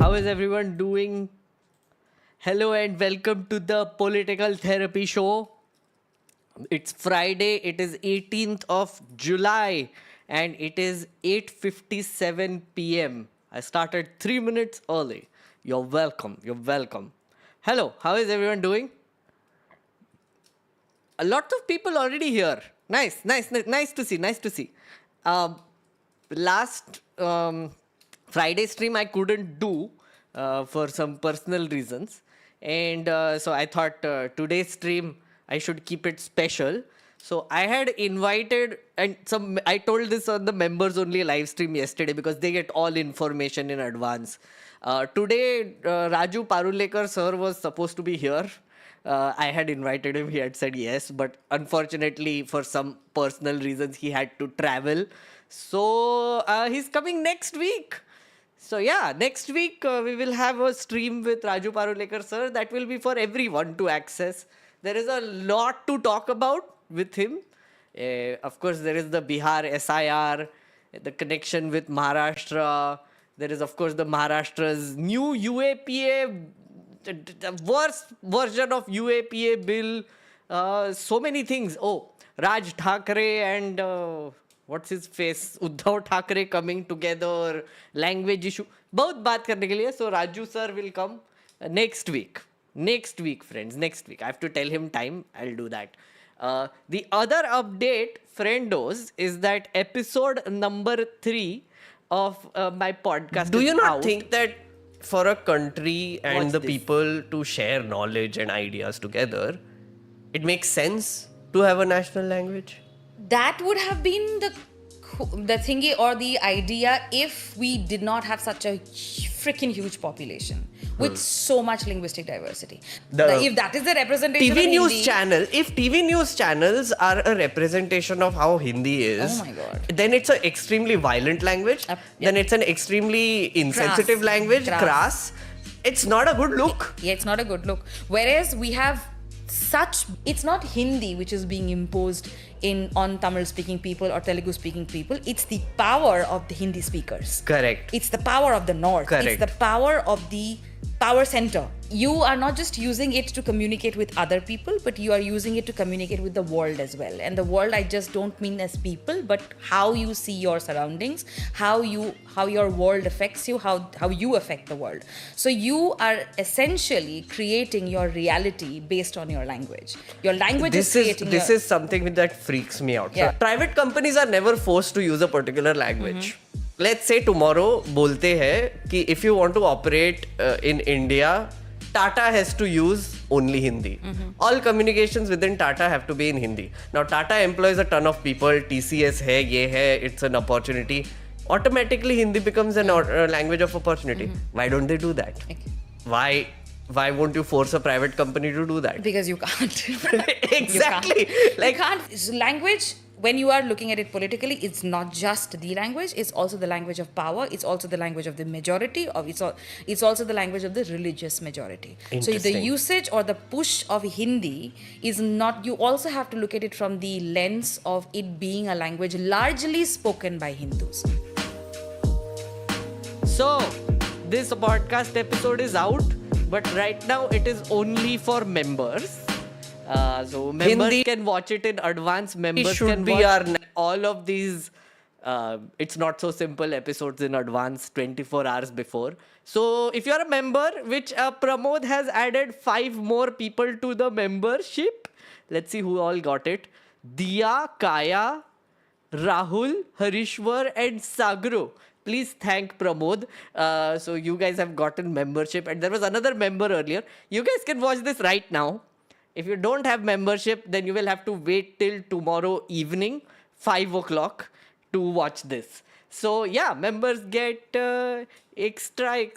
How is everyone doing? Hello and welcome to the Political Therapy Show. It's Friday, it is 18th of July and it is 8:57 p.m. I started 3 minutes early. You're welcome. Hello, how is everyone doing? A lot of people already here. Nice to see. Last Friday stream I couldn't do for some personal reasons, and so I thought today's stream I should keep it special. So I had invited, and I told this on the members only live stream yesterday because they get all information in advance. Today Raju Parulekar sir was supposed to be here. I had invited him, he had said yes, but unfortunately for some personal reasons he had to travel. So he's coming next week. So yeah, next week we will have a stream with Raju Parulekar sir that will be for everyone to access. There is a lot to talk about with him. Of course, there is the Bihar SIR, the connection with Maharashtra. There is, of course, the Maharashtra's new UAPA, the worst version of UAPA bill. So many things. Oh, Raj Thackeray and what's his face? Uddhav Thackeray coming together. Language issue. बहुत बात करने के लिए. So Raju sir will come next week. Next week, friends. Next week. I have to tell him time. I'll do that. The other update, friendos, is that episode number 3 of my podcast. Do you not out. think that for a country and What's the this? people to share knowledge and ideas together, it makes sense to have a national language? That would have been the thingy or the idea if we did not have such a freaking huge population with so much linguistic diversity. If that is the representation TV of news Hindi, channel. If TV news channels are a representation of how Hindi is, Oh my God. then it's an extremely violent language. Then it's an extremely insensitive language, crass. It's not a good look. Yeah, it's not a good look. Whereas we have it's not Hindi which is being imposed on Tamil speaking people or Telugu speaking people. It's the power of the Hindi speakers. Correct. It's the power of the north. Correct. It's the power of the power center. You are not just using it to communicate with other people, but you are using it to communicate with the world as well. And the world, I just don't mean as people, but how you see your surroundings, how your world affects you, how you affect the world. So you are essentially creating your reality based on your language. Your language is creating This is something that freaks me out. Yeah. So, private companies are never forced to use a particular language. Let's say tomorrow बोलते हैं कि if you want to operate in India, Tata has to use only Hindi. All communications within Tata have to be in Hindi. Now Tata employs a ton of people. TCS है, ये है, it's an opportunity. Automatically Hindi becomes a language of opportunity. Why don't they do that? Okay. Why won't you force a private company to do that? Because you can't. Exactly. You can't. Language, when you are looking at it politically, it's not just the language, it's also the language of power, it's also the language of the majority, it's also the language of the religious majority. So the usage or the push of Hindi is not, you also have to look at it from the lens of it being a language largely spoken by Hindus. So, this podcast episode is out, but right now it is only for members. So members Hindi can watch it in advance. Members should can be watch all of these It's Not So Simple episodes in advance 24 hours before. So if you're a member, which Pramod has added 5 more people to the membership. Let's see who all got it. Diya, Kaya, Rahul, Harishwar and Sagro. Please thank Pramod. So you guys have gotten membership. And there was another member earlier. You guys can watch this right now. If you don't have membership, then you will have to wait till tomorrow evening, 5 o'clock, to watch this. So yeah, members get extra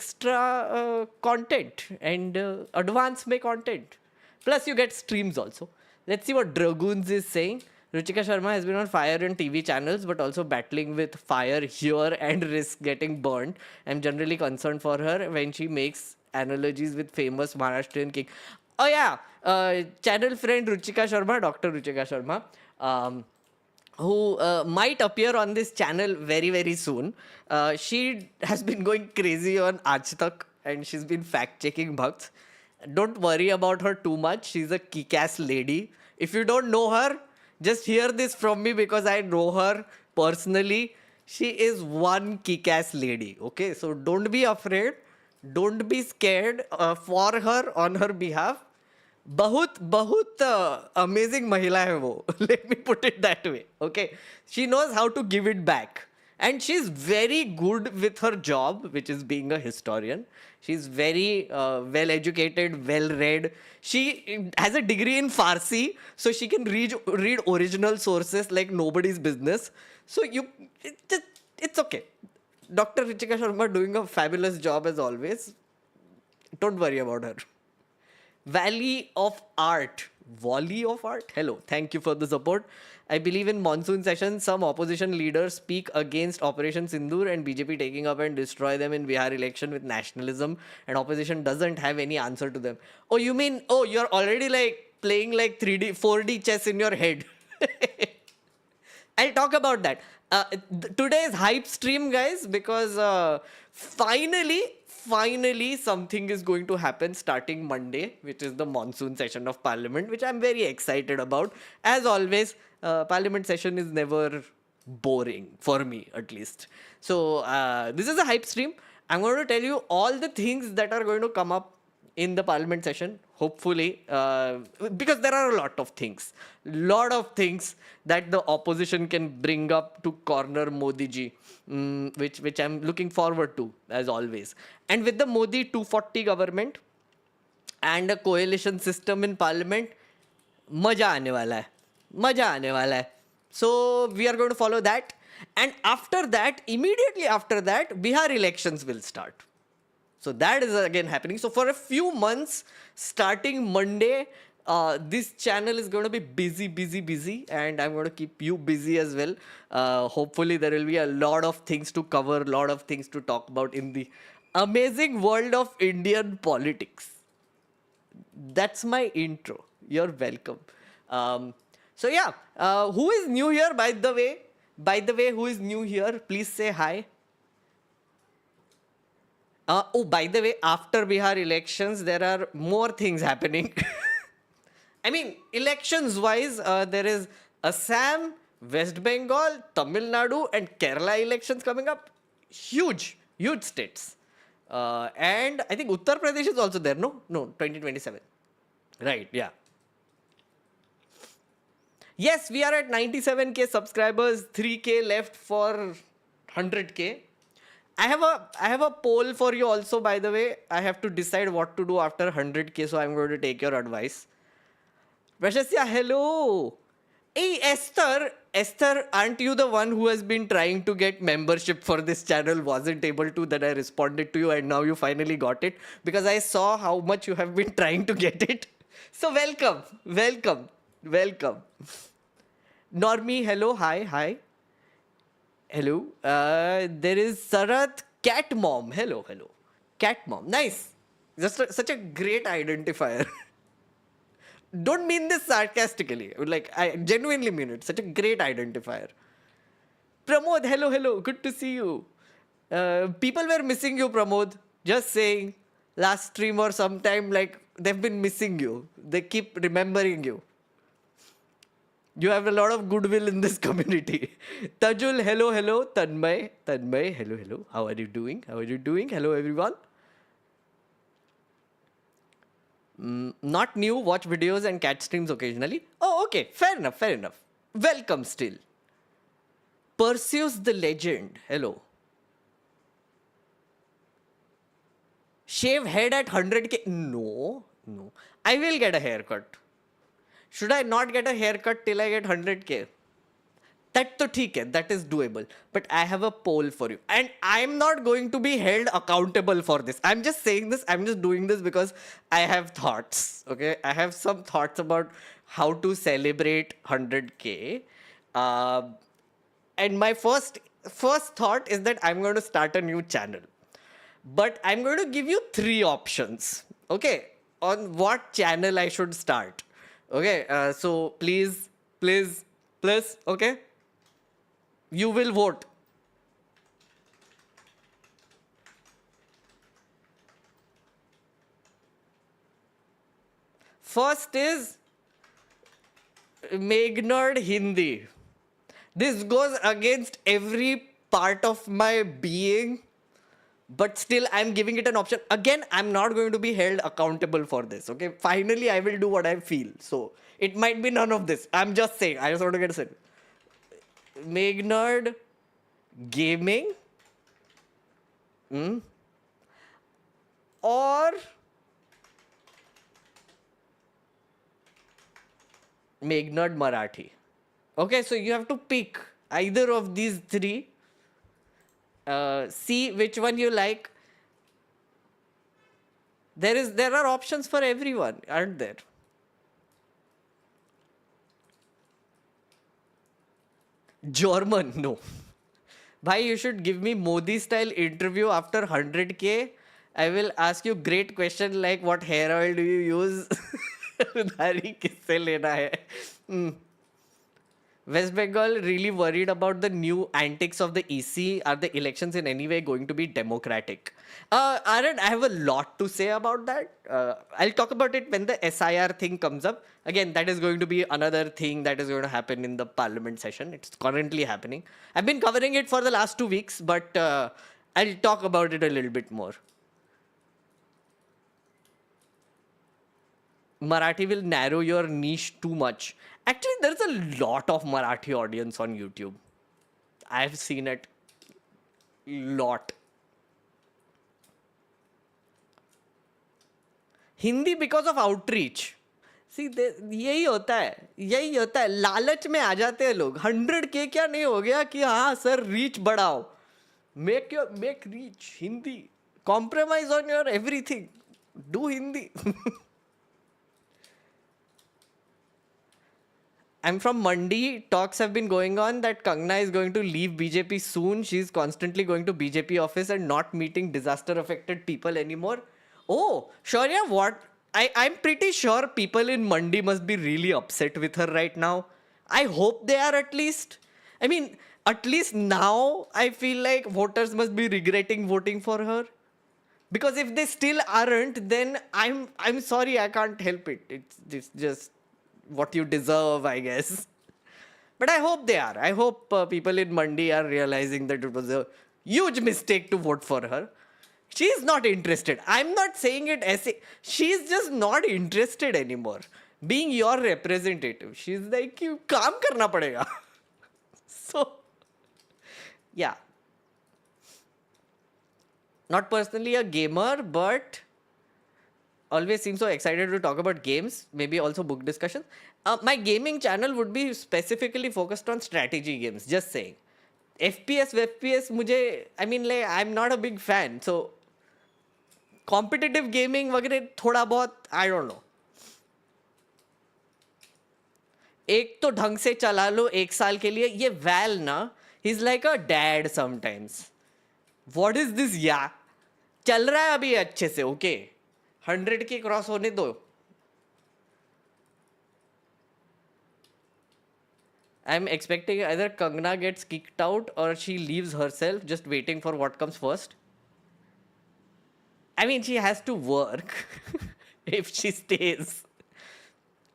content and advance में content. Plus you get streams also. Let's see what Dragoons is saying. Ruchika Sharma has been on fire in TV channels, but also battling with fire here and risk getting burned. I'm generally concerned for her when she makes analogies with famous Maharashtrian king. Oh yeah, channel friend Ruchika Sharma, Dr. Ruchika Sharma, who might appear on this channel very, very soon. She has been going crazy on Aaj Tak and she's been fact-checking Bhakt. Don't worry about her too much. She's a kick-ass lady. If you don't know her, just hear this from me because I know her personally. She is one kick-ass lady. Okay, so don't be afraid. Don't be scared for her on her behalf. बहुत बहुत amazing महिला है वो. Let me put it that way. Okay, she knows how to give it back. And she's very good with her job, which is being a historian. She's very well educated, well read. She has a degree in Farsi, so she can read original sources like nobody's business. So it's okay. Dr. Richika Sharma doing a fabulous job as always. Don't worry about her. Valley of Art. Volley of Art? Hello. Thank you for the support. I believe in monsoon session, some opposition leaders speak against Operation Sindoor and BJP taking up and destroy them in Bihar election with nationalism, and opposition doesn't have any answer to them. Oh, you mean, oh, you're already like playing like 3D, 4D chess in your head. I'll talk about that. Today's hype stream, guys, because finally something is going to happen starting Monday, which is the monsoon session of Parliament, which I'm very excited about. As always, Parliament session is never boring, for me at least. So this is a hype stream. I'm going to tell you all the things that are going to come up in the Parliament session, hopefully, because there are a lot of things that the opposition can bring up to corner Modi ji, which I'm looking forward to, as always. And with the Modi 240 government and a coalition system in Parliament, मजा आने वाला है. So we are going to follow that. And after that, immediately after that, Bihar elections will start. So that is again happening. So for a few months, starting Monday, this channel is going to be busy, and I'm going to keep you busy as well. Hopefully there will be a lot of things to cover, a lot of things to talk about in the amazing world of Indian politics. That's my intro. You're welcome. So yeah, who is new here, by the way? By the way, who is new here? Please say hi. Oh, by the way, after Bihar elections, there are more things happening. I mean, elections-wise, there is Assam, West Bengal, Tamil Nadu, and Kerala elections coming up. Huge states. And I think Uttar Pradesh is also there, no? No, 2027. Right, yeah. Yes, we are at 97k subscribers, 3k left for 100k. I have a poll for you also, by the way. I have to decide what to do after 100k, so I'm going to take your advice. Prashasya, hello. Hey, Esther, aren't you the one who has been trying to get membership for this channel, wasn't able to, then I responded to you and now you finally got it? Because I saw how much you have been trying to get it. So welcome. Normie, hello, hi. Hello. There is Sarat Cat Mom. Hello. Cat Mom. Nice. Just such a great identifier. Don't mean this sarcastically. Like, I genuinely mean it. Such a great identifier. Pramod, hello. Good to see you. People were missing you, Pramod. Just saying. Last stream or sometime, like, they've been missing you. They keep remembering you. You have a lot of goodwill in this community. Tajul, hello. Tanmay, hello. How are you doing? Hello, everyone. Not new, watch videos and catch streams occasionally. Oh, okay. Fair enough. Welcome still. Pursues the legend. Hello. Shave head at 100k. No. I will get a haircut. Should I not get a haircut till I get 100k? That to theek hai, that is doable. But I have a poll for you. And I'm not going to be held accountable for this. I'm just saying this. I'm just doing this because I have thoughts. Okay? I have some thoughts about how to celebrate 100k. And my first thought is that I'm going to start a new channel. But I'm going to give you 3 options. Okay? On what channel I should start. Okay, so please, okay? You will vote. First is Meghnad Hindi. This goes against every part of my being, but still I'm giving it an option. Again, I'm not going to be held accountable for this. Okay, finally I will do what I feel. So it might be none of this. I'm just saying. I just want to get a sense. Meghnad Gaming, or Meghnad Marathi. Okay, so you have to pick either of these three. See which one you like. There are options for everyone, aren't there? German, no. Bhai, you should give me Modi style interview after 100K. I will ask you great question like what hair oil do you use? उधारी किससे लेना है? West Bengal really worried about the new antics of the EC. Are the elections in any way going to be democratic? Aaron, I have a lot to say about that. I'll talk about it when the SIR thing comes up. Again, that is going to be another thing that is going to happen in the parliament session. It's currently happening. I've been covering it for the last 2 weeks, but I'll talk about it a little bit more. Marathi will narrow your niche too much. Actually, there's a lot of Marathi audience on YouTube. I've seen it. Lot. Hindi because of outreach. See, यही होता है लालच में आ जाते हैं लोग 100K क्या नहीं हो गया कि हाँ सर रीच बढ़ाओ make reach Hindi compromise on your everything do Hindi. I'm from Mandi. Talks have been going on that Kangna is going to leave BJP soon. She's constantly going to BJP office and not meeting disaster-affected people anymore. Oh, Shaurya, what? I'm pretty sure people in Mandi must be really upset with her right now. I hope they are at least. I mean, at least now I feel like voters must be regretting voting for her. Because if they still aren't, then I'm sorry, I can't help it. It's just what you deserve, I guess. But I hope they are. I hope people in Mandi are realizing that it was a huge mistake to vote for her. She's not interested. I'm not saying it as a... She's just not interested anymore. Being your representative, she's like, you काम करना पड़ेगा. So, yeah. Not personally a gamer, but always seem so excited to talk about games, maybe also book discussions. My gaming channel would be specifically focused on strategy games, just saying. FPS, I mean, like, I'm not a big fan, so competitive gaming, वगैरह थोड़ा बहुत, I don't know. एक तो ढंग से चला लो 1 साल के लिए, ये Val ना, he's like a dad sometimes. What is this, yeah? चल रहा है अभी अच्छे से, okay. 100K क्रॉस होने दो. I'm expecting either Kangna gets kicked out or she leaves herself, just waiting for what comes first. I mean, she has to work if she stays.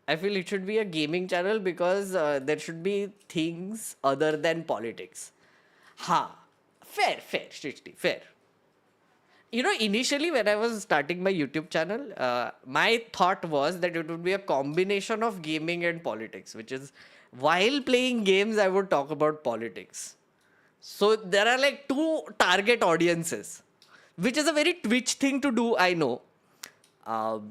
I feel it should be a gaming channel because there should be things other than politics. Fair, Shrishti, fair. You know, initially when I was starting my YouTube channel, my thought was that it would be a combination of gaming and politics, which is while playing games, I would talk about politics. So there are like 2 target audiences, which is a very Twitch thing to do, I know.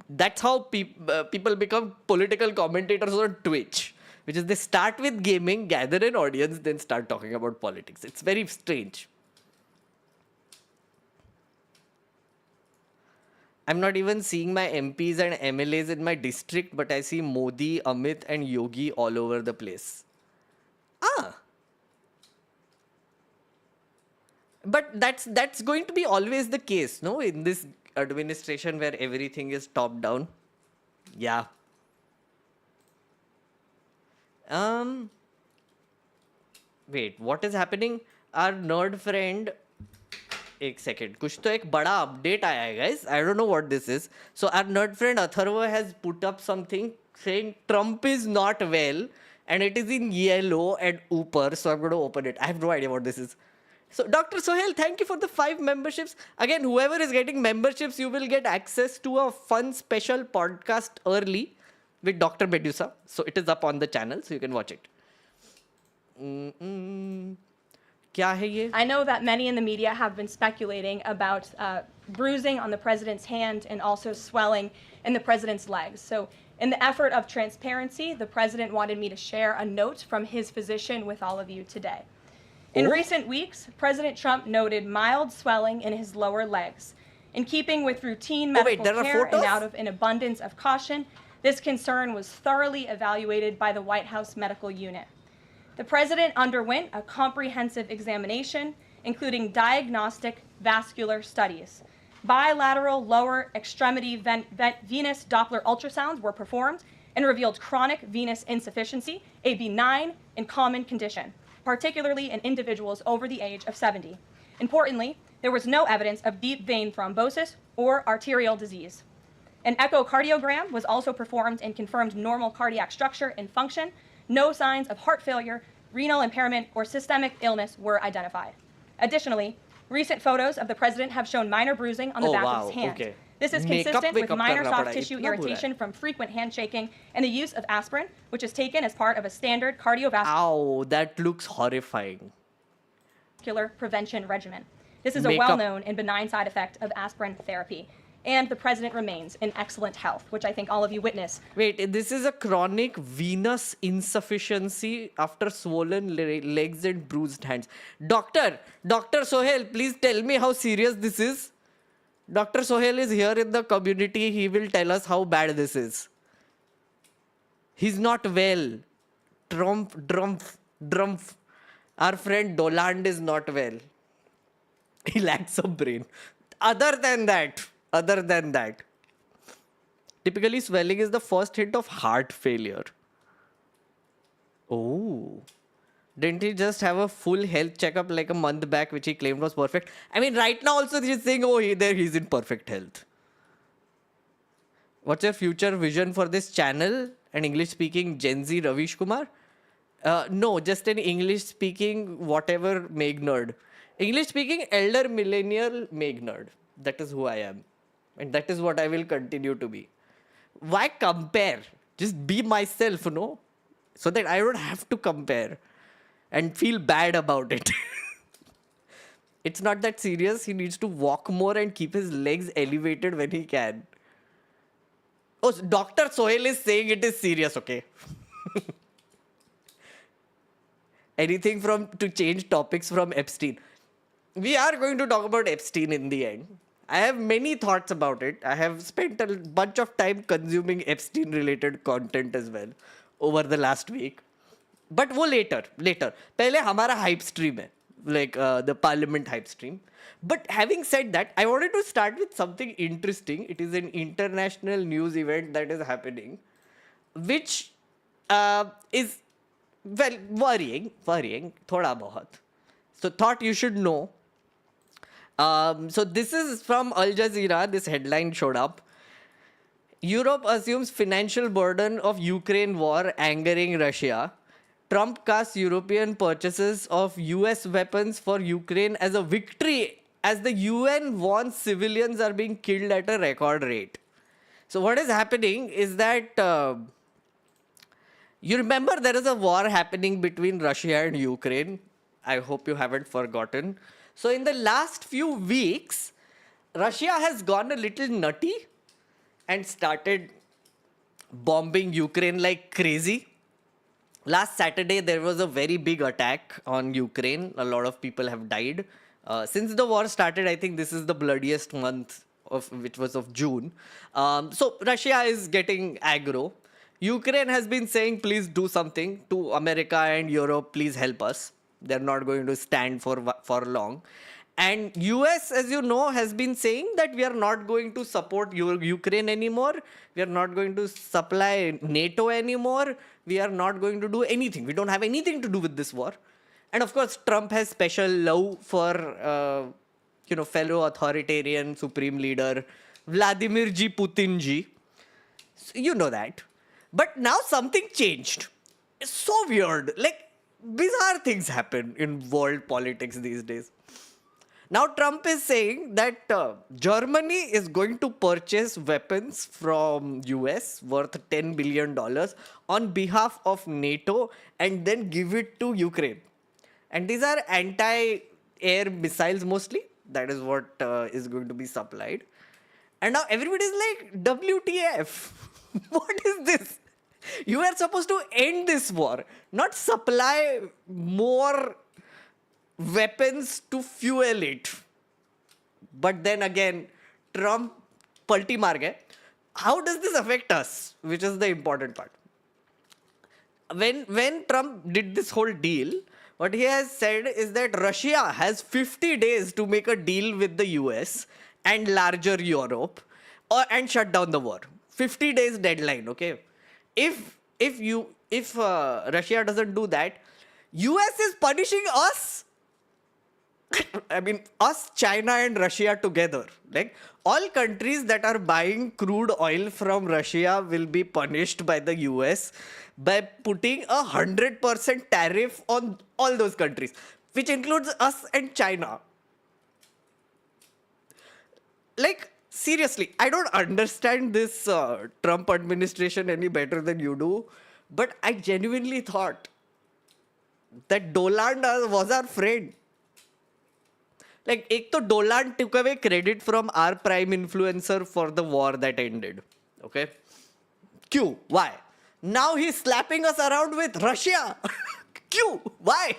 That's how people become political commentators on Twitch, which is they start with gaming, gather an audience, then start talking about politics. It's very strange. I'm not even seeing my MPs and MLAs in my district, but I see Modi, Amit, and Yogi all over the place. But that's going to be always the case, no? In this administration where everything is top down. Yeah. Wait, what is happening? Our nerd friend एक second कुछ तो एक बड़ा update आया है guys. I don't know what this is. So our nerd friend Atharva has put up something saying Trump is not well and it is in yellow and upper. So I'm going to open it. I have no idea what this is. So Dr. Sohail, thank you for the 5 memberships. Again, whoever is getting memberships, you will get access to a fun special podcast early with Dr. Medusa. So it is up on the channel, so you can watch it. क्या है ये? I know that many in the media have been speculating about bruising on the president's hand and also swelling in the president's legs. So, in the effort of transparency, the president wanted me to share a note from his physician with all of you today. In recent weeks, President Trump noted mild swelling in his lower legs. In keeping with routine medical there are care and photos? out of an abundance of caution, this concern was thoroughly evaluated by the White House medical unit. The president underwent a comprehensive examination, including diagnostic vascular studies. Bilateral lower extremity venous Doppler ultrasounds were performed and revealed chronic venous insufficiency, a benign and common condition, particularly in individuals over the age of 70. Importantly, there was no evidence of deep vein thrombosis or arterial disease. An echocardiogram was also performed and confirmed normal cardiac structure and function. No signs of heart failure, renal impairment, or systemic illness were identified. Additionally, recent photos of the president have shown minor bruising on the back of his hand. Okay. This is Makeup consistent with wake up minor करना soft पड़ा, tissue इतना बुरा है। irritation from frequent handshaking and the use of aspirin, which is taken as part of a standard cardiovascular Ow, that looks horrifying. prevention regimen. This is a Makeup. well-known and benign side effect of aspirin therapy. And the president remains in excellent health, which I think all of you witness. Wait, this is a chronic venous insufficiency after swollen legs and bruised hands. Dr. Sohail, please tell me how serious this is. Dr. Sohail is here in the community. He will tell us how bad this is. He's not well. Drumpf. Our friend Doland is not well. He lacks a brain. Other than that, typically swelling is the first hint of heart failure. Oh. Didn't he just have a full health checkup like a month back, which he claimed was perfect? I mean, right now also he's saying, he's in perfect health. What's your future vision for this channel? An English-speaking Gen Z Ravish Kumar? No, just an English-speaking whatever Meg nerd. English-speaking elder millennial Meg nerd. That is who I am. And that is what I will continue to be. Why compare? Just be myself, no? So that I don't have to compare and feel bad about it. It's not that serious. He needs to walk more and keep his legs elevated when he can. Oh, Dr. Sohail is saying it is serious, okay? Anything to change topics from Epstein. We are going to talk about Epstein in the end. I have many thoughts about it. I have spent a bunch of time consuming Epstein-related content as well over the last week. But वो later. पहले हमारा hype stream है, like the Parliament hype stream. But having said that, I wanted to start with something interesting. It is an international news event that is happening, which is, well, worrying, थोड़ा बहुत. So thought you should know. So this is from Al Jazeera. This headline showed up. Europe assumes financial burden of Ukraine war, angering Russia. Trump casts European purchases of US weapons for Ukraine as a victory, as the UN warns civilians are being killed at a record rate. So what is happening is that you remember there is a war happening between Russia and Ukraine. I hope you haven't forgotten. So in the last few weeks, Russia has gone a little nutty and started bombing Ukraine like crazy. Last Saturday, there was a very big attack on Ukraine. A lot of people have died. Since the war started, I think this is the bloodiest month, which was of June. So Russia is getting aggro. Ukraine has been saying, please do something to America and Europe. Please help us. They're not going to stand for long. And US, as you know, has been saying that we are not going to support Ukraine anymore. We are not going to supply NATO anymore. We are not going to do anything. We don't have anything to do with this war. And of course, Trump has special love for fellow authoritarian supreme leader, Vladimir G. Putin Ji. You know that. But now something changed. It's so weird. Like, bizarre things happen in world politics these days. Now Trump is saying that Germany is going to purchase weapons from US worth $10 billion on behalf of NATO and then give it to Ukraine. And these are anti-air missiles mostly. That is what is going to be supplied. And now everybody is like, WTF? What is this? You are supposed to end this war, not supply more weapons to fuel it. But then again, Trump palti maar gaye. How does this affect us? Which is the important part. When Trump did this whole deal, what he has said is that Russia has 50 days to make a deal with the US and larger Europe and shut down the war. 50 days deadline, okay? If Russia doesn't do that, US is punishing us. I mean, us, China and Russia together. Like, all countries that are buying crude oil from Russia will be punished by the US by putting 100% tariff on all those countries, which includes us and China. Like, seriously, I don't understand this Trump administration any better than you do, but I genuinely thought that Dolan was our friend. Like, ek to Dolan took away credit from our prime influencer for the war that ended. Okay? Q. Why? Now he's slapping us around with Russia. Q. Why?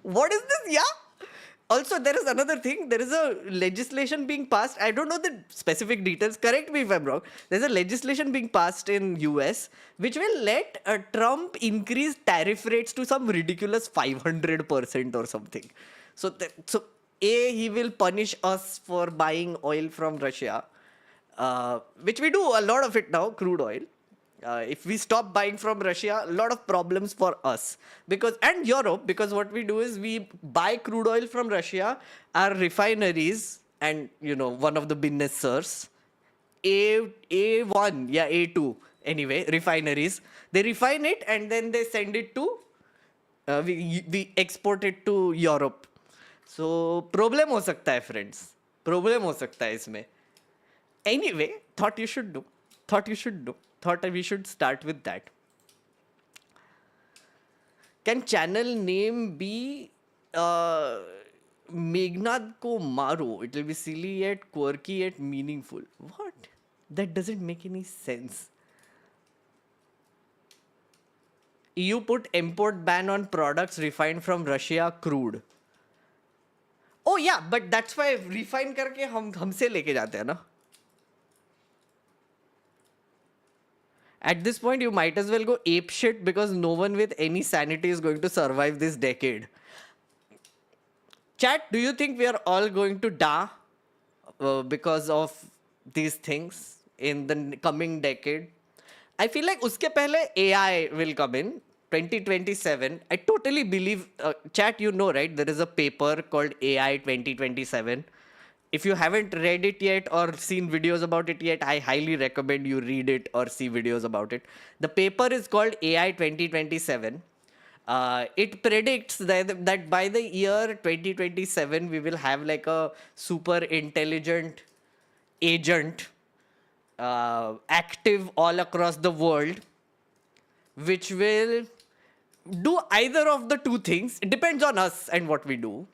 What is this? Yeah? Also, there is another thing. There is a legislation being passed. I don't know the specific details. Correct me if I'm wrong. There's a legislation being passed in US which will let Trump increase tariff rates to some ridiculous 500% or something. So he will punish us for buying oil from Russia, which we do a lot of it now, crude oil. If we stop buying from Russia, a lot of problems for us and Europe, because what we do is we buy crude oil from Russia, our refineries, and one of the businesses, A1, yeah, A2, anyway, refineries, they refine it and then they send it to, we export it to Europe. So, problem ho sakta hai, friends. Problem ho sakta hai isme. Anyway, thought we should start with that. Can channel name be Meghnad ko maro? It will be silly yet quirky yet meaningful. What? That doesn't make any sense. EU put import ban on products refined from Russia crude. Oh yeah, but that's why refine करके हमसे लेके जाते हैं ना. At this point, you might as well go ape shit because no one with any sanity is going to survive this decade. Chat, do you think we are all going to die because of these things in the coming decade? I feel like uske pehle AI will come in. 2027, I totally believe, chat, right? There is a paper called AI 2027. If you haven't read it yet or seen videos about it yet, I highly recommend you read it or see videos about it. The paper is called AI 2027. It predicts that by the year 2027, we will have like a super intelligent agent active all across the world, which will do either of the two things. It depends on us and what we do.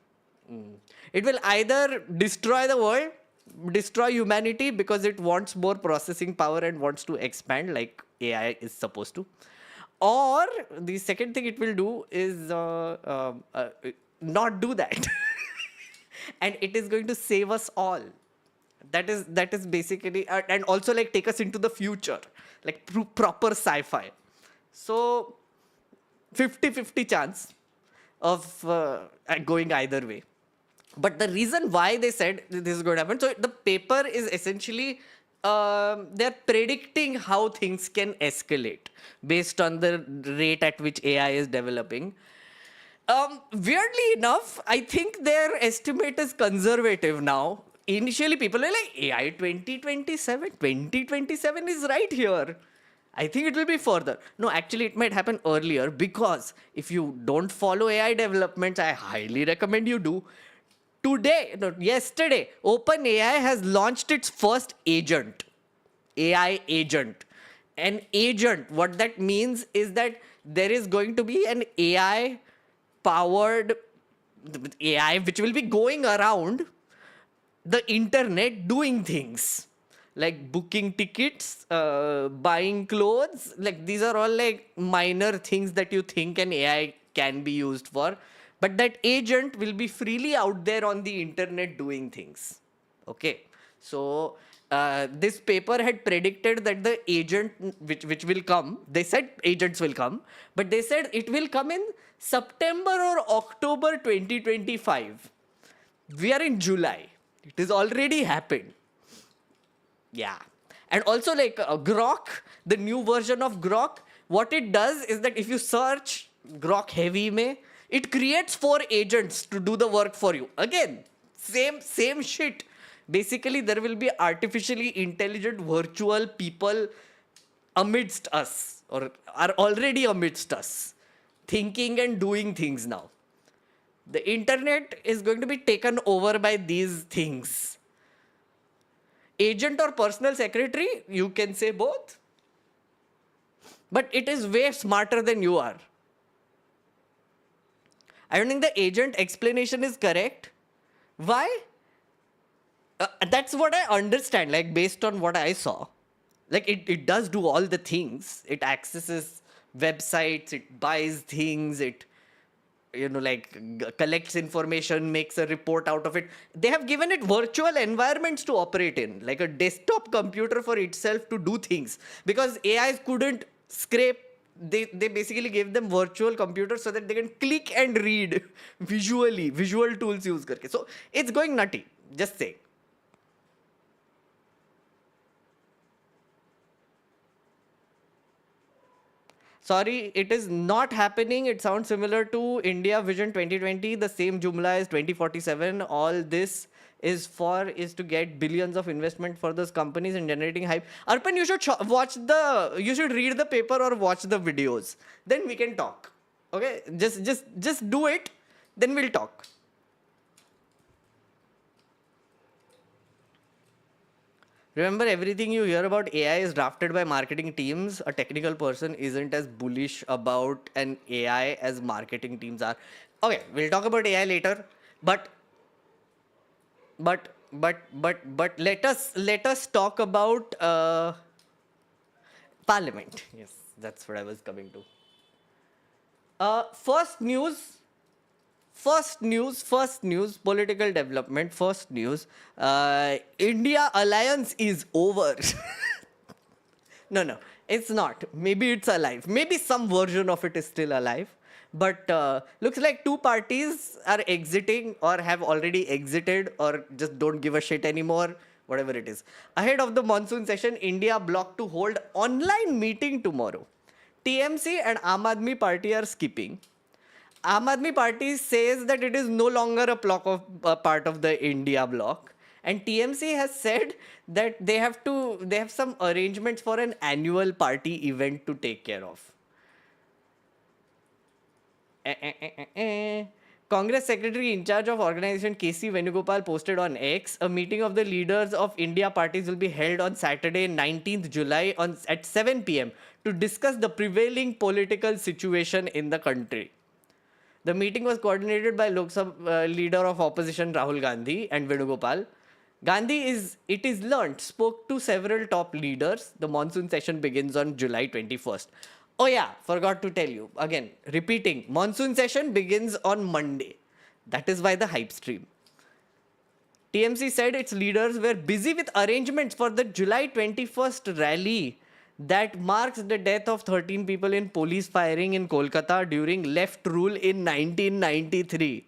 It will either destroy the world, destroy humanity because it wants more processing power and wants to expand like AI is supposed to. Or the second thing it will do is not do that. And it is going to save us all. That is basically, and also like take us into the future, like proper sci-fi. So 50-50 chance of going either way. But the reason why they said this is going to happen, so the paper is essentially, they're predicting how things can escalate based on the rate at which AI is developing. Weirdly enough, I think their estimate is conservative now. Initially, people were like, AI 2027 is right here. I think it will be further. No, actually, it might happen earlier because if you don't follow AI developments, I highly recommend you do. Yesterday, OpenAI has launched its first agent. AI agent. An agent, what that means is that there is going to be an AI powered AI which will be going around the internet doing things like booking tickets, buying clothes. Like these are all like minor things that you think an AI can be used for. But that agent will be freely out there on the internet doing things. Okay. So this paper had predicted that the agent which will come, they said agents will come, but they said it will come in September or October 2025. We are in July. It has already happened. Yeah. And also like Grok, the new version of Grok, what it does is that if you search Grok Heavy mein, it creates 4 agents to do the work for you. Again, same shit. Basically, there will be artificially intelligent virtual people amidst us or are already amidst us, thinking and doing things now. The internet is going to be taken over by these things. Agent or personal secretary, you can say both. But it is way smarter than you are. I don't think the agent explanation is correct. Why? That's what I understand, like based on what I saw. Like it does do all the things. It accesses websites, it buys things, it collects information, makes a report out of it. They have given it virtual environments to operate in, like a desktop computer for itself to do things. Because AIs couldn't scrape, they basically gave them virtual computers so that they can click and read visually, visual tools use karke. So it's going nutty, just saying. Sorry, it is not happening. It sounds similar to India Vision 2020. The same Jumla is 2047. All this is to get billions of investment for those companies and generating hype. Arpan, you should read the paper or watch the videos. Then we can talk. Okay? Just do it. Then we'll talk. Remember, everything you hear about AI is drafted by marketing teams. A technical person isn't as bullish about an AI as marketing teams are. Okay, we'll talk about AI later. But let us talk about Parliament. Yes, that's what I was coming to. First news, political development, first news. India alliance is over. No, it's not. Maybe it's alive. Maybe some version of it is still alive. But looks like 2 parties are exiting or have already exited or just don't give a shit anymore. Whatever it is. Ahead of the monsoon session, India blocked to hold online meeting tomorrow. TMC and Aam Aadmi Party are skipping. Aam Aadmi Party says that it is no longer a part of the India bloc. And TMC has said that they have some arrangements for an annual party event to take care of. Congress Secretary in charge of organization KC Venugopal posted on X, a meeting of the leaders of India parties will be held on Saturday, 19th July at 7 p.m. to discuss the prevailing political situation in the country. The meeting was coordinated by Lok Sabha leader of opposition Rahul Gandhi and Venugopal. Gandhi, it is learnt, spoke to several top leaders. The monsoon session begins on July 21st. Oh yeah, forgot to tell you. Again, repeating, monsoon session begins on Monday. That is why the hype stream. TMC said its leaders were busy with arrangements for the July 21st rally that marks the death of 13 people in police firing in Kolkata during left rule in 1993.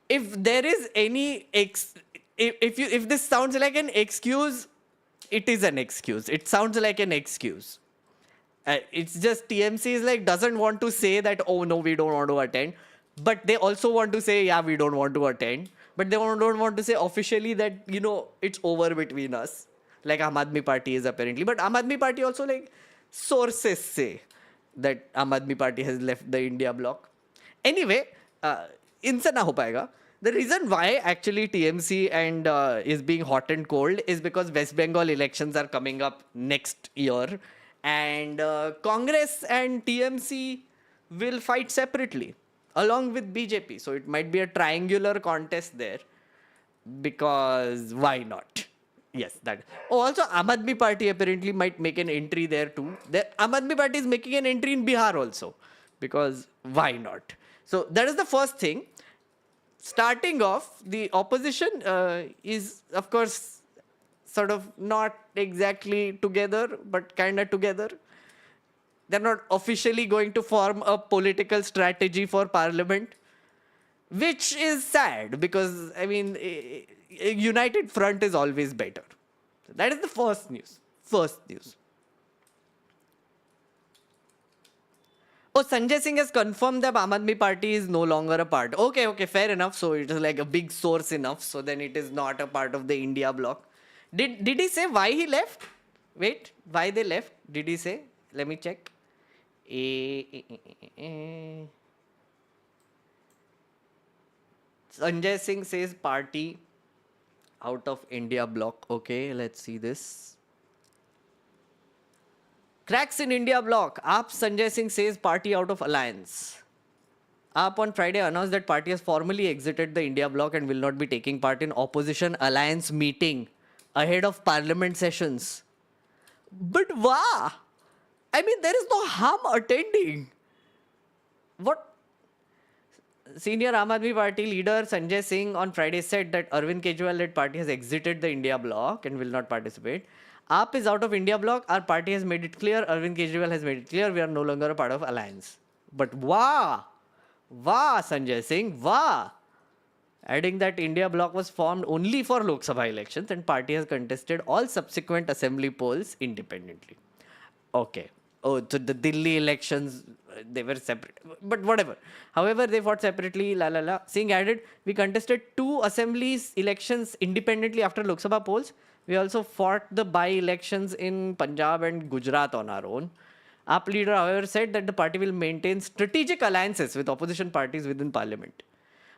If there is any if this sounds like an excuse, it is an excuse. It sounds like an excuse. It's just TMC is like doesn't want to say that, oh no, we don't want to attend, but they also want to say, yeah, we don't want to attend, but they don't want to say officially that, you know, it's over between us, like Aam Aadmi Party is apparently. But Aam Aadmi Party also, like, sources say that Aam Aadmi Party has left the India bloc. Anyway, इनसे ना हो पाएगा. The reason why actually TMC and is being hot and cold is because West Bengal elections are coming up next year, and Congress and TMC will fight separately along with BJP. So it might be a triangular contest there, because why not? Yes, that. Oh, also Aam Aadmi Party apparently might make an entry there too. Aam Aadmi Party is making an entry in Bihar also, because why not? So that is the first thing. Starting off, the opposition is, of course, sort of not exactly together, but kind of together. They're not officially going to form a political strategy for parliament, which is sad because, I mean, a united front is always better. So that is the first news. First news. Oh, Sanjay Singh has confirmed that Aam Aadmi Party is no longer a part. Okay, fair enough. So it is like a big source enough. So then it is not a part of the India bloc. Did he say why he left? Wait, why they left? Did he say? Let me check. Sanjay Singh says party out of India bloc. Okay, let's see this. Cracks in India bloc. AAP Sanjay Singh says party out of alliance. AAP on Friday announced that party has formally exited the India bloc and will not be taking part in opposition alliance meeting ahead of parliament sessions. But why? I mean, there is no harm attending. What? Senior Aam Aadmi Party leader Sanjay Singh on Friday said that Arvind Kejriwal-led party has exited the India bloc and will not participate. AAP is out of India bloc. Our party has made it clear. Arvind Kejriwal has made it clear. We are no longer a part of alliance. But wah, Sanjay Singh, wah. Adding that India bloc was formed only for Lok Sabha elections and party has contested all subsequent assembly polls independently. Okay. Oh, so the Delhi elections, they were separate. But whatever. However, they fought separately, Singh added, we contested 2 assemblies elections independently after Lok Sabha polls. We also fought the by-elections in Punjab and Gujarat on our own. AAP leader, however, said that the party will maintain strategic alliances with opposition parties within parliament.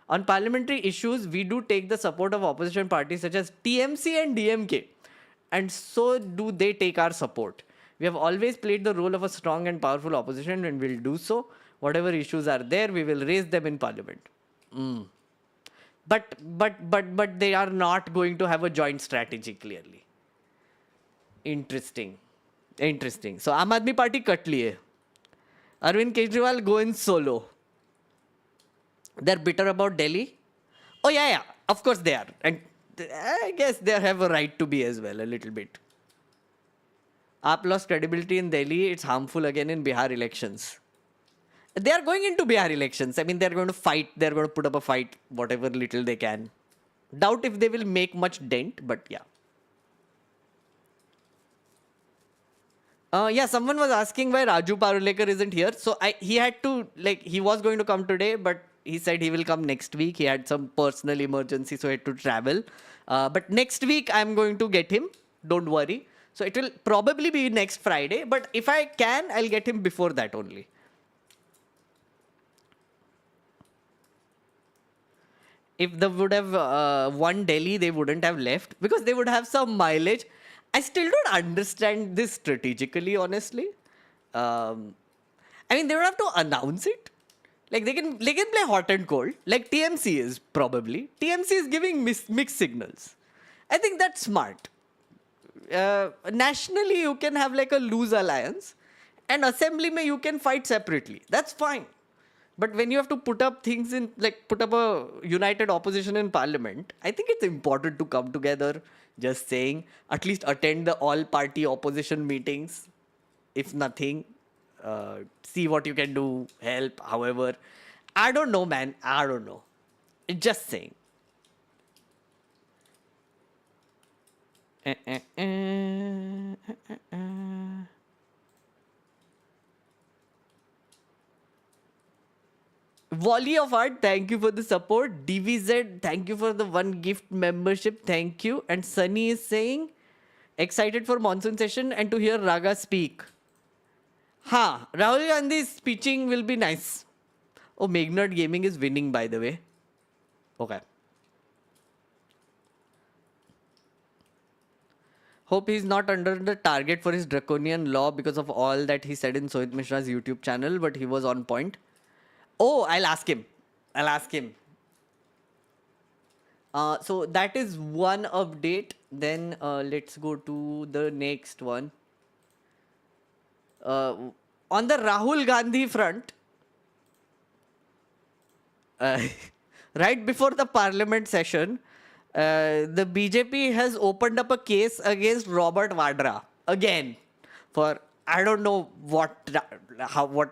On parliamentary issues, we do take the support of opposition parties such as TMC and DMK. And so do they take our support. We have always played the role of a strong and powerful opposition and will do so. Whatever issues are there, we will raise them in parliament. But they are not going to have a joint strategy, clearly. Interesting. So Aam Aadmi Party cut liye. Arvind Kejriwal go in solo. They're bitter about Delhi. Oh yeah, of course they are. And I guess they have a right to be as well, a little bit. AAP lost credibility in Delhi. It's harmful again in Bihar elections. They are going into Bihar elections. I mean, they're going to fight. They're going to put up a fight, whatever little they can. Doubt if they will make much dent, but yeah. Someone was asking why Raju Parulekar isn't here. So he had to, he was going to come today, but he said he will come next week. He had some personal emergency, so he had to travel. But next week, I'm going to get him. Don't worry. So it will probably be next Friday. But if I can, I'll get him before that only. If they would have won Delhi, they wouldn't have left because they would have some mileage. I still don't understand this strategically, honestly. I mean, they don't have to announce it. Like, they can play hot and cold, like TMC is probably. TMC is giving mixed signals. I think that's smart. Nationally, you can have like a loose alliance, and assembly mein you can fight separately. That's fine. But when you have to put up things in, put up a united opposition in parliament, I think it's important to come together. Just saying, at least attend the all-party opposition meetings. If nothing, see what you can do, help, however. I don't know, man. I don't know. Just saying. Volley of Art, thank you for the support. DVZ, thank you for the one gift membership. Thank you. And Sunny is saying, excited for monsoon session and to hear Raga speak. Rahul Gandhi's speeching will be nice. Oh, Meghnad Gaming is winning, by the way. Okay. Hope he's not under the target for his draconian law because of all that he said in Sohit Mishra's YouTube channel, but he was on point. Oh, I'll ask him. So that is one update. Then let's go to the next one. On the Rahul Gandhi front, right before the parliament session, the BJP has opened up a case against Robert Vadra again for I don't know what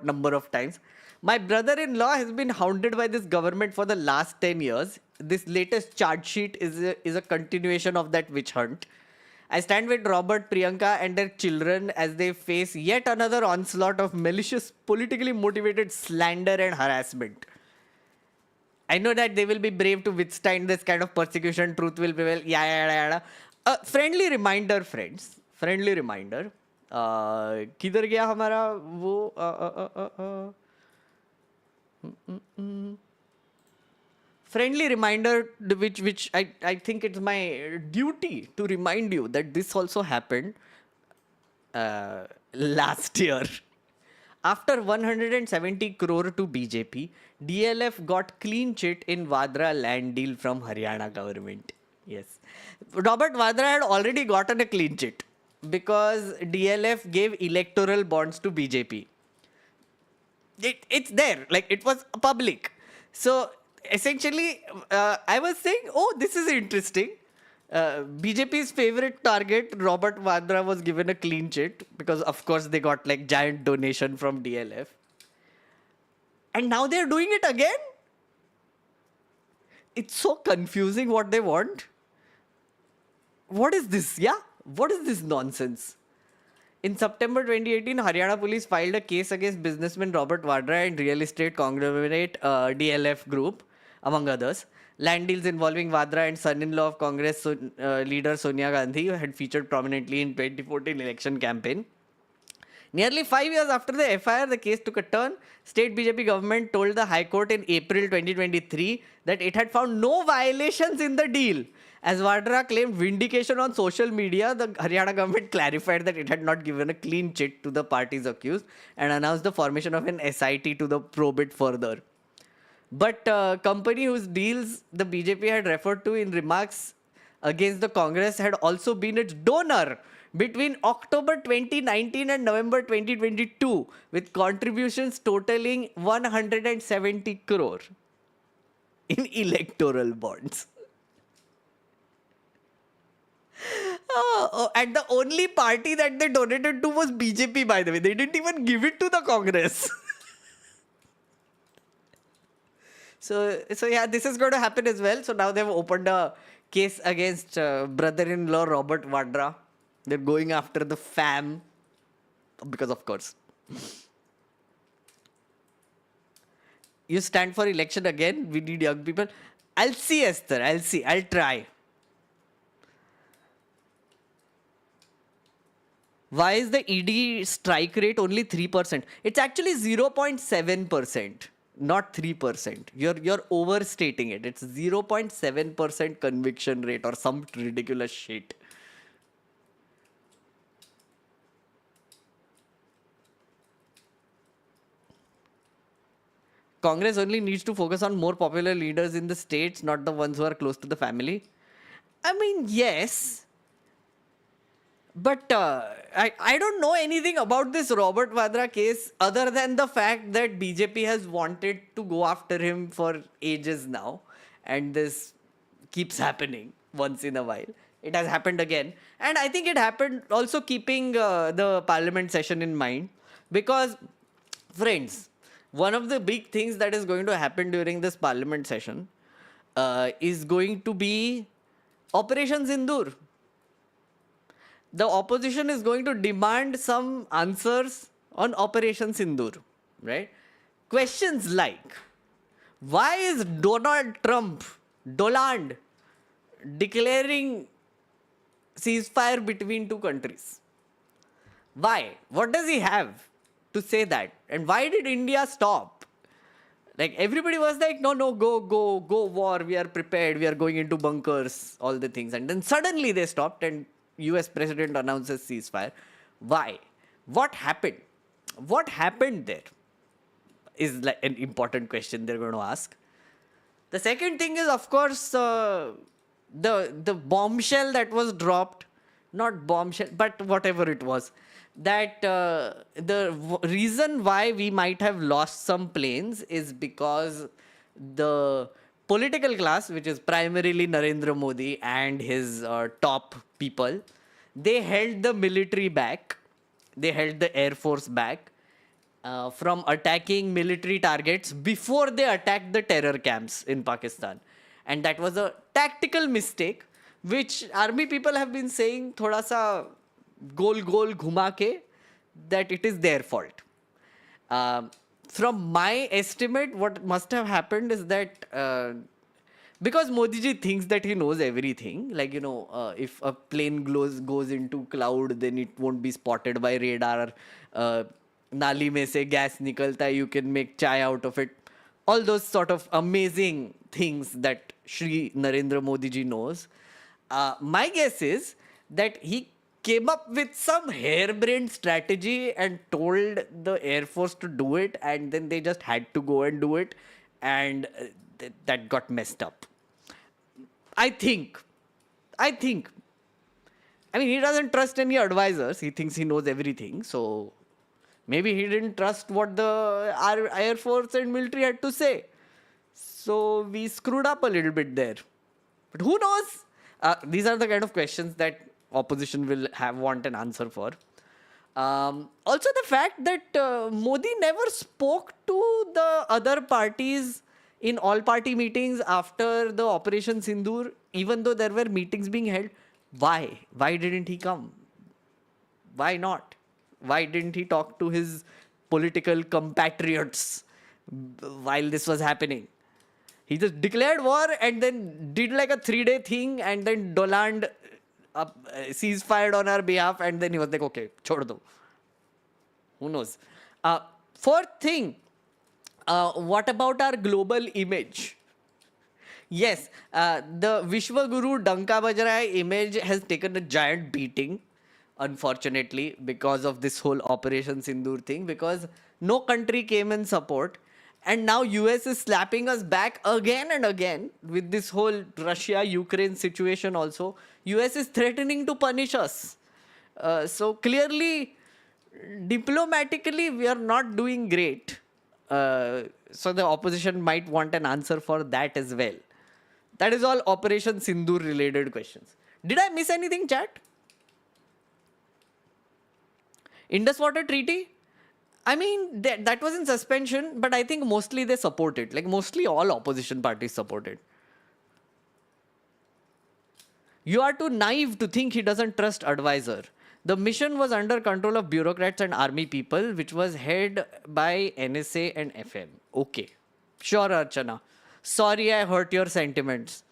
number of times. My brother-in-law has been hounded by this government for the last 10 years. This latest charge sheet is a continuation of that witch hunt. I stand with Robert, Priyanka and their children as they face yet another onslaught of malicious, politically motivated slander and harassment. I know that they will be brave to withstand this kind of persecution. Truth will prevail. Yada. Friendly reminder, friends. Friendly reminder. किधर गया हमारा वो friendly reminder, which I think it's my duty to remind you that this also happened last year. After 170 crore to BJP, DLF got clean chit in Vadra land deal from Haryana government. Yes. Robert Vadra had already gotten a clean chit because DLF gave electoral bonds to BJP. It's there, like it was public. So essentially, I was saying, oh, this is interesting. BJP's favorite target, Robert Vadra, was given a clean chit because, of course, they got like giant donation from DLF. And now they're doing it again? It's so confusing what they want. What is this? Yeah? What is this nonsense? In September 2018, Haryana police filed a case against businessman Robert Vadra and real estate conglomerate DLF Group, among others. Land deals involving Vadra and son-in-law of Congress leader Sonia Gandhi had featured prominently in 2014 election campaign. Nearly 5 years after the FIR, the case took a turn. State BJP government told the High Court in April 2023 that it had found no violations in the deal. As Vadra claimed vindication on social media, the Haryana government clarified that it had not given a clean chit to the parties accused and announced the formation of an SIT to probe it further. But company whose deals the BJP had referred to in remarks against the Congress had also been its donor between October 2019 and November 2022 with contributions totaling 170 crore in electoral bonds. And the only party that they donated to was BJP, by the way. They didn't even give it to the Congress. So yeah, this is going to happen as well. So now they've opened a case against brother-in-law Robert Vadra. They're going after the fam because, of course. You stand for election again? We need young people. I'll see, Esther. I'll try. Why is the ED strike rate only 3%? It's actually 0.7%. Not 3%. You're overstating it. It's 0.7% conviction rate or some ridiculous shit. Congress only needs to focus on more popular leaders in the states, not the ones who are close to the family. I mean, yes. But I don't know anything about this Robert Vadra case other than the fact that BJP has wanted to go after him for ages now. And this keeps happening once in a while. It has happened again. And I think it happened also keeping the parliament session in mind. Because, friends, one of the big things that is going to happen during this parliament session is going to be Operation Sindoor. The opposition is going to demand some answers on Operation Sindoor, right? Questions like, Why is Donald Trump, Doland, declaring ceasefire between two countries? Why? What does he have to say that? And why did India stop? Like everybody was like, no, go war. We are prepared. We are going into bunkers, all the things. And then suddenly they stopped and US president announces ceasefire. Why? What happened? What happened there? Is like an important question they're going to ask. The second thing is, of course, the bombshell that was dropped, not bombshell, but whatever it was, that reason why we might have lost some planes is because the political class, which is primarily Narendra Modi and his top people, they held the military back, they held the air force back from attacking military targets before they attacked the terror camps in Pakistan. And that was a tactical mistake, which army people have been saying thoda sa gol ghuma ke, that it is their fault. From my estimate, what must have happened is that because Modi ji thinks that he knows everything, like, if a plane goes into cloud, then it won't be spotted by radar. Nali mein se gas nikalta hai, you can make chai out of it. All those sort of amazing things that Shri Narendra Modi ji knows. My guess is that he came up with some harebrained strategy and told the Air Force to do it, and then they just had to go and do it, and that got messed up. I think. I mean, he doesn't trust any advisors. He thinks he knows everything. So maybe he didn't trust what the Air Force and military had to say. So we screwed up a little bit there. But who knows? These are the kind of questions that opposition will want an answer for. Also, the fact that Modi never spoke to the other parties in all party meetings after the Operation Sindoor, even though there were meetings being held. Why? Why didn't he come? Why not? Why didn't he talk to his political compatriots while this was happening? He just declared war and then did like a 3-day thing, and then Doland ceasefire on our behalf, and then he was like, okay, chhod do. Who knows? Fourth thing, what about our global image? Yes, the Vishwa Guru Danka Bajrai image has taken a giant beating, unfortunately, because of this whole Operation Sindoor thing, because no country came in support. And now US is slapping us back again and again with this whole Russia-Ukraine situation also. US is threatening to punish us. So clearly, diplomatically, we are not doing great. So the opposition might want an answer for that as well. That is all Operation Sindoor related questions. Did I miss anything, chat? Indus Water Treaty? I mean, that was in suspension, but I think mostly they support it. Like, mostly all opposition parties support it. You are too naive to think he doesn't trust advisor. The mission was under control of bureaucrats and army people, which was headed by NSA and FM. Okay. Sure, Archana. Sorry I hurt your sentiments.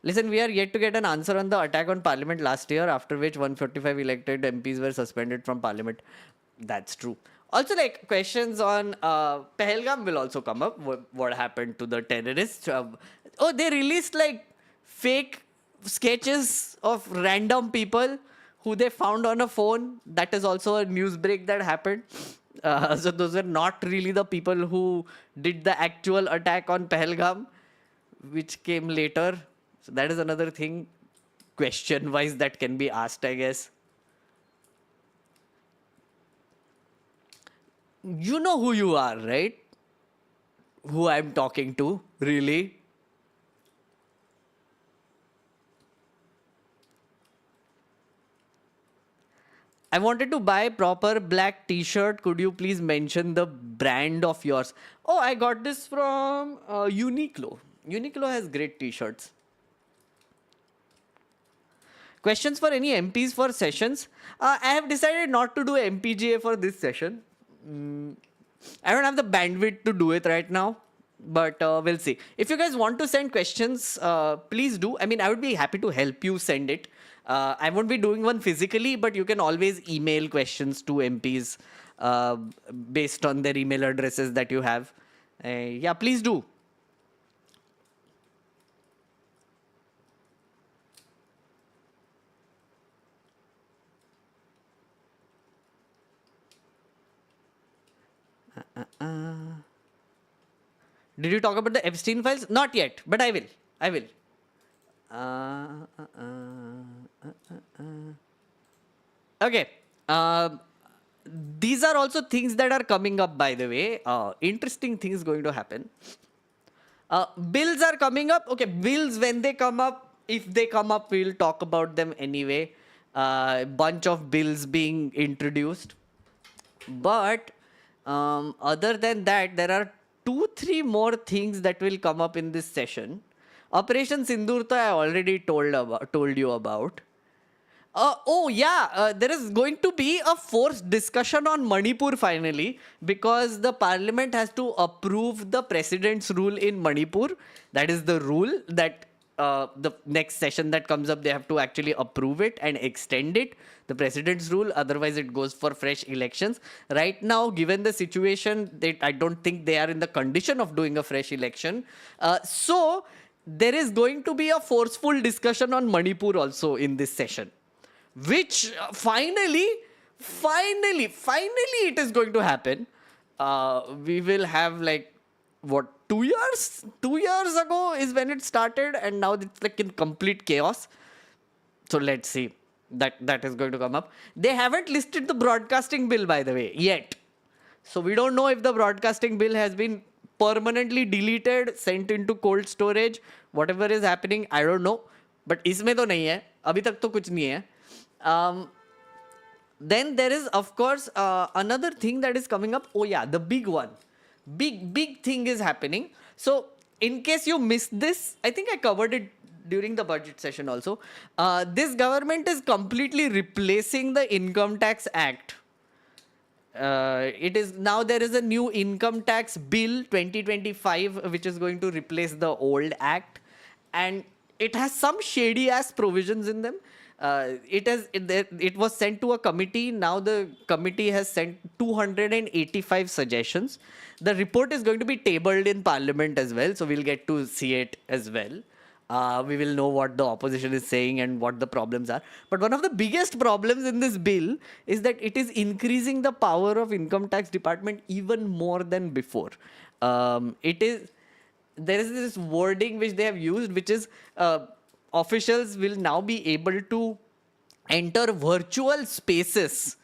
Listen, we are yet to get an answer on the attack on Parliament last year, after which 145 elected MPs were suspended from Parliament. That's true. Also, like, questions on Pahalgam will also come up. What happened to the terrorists? They released like fake sketches of random people who they found on a phone. That is also a news break that happened. So those were not really the people who did the actual attack on Pahalgam, which came later. So that is another thing, question-wise, that can be asked, I guess. You know who you are, right? Who I'm talking to, really? I wanted to buy proper black t-shirt. Could you please mention the brand of yours? Oh, I got this from Uniqlo. Uniqlo has great t-shirts. Questions for any MPs for sessions? I have decided not to do MPGA for this session. I don't have the bandwidth to do it right now. But we'll see. If you guys want to send questions, please do. I mean, I would be happy to help you send it. I won't be doing one physically, but you can always email questions to MPs uh, based on their email addresses that you have. Yeah, please do. Did you talk about the Epstein files? Not yet, but I will. I will. Okay. These are also things that are coming up, by the way. Interesting things going to happen. Bills are coming up. Okay, bills, when they come up, if they come up, we'll talk about them anyway. Bunch of bills being introduced. But other than that, there are 2-3 more things that will come up in this session. Operation Sindoor, I already told you about. There is going to be a forced discussion on Manipur finally, because the parliament has to approve the president's rule in Manipur. That is the rule that the next session that comes up, they have to actually approve it and extend it, the president's rule. Otherwise, it goes for fresh elections. Right now, given the situation, I don't think they are in the condition of doing a fresh election. So there is going to be a forceful discussion on Manipur also in this session, which finally it is going to happen. We will have like, what, 2 years? 2 years ago is when it started, and now it's like in complete chaos. So let's see. That is going to come up. They haven't listed the broadcasting bill, by the way, yet. So we don't know if the broadcasting bill has been permanently deleted, sent into cold storage, whatever is happening, I don't know. But इसमें तो नहीं है, अभी तक तो कुछ नहीं है. Then there is, of course, another thing that is coming up. Oh yeah, the big one. Big thing is happening. So in case you missed this, I think I covered it during the budget session also. This government is completely replacing the Income Tax Act. It is now, there is a new income tax bill 2025 which is going to replace the old act, and it has some shady ass provisions in them. It was sent to a committee. Now the committee has sent 285 suggestions. The report is going to be tabled in Parliament as well, so we'll get to see it as well. We will know what the opposition is saying and what the problems are. But one of the biggest problems in this bill is that it is increasing the power of Income Tax Department even more than before. There is this wording which they have used, which is officials will now be able to enter virtual spaces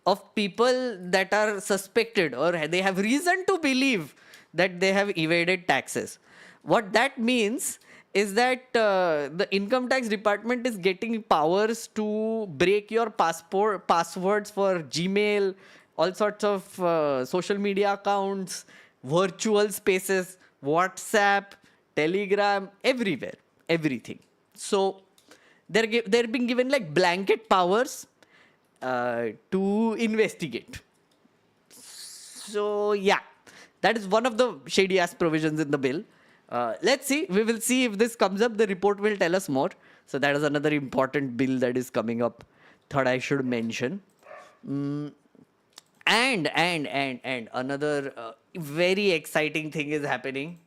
of people that are suspected or they have reason to believe that they have evaded taxes. What that means is that the Income Tax Department is getting powers to break your passwords for Gmail, all sorts of social media accounts, virtual spaces, WhatsApp, Telegram, everywhere, everything. So they're being given like blanket powers to investigate. So yeah, that is one of the shady ass provisions in the bill. Let's see. We will see if this comes up. The report will tell us more. So that is another important bill that is coming up. Third, I should mention. And another very exciting thing is happening.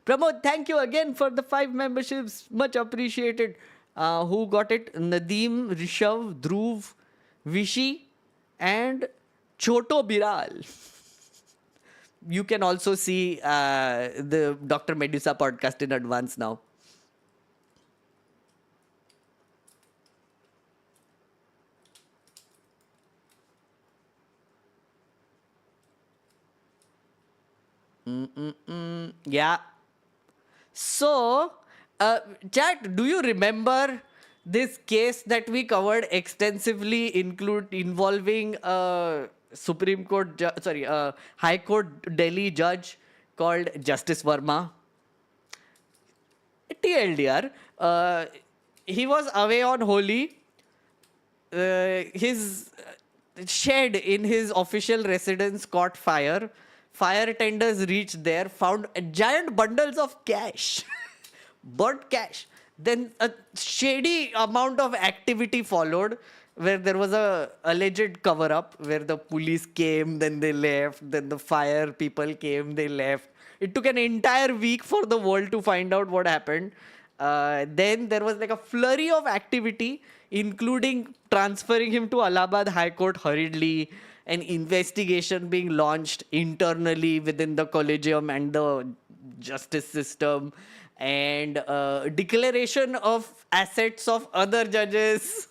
Pramod, thank you again for the 5 memberships. Much appreciated. Who got it? Nadeem, Rishav, Dhruv, Vishi, and Choto Biral. You can also see the Dr. Medusa podcast in advance now. Yeah. So, chat, do you remember this case that we covered extensively, involving Supreme Court, High Court Delhi judge called Justice Verma? TLDR, he was away on Holi. His shed in his official residence caught fire. Fire tenders reached there, found giant bundles of cash, burnt cash. Then a shady amount of activity followed, where there was a alleged cover-up, where the police came, then they left, then the fire people came, they left. It took an entire week for the world to find out what happened. Then there was like a flurry of activity, including transferring him to Allahabad High Court hurriedly, an investigation being launched internally within the collegium and the justice system, and declaration of assets of other judges.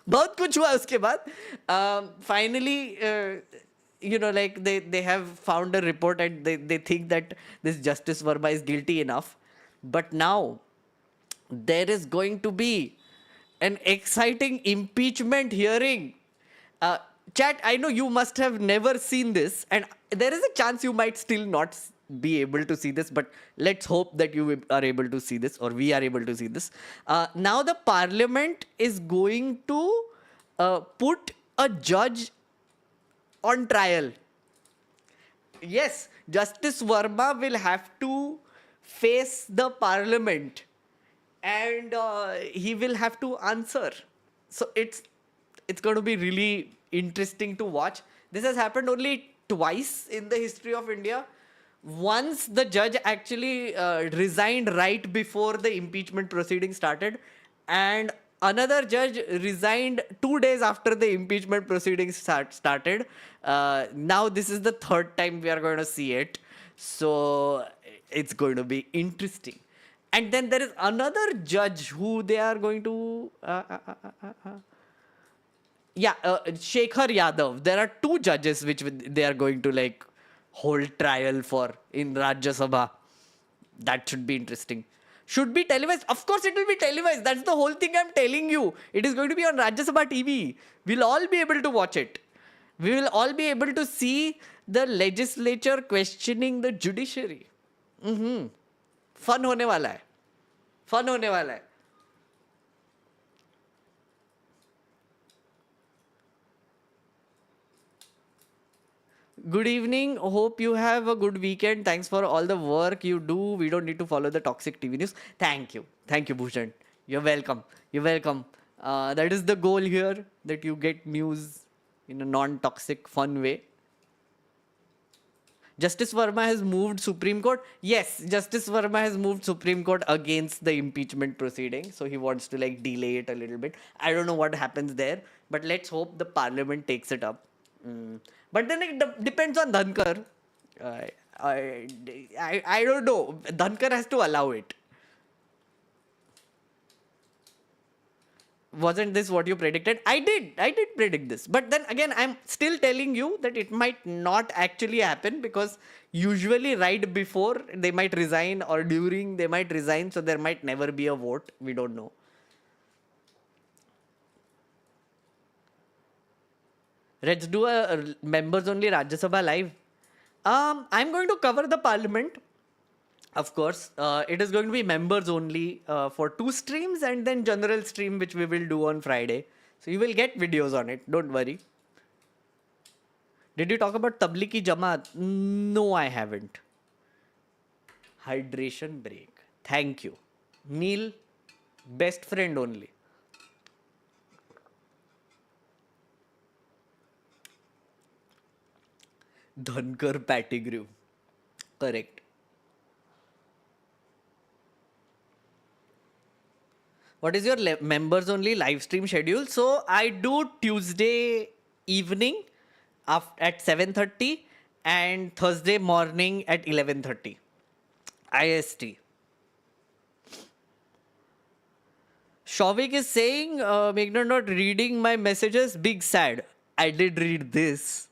बहुत कुछ हुआ उसके बाद. Finally, like they have found a report and they think that this Justice Verma is guilty enough. But now there is going to be an exciting impeachment hearing. Chat, I know you must have never seen this, and there is a chance you might still not be able to see this, but let's hope that you are able to see this, or we are able to see this. Now the Parliament is going to put a judge on trial. Yes, Justice Verma will have to face the Parliament, and he will have to answer. So it's going to be really interesting to watch. This has happened only twice in the history of India. Once the judge actually resigned right before the impeachment proceeding started, and another judge resigned 2 days after the impeachment proceedings started. Now this is the third time we are going to see it. So it's going to be interesting. And then there is another judge who they are going to... Shekhar Yadav. There are 2 judges which they are going to hold trial for in Rajya Sabha. That should be interesting. Should be televised. Of course it will be televised. That's the whole thing I'm telling you. It is going to be on Rajya Sabha TV. We'll all be able to watch it. We will all be able to see the legislature questioning the judiciary. Fun होने वाला है. Fun होने वाला है. Good evening. Hope you have a good weekend. Thanks for all the work you do. We don't need to follow the toxic TV news. Thank you. Thank you, Bhushan. You're welcome. You're welcome. That is the goal here, that you get news in a non-toxic, fun way. Justice Verma has moved Supreme Court. Yes, Justice Verma has moved Supreme Court against the impeachment proceeding. So he wants to delay it a little bit. I don't know what happens there, but let's hope the Parliament takes it up. But then it depends on Dhankar. I don't know. Dhankar has to allow it. Wasn't this what you predicted? I did predict this. But then again, I'm still telling you that it might not actually happen, because usually right before they might resign or during they might resign. So there might never be a vote. We don't know. Let's do a members only Rajya Sabha live. I'm going to cover the Parliament. Of course, it is going to be members only for 2 streams, and then general stream, which we will do on Friday. So you will get videos on it. Don't worry. Did you talk about Tablighi Jamaat? No, I haven't. Hydration break. Thank you. Neil, best friend only. Dhankar Pettigrew. Correct. What is your members only live stream schedule? So I do Tuesday evening at 7:30 and Thursday morning at 11:30 IST. Shavik is saying, Meghna not reading my messages, big sad. I did read this.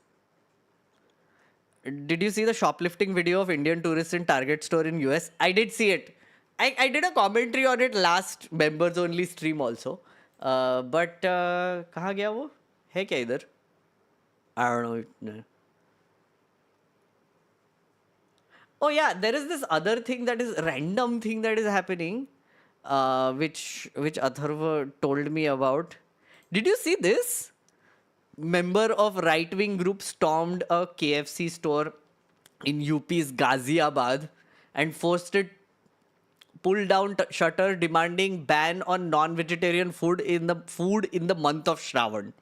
Did you see the shoplifting video of Indian tourists in Target store in US? I did see it. I did a commentary on it last members only stream also. But कहाँ गया वो? है क्या इधर? I don't know. Oh yeah, there is this other thing that is random thing that is happening, which Atharva told me about. Did you see this? member of right-wing group stormed a KFC store in UP's Ghaziabad and forced it pull down shutter, demanding ban on non-vegetarian food in the month of Shravan.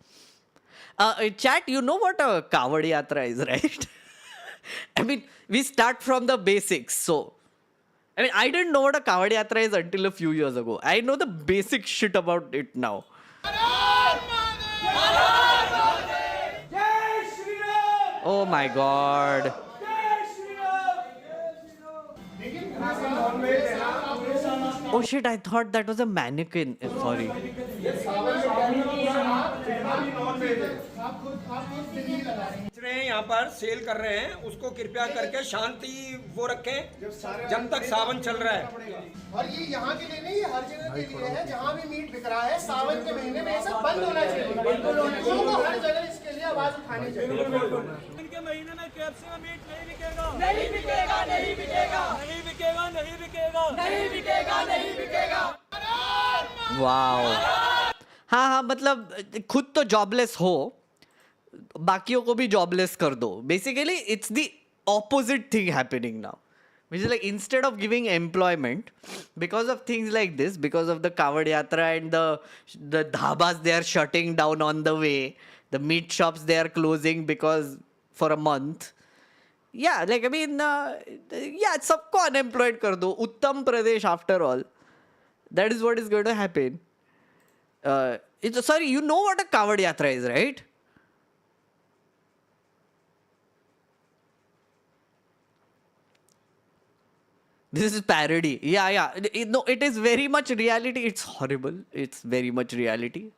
Chat, you know what a Kavadi Yatra is, right? I mean, we start from the basics. So, I mean, I didn't know what a Kavadi Yatra is until a few years ago. I know the basic shit about it now. Oh my God. Oh shit, I thought that was a mannequin. Sorry. यहाँ पर cell कर रहे हैं उसको कृपया करके शांति वो रखें जब तक सावन चल रहा है और ये यहाँ के लिए नहीं, ये हर जगह के लिए है। जहाँ भी मीट बिक रहा है सावन के महीने में ये सब बंद होना चाहिए। लोगों को हर जगह इसके लिए आवाज उठानी चाहिए। इनके महीने में KFC में मीट नहीं बिकेगा, नहीं बिकेगा, नहीं बिकेगा, नहीं बिकेगा, नहीं बिकेगा, नहीं बिकेगा, नहीं बिकेगा। वाओ। हाँ, मतलब खुद तो जॉबलेस हो, बाकियों को भी जॉबलेस कर दो. Basically it's the opposite thing happening now, which is like instead of giving employment because of things like this, because of the Kavadi Yatra and the dhabas they are shutting down on the way, the meat shops they are closing because for a month. Yeah, like I mean, yeah, सबको unemployed कर दो. Uttam Pradesh after all. That is what is going to happen. Sorry, you know what a Kavadi Yatra is, right? This is parody. Yeah. No, it is very much reality. It's horrible. It's very much reality.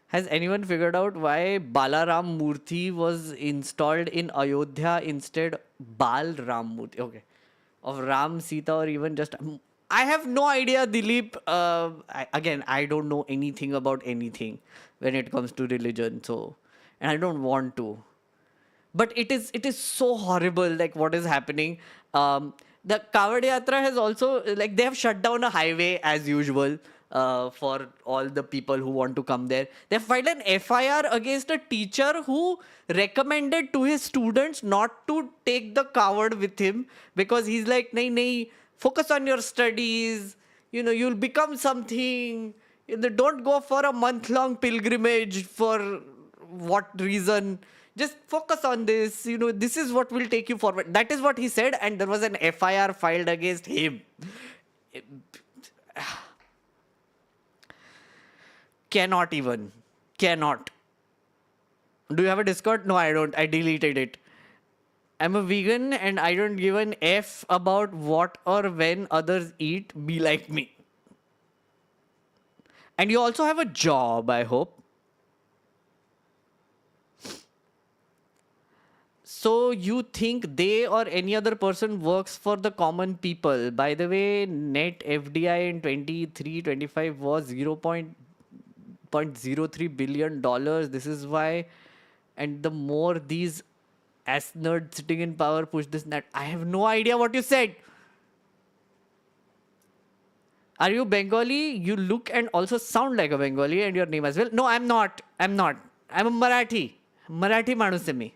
Has anyone figured out why Balaram Murthy was installed in Ayodhya instead Bal Ram Murthy? Okay. Of Ram, Sita, or even just... I have no idea, Dilip. I don't know anything about anything when it comes to religion. So, and I don't want to. But it is so horrible, like what is happening. The Kavadi Yatra has also, like they have shut down a highway as usual for all the people who want to come there. They have filed an FIR against a teacher who recommended to his students not to take the kavod with him because he's like, nahi, focus on your studies, you'll become something. Don't go for a month-long pilgrimage for what reason. Just focus on this, this is what will take you forward. That is what he said, and there was an FIR filed against him. Cannot. Do you have a Discord? No, I don't. I deleted it. I'm a vegan and I don't give an F about what or when others eat. Be like me. And you also have a job, I hope. So you think they or any other person works for the common people? By the way, net FDI in 23-25 was $0.03 billion. This is why, and the more these ass nerds sitting in power push this net. I have no idea what you said. Are you Bengali? You look and also sound like a Bengali, and your name as well. No, I'm not. I'm a Marathi. Marathi माणूस आहे मी.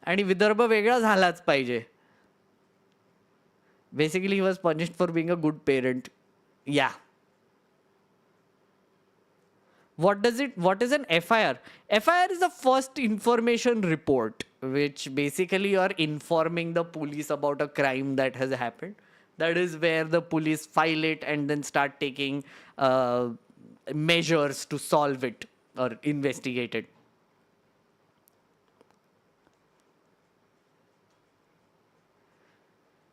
आणि विदर्भ वेगळा झालाच पाहिजे. Basically, he was punished for being a good parent. Yeah. What is an FIR? FIR is the first information report, which basically you are informing the police about a crime that has happened. That is where the police file it and then start taking measures to solve it or investigate it.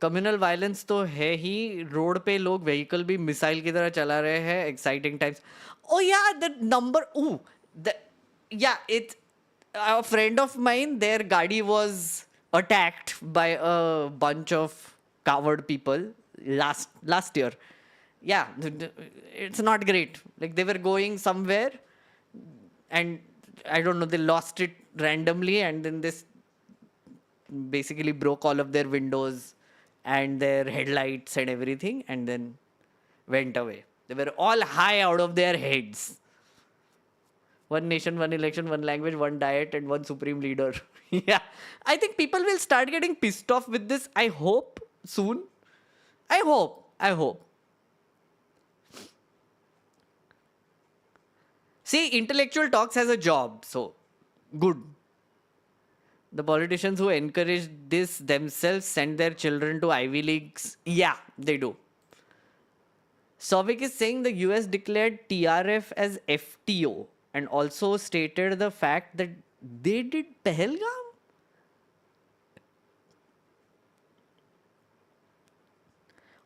Communal violence तो है ही. Road पे लोग vehicle भी missile की तरह चला रहे हैं. Exciting times. Oh yeah, the number. It's a friend of mine. Their gadi was attacked by a bunch of coward people last year. Yeah, it's not great. Like they were going somewhere, and I don't know, they lost it randomly, and then this basically broke all of their windows and their headlights and everything, and then went away. They were all high out of their heads. One nation, one election, one language, one diet, and one supreme leader. Yeah. I think people will start getting pissed off with this. I hope soon. I hope. See, intellectual talks has a job, so good. The politicians who encourage this themselves send their children to Ivy Leagues. Yeah, they do. Souvik is saying the US declared TRF as FTO and also stated the fact that they did Pahalgam.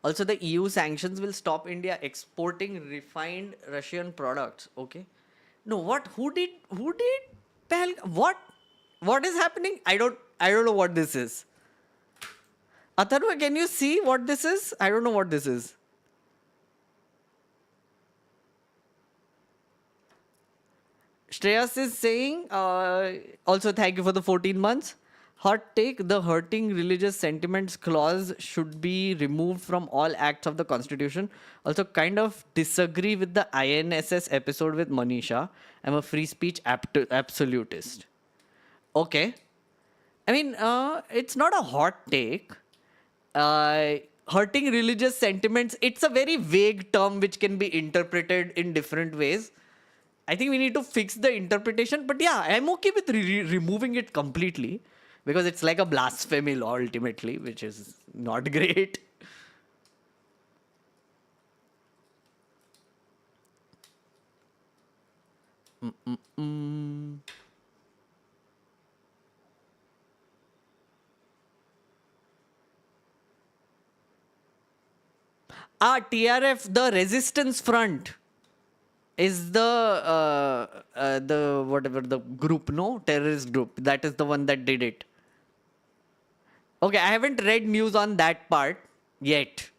Also, the EU sanctions will stop India exporting refined Russian products. Okay. No, what? Who did Pahalgam? What is happening? I don't know what this is. Atharva, can you see what this is? I don't know what this is. Shreyas is saying, also thank you for the 14 months. Hot take, the hurting religious sentiments clause should be removed from all acts of the constitution. Also kind of disagree with the INSS episode with Manisha. I'm a free speech absolutist. Okay. I mean, it's not a hot take. Hurting religious sentiments, it's a very vague term which can be interpreted in different ways. I think we need to fix the interpretation. But yeah, I'm okay with removing it completely because it's like a blasphemy law ultimately, which is not great. TRF, the Resistance Front, is the whatever the group, no? Terrorist group. That is the one that did it. Okay, I haven't read news on that part yet.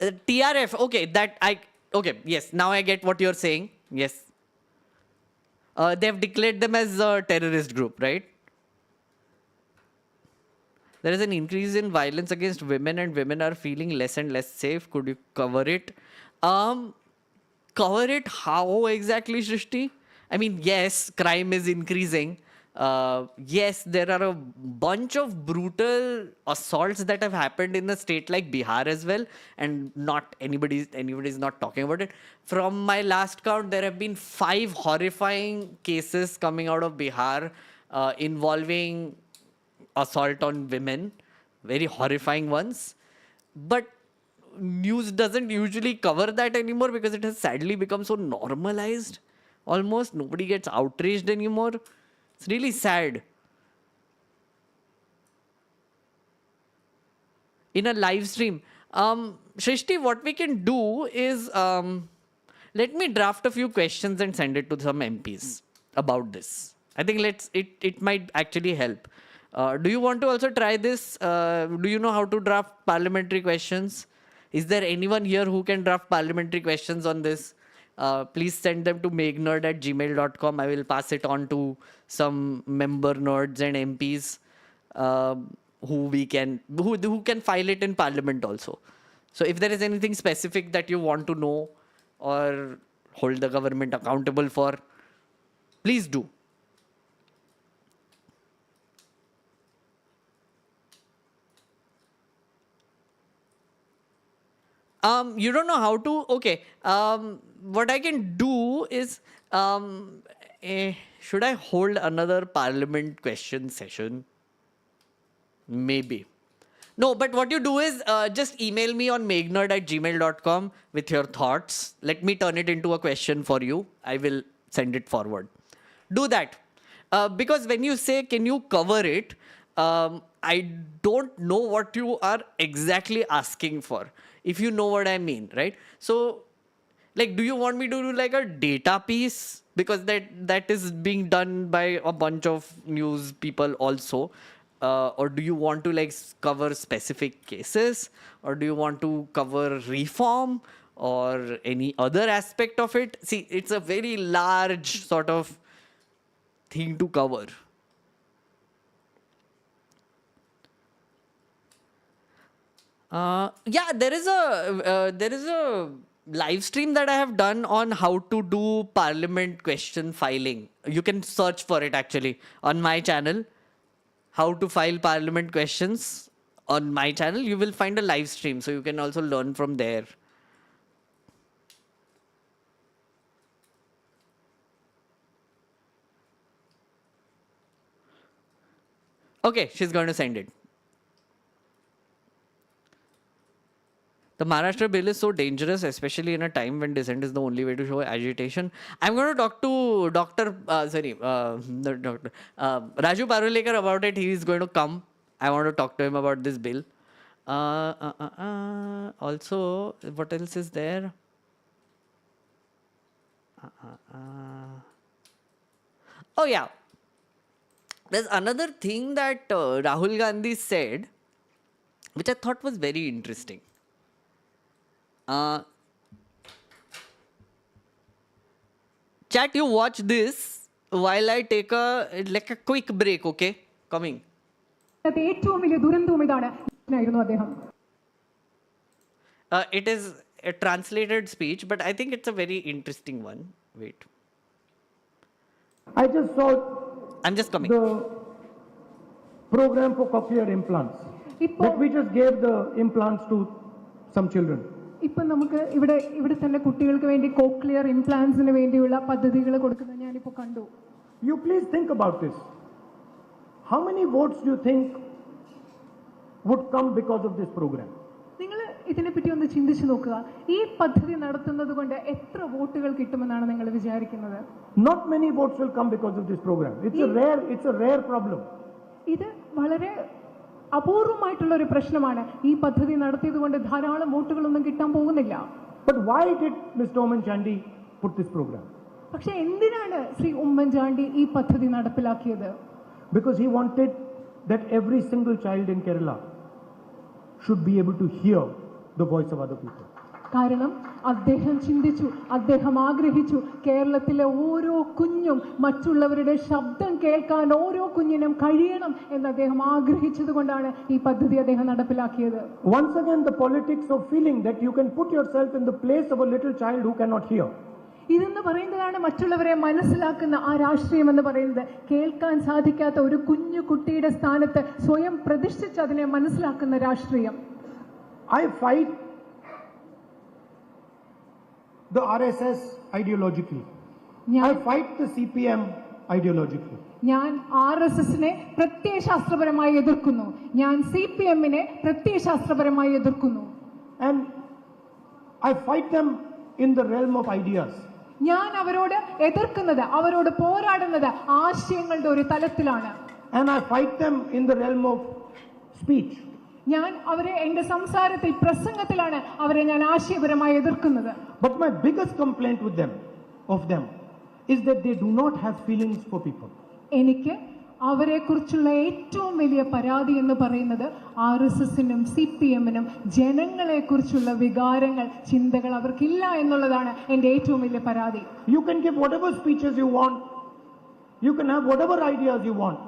TRF, okay, yes, now I get what you're saying. Yes. They have declared them as a terrorist group, right? There is an increase in violence against women and women are feeling less and less safe. Could you cover it? Cover it how exactly, Shrishti? I mean, yes, crime is increasing. Yes, there are a bunch of brutal assaults that have happened in a state like Bihar as well, and not anybody's not talking about it. From my last count, there have been 5 horrifying cases coming out of Bihar involving assault on women, very horrifying ones. But news doesn't usually cover that anymore because it has sadly become so normalized. Almost nobody gets outraged anymore. It's really sad. In a live stream, Shrishti, what we can do is let me draft a few questions and send it to some MPs about this. I think it might actually help. Do you want to also try this? Do you know how to draft parliamentary questions? Is there anyone here who can draft parliamentary questions on this? Please send them to megnerd@gmail.com. I will pass it on to some member nerds and MPs who can file it in parliament also. So if there is anything specific that you want to know or hold the government accountable for, please do. You don't know how to? Okay. What I can do is, should I hold another parliament question session? Maybe. No, but what you do is just email me on megnerd@gmail.com with your thoughts. Let me turn it into a question for you. I will send it forward. Do that. Because when you say, can you cover it? I don't know what you are exactly asking for, if you know what I mean, right? So, like, do you want me to do like a data piece? Because that is being done by a bunch of news people also. Or do you want to like cover specific cases? Or do you want to cover reform or any other aspect of it? See, it's a very large sort of thing to cover. Yeah, there is a live stream that I have done on how to do parliament question filing. You can search for it actually on my channel. How to file parliament questions on my channel. You will find a live stream, so you can also learn from there. Okay, she's going to send it. The Maharashtra bill is so dangerous, especially in a time when dissent is the only way to show agitation. I'm going to talk to Raju Parulekar about it. He is going to come. I want to talk to him about this bill. Also, what else is there? Oh, yeah. There's another thing that Rahul Gandhi said, which I thought was very interesting. Chat, you watch this while I take a quick break, okay? Coming. It is a translated speech, but I think it's a very interesting one. Wait. I just saw I'm just coming. the program for cochlear implants. That we just gave the implants to some children. ഇപ്പം നമുക്ക് ഇവിടെ തന്നെ കുട്ടികൾക്ക് വേണ്ടി cochlear ഇംപ്ലാന്റ്സിന് വേണ്ടിയുള്ള പദ്ധതികൾ കൊടുക്കുന്നത് ഞാനിപ്പോൾ കണ്ടു. You please think about this. How many votes do you think would come because of this program? നിങ്ങൾ ഇതിനെപ്പറ്റി ഒന്ന് ചിന്തിച്ചു നോക്കുക. ഈ പദ്ധതി നടത്തുന്നത് കൊണ്ട് എത്ര വോട്ടുകൾ കിട്ടുമെന്നാണ് നിങ്ങൾ വിചാരിക്കുന്നത്? Not many votes will come because of this program. It's a rare problem. ഇത് വളരെ അപൂർവമായിട്ടുള്ള ഒരു പ്രശ്നമാണ്. ഈ പദ്ധതി നടത്തിയത് കൊണ്ട് ധാരാളം വോട്ടുകളൊന്നും കിട്ടാൻ പോകുന്നില്ല. But why did Mr. Oman Chandi put this program? പക്ഷെ എന്തിനാണ് ശ്രീ ഉമ്മൻചാണ്ടി ഈ പദ്ധതി നടപ്പിലാക്കിയത്? Because he wanted that every single child in Kerala should be able to hear the voice of other people. കാരണം അദ്ദേഹം ചിന്തിച്ചു, അദ്ദേഹം ആഗ്രഹിച്ചു, കേരളത്തിലെ ഓരോ കുഞ്ഞും മറ്റുള്ളവരുടെ ശബ്ദം കേൾക്കാൻ ഓരോ കുഞ്ഞിനും കഴിയണം എന്ന് അദ്ദേഹം ആഗ്രഹിച്ചത് കൊണ്ടാണ് ഈ പദ്ധതി അദ്ദേഹം നടപ്പിലാക്കിയത്. Once again, the politics of feeling that you can put yourself in the place of a little child who cannot hear. ഇതെന്ന് പറയുന്നതാണ് മറ്റുള്ളവരെ മനസ്സിലാക്കുന്ന ആ രാഷ്ട്രീയം എന്ന് പറയുന്നത്. കേൾക്കാൻ സാധിക്കാത്ത ഒരു കുഞ്ഞു കുട്ടിയുടെ സ്ഥാനത്ത് സ്വയം പ്രതിഷ്ഠിച്ച് അതിനെ മനസ്സിലാക്കുന്ന രാഷ്ട്രീയം. I fight the RSS ideologically. I fight the CPM ideologically. ഞാൻ RSSനെ പ്രത്യയശാസ്ത്രപരമായി എതിർക്കുന്നു. ഞാൻ CPMനെ പ്രത്യയശാസ്ത്രപരമായി എതിർക്കുന്നു. And I fight them in the realm of ideas. ഞാൻ അവരോട് എതിർക്കുന്നത്, അവരോട് പോരാടുന്നത് ആശയങ്ങളുടെ ഒരു തലത്തിലാണ്. And I fight them in the realm of speech. ഞാൻ അവരെ എന്റെ സംസാരത്തിൽ, പ്രസംഗത്തിലാണ് അവരെ ഞാൻ ആശയപരമായി എതിർക്കുന്നത്. But my biggest complaint with them is that they do not have feelings for people. എനിക്ക് അവരെക്കുറിച്ചുള്ള ഏറ്റവും വലിയ പരാതി എന്ന് പറയുന്നത് RSSനും CPMനും ജനങ്ങളെക്കുറിച്ചുള്ള വികാരങ്ങൾ, ചിന്തകൾ അവർക്കില്ല എന്നുള്ളതാണ് എൻ്റെ ഏറ്റവും വലിയ പരാതി. You can give whatever speeches you want, you can have whatever ideas you want.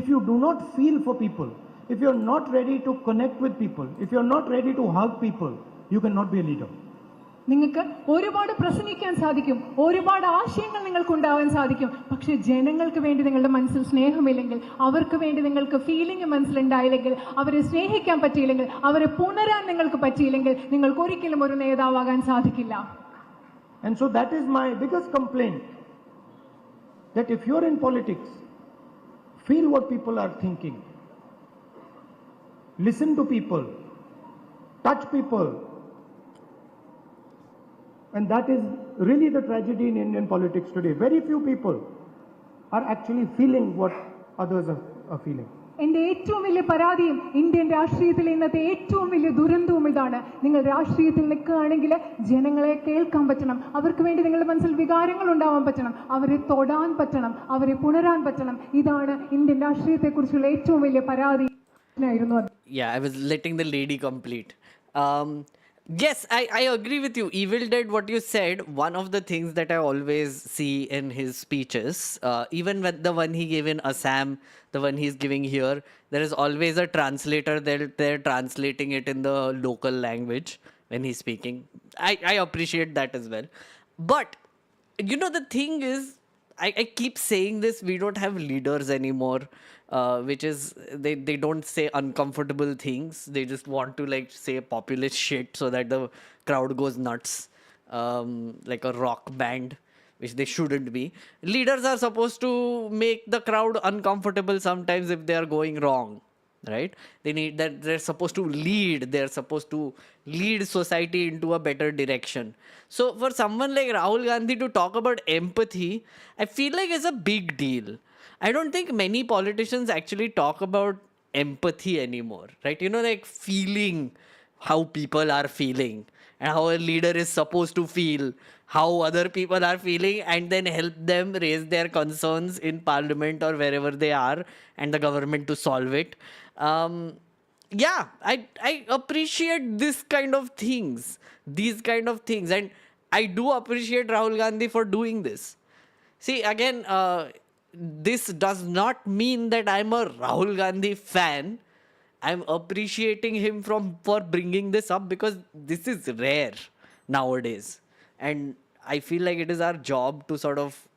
If you do not feel for people, if you're not ready to connect with people, if you're not ready to hug people, you cannot be a leader. നിങ്ങൾക്ക് ഒരുപാട് പ്രസംഗിക്കാൻ സാധിക്കും, ഒരുപാട് ആശയങ്ങൾ നിങ്ങൾക്ക് ഉണ്ടാവാൻ സാധിക്കും. പക്ഷെ ജനങ്ങൾക്ക് വേണ്ടി നിങ്ങളുടെ മനസ്സിൽ സ്നേഹമില്ലെങ്കിൽ, അവർക്ക് വേണ്ടി നിങ്ങൾക്ക് ഫീലിംഗ് മനസ്സിലുണ്ടായില്ലെങ്കിൽ, അവരെ സ്നേഹിക്കാൻ പറ്റിയില്ലെങ്കിൽ, അവരെ പുണരാൻ നിങ്ങൾക്ക് പറ്റിയില്ലെങ്കിൽ, നിങ്ങൾക്ക് ഒരിക്കലും ഒരു നേതാവാകാൻ സാധിക്കില്ല. And so that is my biggest complaint, that if you're in politics, feel what people are thinking, listen to people, touch people. And that is really the tragedy in Indian politics today. Very few people are actually feeling what others are feeling. എൻ്റെ ഏറ്റവും വലിയ പരാതിയും Indian രാഷ്ട്രീയത്തിലെ ഇന്നത്തെ ഏറ്റവും വലിയ ദുരന്തവും ഇതാണ്. നിങ്ങൾ രാഷ്ട്രീയത്തിൽ നിൽക്കുകയാണെങ്കിൽ ജനങ്ങളെ കേൾക്കാൻ പറ്റണം, അവർക്ക് വേണ്ടി നിങ്ങളുടെ മനസ്സിൽ വികാരങ്ങൾ ഉണ്ടാവാൻ പറ്റണം, അവരെ തൊടാൻ പറ്റണം, അവരെ പുണരാൻ പറ്റണം. ഇതാണ് ഇന്ത്യൻ രാഷ്ട്രീയത്തെക്കുറിച്ചുള്ള ഏറ്റവും വലിയ പരാതി. Yeah, I was letting the lady complete. Yes, I agree with you. Evil Dead, what you said, one of the things that I always see in his speeches, even with the one he gave in Assam, the one he's giving here, there is always a translator. They're translating it in the local language when he's speaking. I appreciate that as well. But, the thing is, I keep saying this, we don't have leaders anymore, which is, they don't say uncomfortable things. They just want to like say populist shit so that the crowd goes nuts, like a rock band, which they shouldn't be. Leaders are supposed to make the crowd uncomfortable sometimes if they are going wrong, right? They're supposed to lead. They're supposed to lead society into a better direction. So for someone like Rahul Gandhi to talk about empathy, I feel like it's a big deal. I don't think many politicians actually talk about empathy anymore, right? Like feeling how people are feeling and how a leader is supposed to feel how other people are feeling, and then help them raise their concerns in parliament or wherever they are, and the government to solve it. Yeah, I appreciate these kind of things, and I do appreciate Rahul Gandhi for doing this. See, again, this does not mean that I'm a Rahul Gandhi fan. I'm appreciating him for bringing this up, because this is rare nowadays. And I feel like it is our job to sort of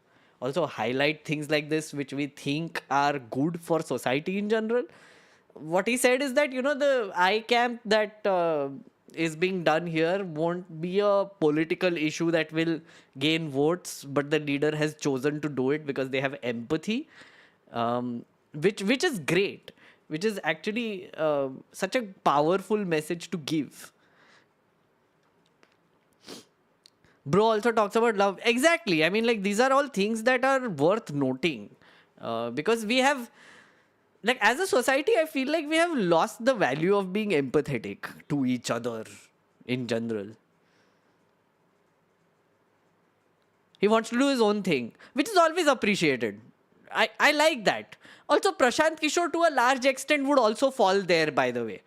also highlight things like this, which we think are good for society in general. What he said is that, the I camp that is being done here won't be a political issue that will gain votes, but the leader has chosen to do it because they have empathy, which is great, which is actually such a powerful message to give. Bro also talks about love. Exactly. I mean, like, these are all things that are worth noting, because we have, like, as a society, I feel like we have lost the value of being empathetic to each other in general. He wants to do his own thing, which is always appreciated. I like that. Also, Prashant Kishor to a large extent would also fall there, by the way.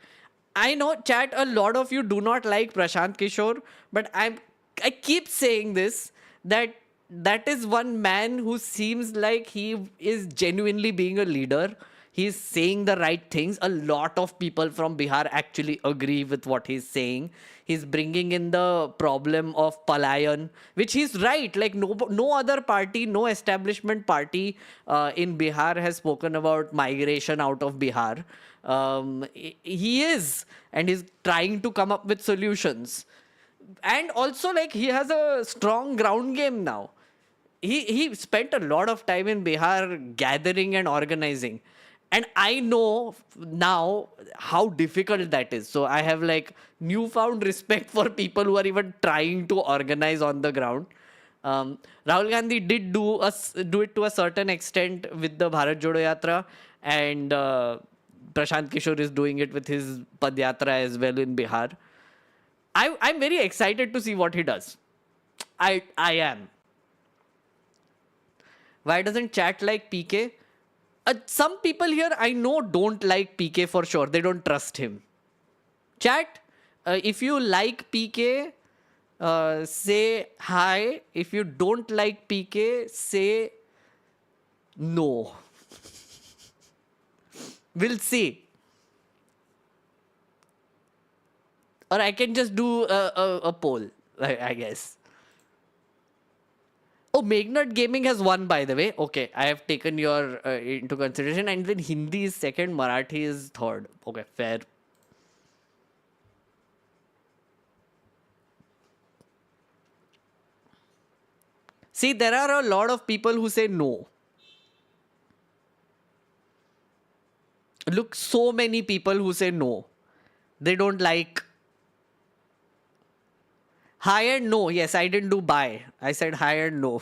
I know, chat, a lot of you do not like Prashant Kishor, but I keep saying this, that is one man who seems like he is genuinely being a leader. He's saying the right things. A lot of people from Bihar actually agree with what he's saying. He's bringing in the problem of Palayan, which he's right. Like, no other party, no establishment party in Bihar has spoken about migration out of Bihar. He is, and he's trying to come up with solutions. And also, like, he has a strong ground game now. He spent a lot of time in Bihar gathering and organizing. And I know now how difficult that is. So I have like newfound respect for people who are even trying to organize on the ground. Rahul Gandhi did do it to a certain extent with the Bharat Jodo Yatra, and Prashant Kishor is doing it with his Pad Yatra as well in Bihar. I'm very excited to see what he does. I am. Why doesn't chat like PK? Some people here I know don't like PK for sure. They don't trust him. Chat, if you like PK, say hi. If you don't like PK, say no. We'll see. Or I can just do a poll, I guess. Oh, Meghnad Gaming has won, by the way. Okay, I have taken your into consideration. And then Hindi is second, Marathi is third. Okay, fair. See, there are a lot of people who say no. Look, so many people who say no. They don't like. Hi and no. Yes, I didn't do bye. I said hi and no.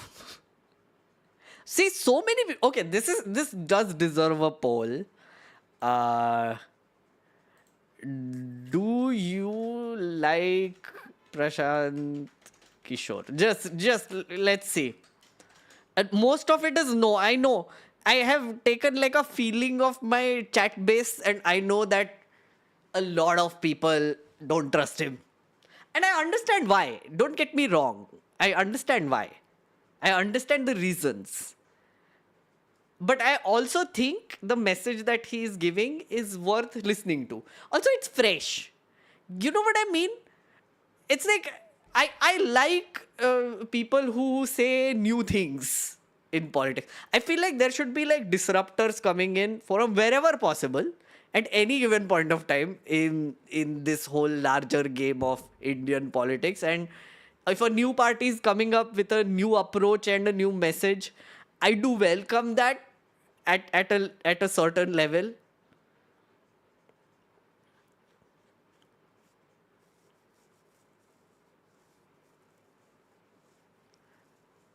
See, so many. Okay, this does deserve a poll. Do you like Prashant Kishor? Just let's see. Most of it is no. I know. I have taken like a feeling of my chat base, and I know that a lot of people don't trust him. And I understand why. Don't get me wrong. I understand why. I understand the reasons. But I also think the message that he is giving is worth listening to. Also, it's fresh. You know what I mean? It's like, I like people who say new things in politics. I feel like there should be like disruptors coming in from wherever possible at any given point of time in this whole larger game of Indian politics. And if a new party is coming up with a new approach and a new message, I do welcome that at a certain level.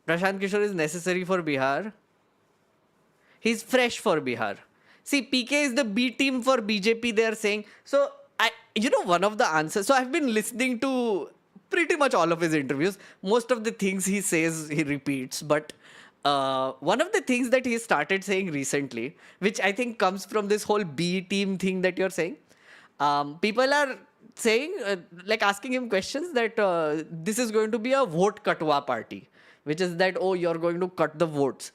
Prashant Kishor is necessary for Bihar. He's fresh for Bihar. See, PK is the B team for BJP, they are saying. So, one of the answers. So, I've been listening to pretty much all of his interviews. Most of the things he says, he repeats. But one of the things that he started saying recently, which I think comes from this whole B team thing that you're saying, people are saying, like asking him questions that this is going to be a vote katwa party, which is that, oh, you're going to cut the votes.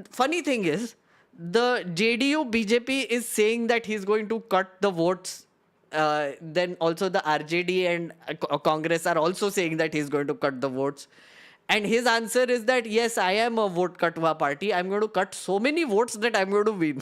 Funny thing is, the JDU BJP is saying that he's going to cut the votes. Then also the RJD and Congress are also saying that he's going to cut the votes. And his answer is that, yes, I am a vote katwa party. I'm going to cut so many votes that I'm going to win.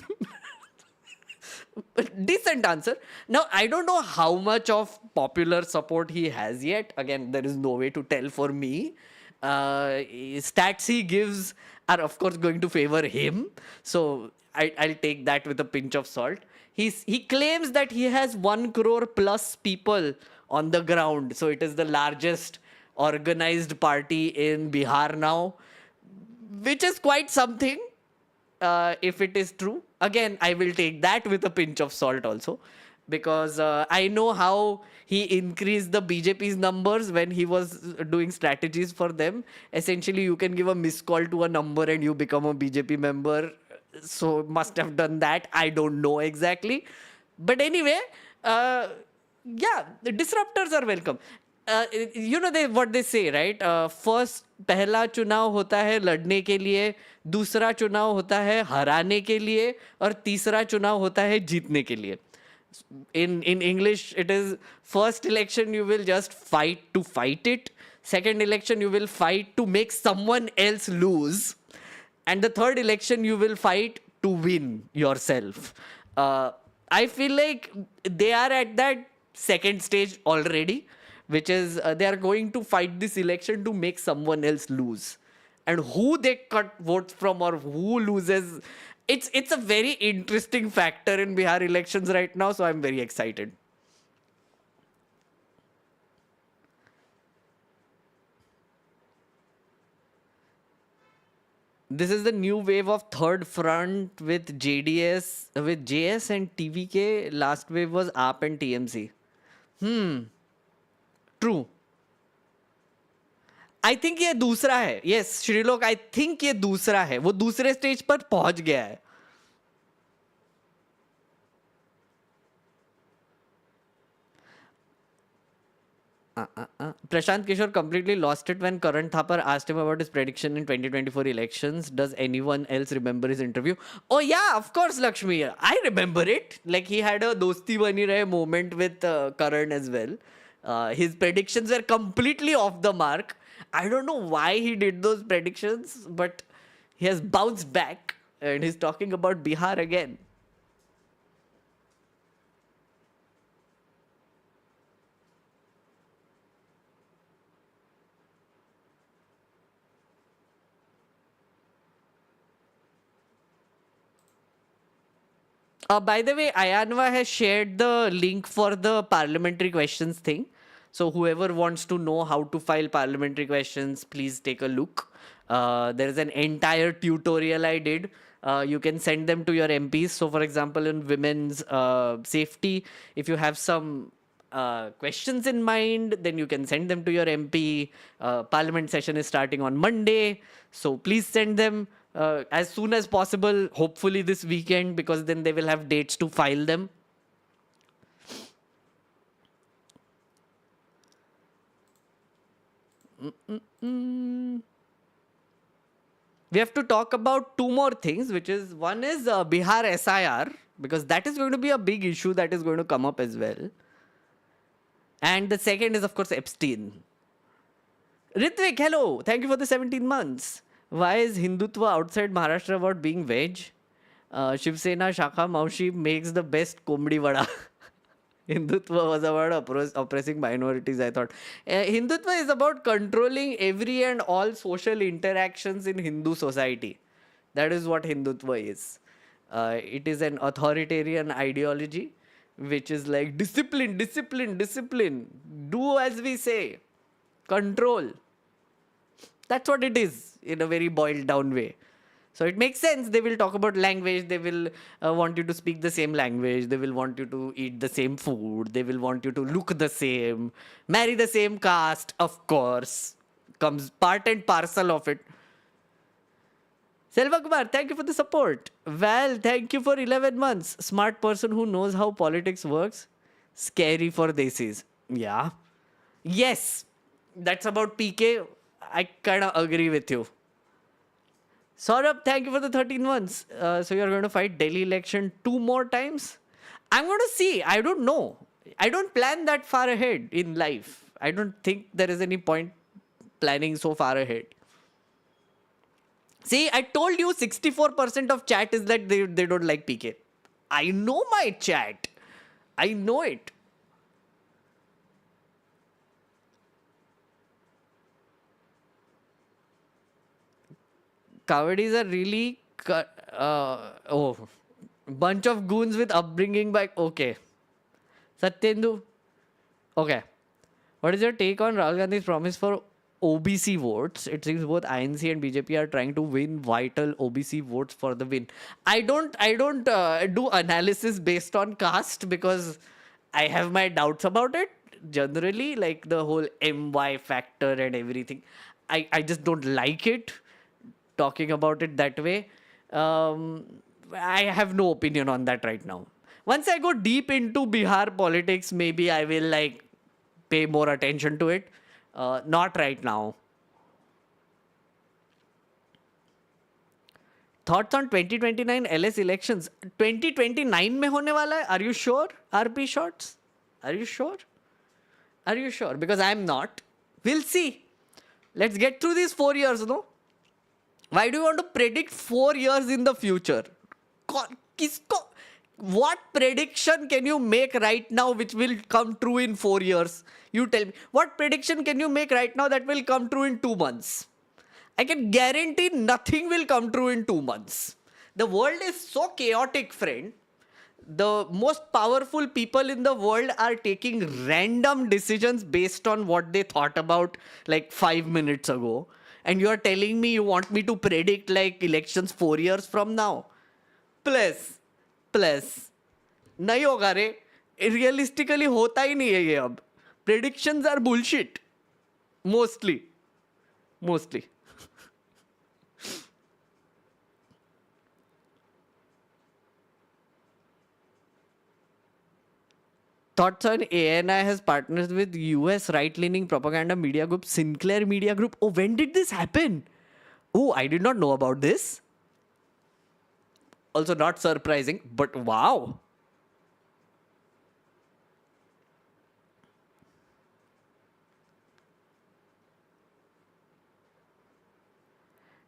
Decent answer. Now, I don't know how much of popular support he has yet. Again, there is no way to tell for me. Stats he gives are of course going to favor him, so I'll take that with a pinch of salt. He claims that he has 1 crore plus people on the ground, so it is the largest organized party in Bihar now, which is quite something. If it is true, again, I will take that with a pinch of salt also, because I know how he increased the BJP's numbers when he was doing strategies for them. Essentially, you can give a missed call to a number and you become a BJP member. So must have done that. I don't know exactly. But anyway, the disruptors are welcome. What they say, right? First, पहला चुनाव होता है लड़ने के लिए, दूसरा चुनाव होता है हराने के लिए, और तीसरा चुनाव होता है जीतने के लिए. In English, it is first election you will just fight to fight it. Second election you will fight to make someone else lose. And the third election you will fight to win yourself. I feel like they are at that second stage already, which is they are going to fight this election to make someone else lose. And who they cut votes from or who loses, it's a very interesting factor in Bihar elections right now, so I'm very excited. This is the new wave of third front with JDS, with JS and TVK. Last wave was AAP and TMC. True. I think ये दूसरा है. Yes, श्रीलोक, I think ये दूसरा है. वो दूसरे stage पर पहुंच गया है. Prashant Kishor completely lost it when Karan Thapar asked him about his prediction in 2024 elections. Does anyone else remember his interview? Oh yeah, of course, Lakshmi. I remember it. Like he had a dosti bani rahe moment with Karan as well. His predictions were completely off the mark. I don't know why he did those predictions, but he has bounced back and he's talking about Bihar again. By the way, Ayanva has shared the link for the parliamentary questions thing. So whoever wants to know how to file parliamentary questions, please take a look. There is an entire tutorial I did. You can send them to your MPs. So for example, in women's safety, if you have some questions in mind, then you can send them to your MP. Parliament session is starting on Monday. So please send them as soon as possible, hopefully this weekend, because then they will have dates to file them. We have to talk about two more things, which is one is Bihar SIR, because that is going to be a big issue that is going to come up as well. And the second is, of course, Epstein. Ritvik, hello. Thank you for the 17 months. Why is Hindutva outside Maharashtra about being veg? Shiv Sena Shakha Maushi makes the best komdi vada. Hindutva was about oppressing minorities, I thought. Hindutva is about controlling every and all social interactions in Hindu society. That is what Hindutva is. It is an authoritarian ideology which is like discipline, discipline, discipline. Do as we say. Control. That's what it is in a very boiled down way. So it makes sense. They will talk about language. They will want you to speak the same language. They will want you to eat the same food. They will want you to look the same, marry the same caste. Of course, comes part and parcel of it. Selva Kumar, thank you for the support. Val, thank you for 11 months. Smart person who knows how politics works. Scary for desis. Yeah. Yes. That's about PK. I kind of agree with you. Saurabh, thank you for the 13 months. So you're going to fight Delhi election 2 more times? I'm going to see. I don't know. I don't plan that far ahead in life. I don't think there is any point planning so far ahead. See, I told you 64% of chat is that they don't like PK. I know my chat. I know it. Kavadis are really bunch of goons with upbringing by okay. Satyendu. Okay. What is your take on Rahul Gandhi's promise for OBC votes? It seems both INC and BJP are trying to win vital OBC votes for the win. I don't do analysis based on caste because I have my doubts about it. Generally, like the whole MY factor and everything. I just don't like it. Talking about it that way. I have no opinion on that right now. Once I go deep into Bihar politics, maybe I will like pay more attention to it. Not right now. Thoughts on 2029 LS elections? 2029 mein hone wala hai? Are you sure? RP shots? Are you sure? Are you sure? Because I'm not. We'll see. Let's get through these 4 years, no? Why do you want to predict 4 years in the future? What prediction can you make right now which will come true in 4 years? You tell me. What prediction can you make right now that will come true in 2 months? I can guarantee nothing will come true in 2 months. The world is so chaotic, friend. The most powerful people in the world are taking random decisions based on what they thought about like 5 minutes ago. And you are telling me you want me to predict like elections 4 years from now? Plus. नहीं होगा रे. Realistically होता ही नहीं है ये अब. Predictions are bullshit. Mostly. Thoughts on ANI has partners with US right-leaning propaganda media group Sinclair Media Group. Oh, when did this happen? Oh, I did not know about this. Also not surprising, but wow.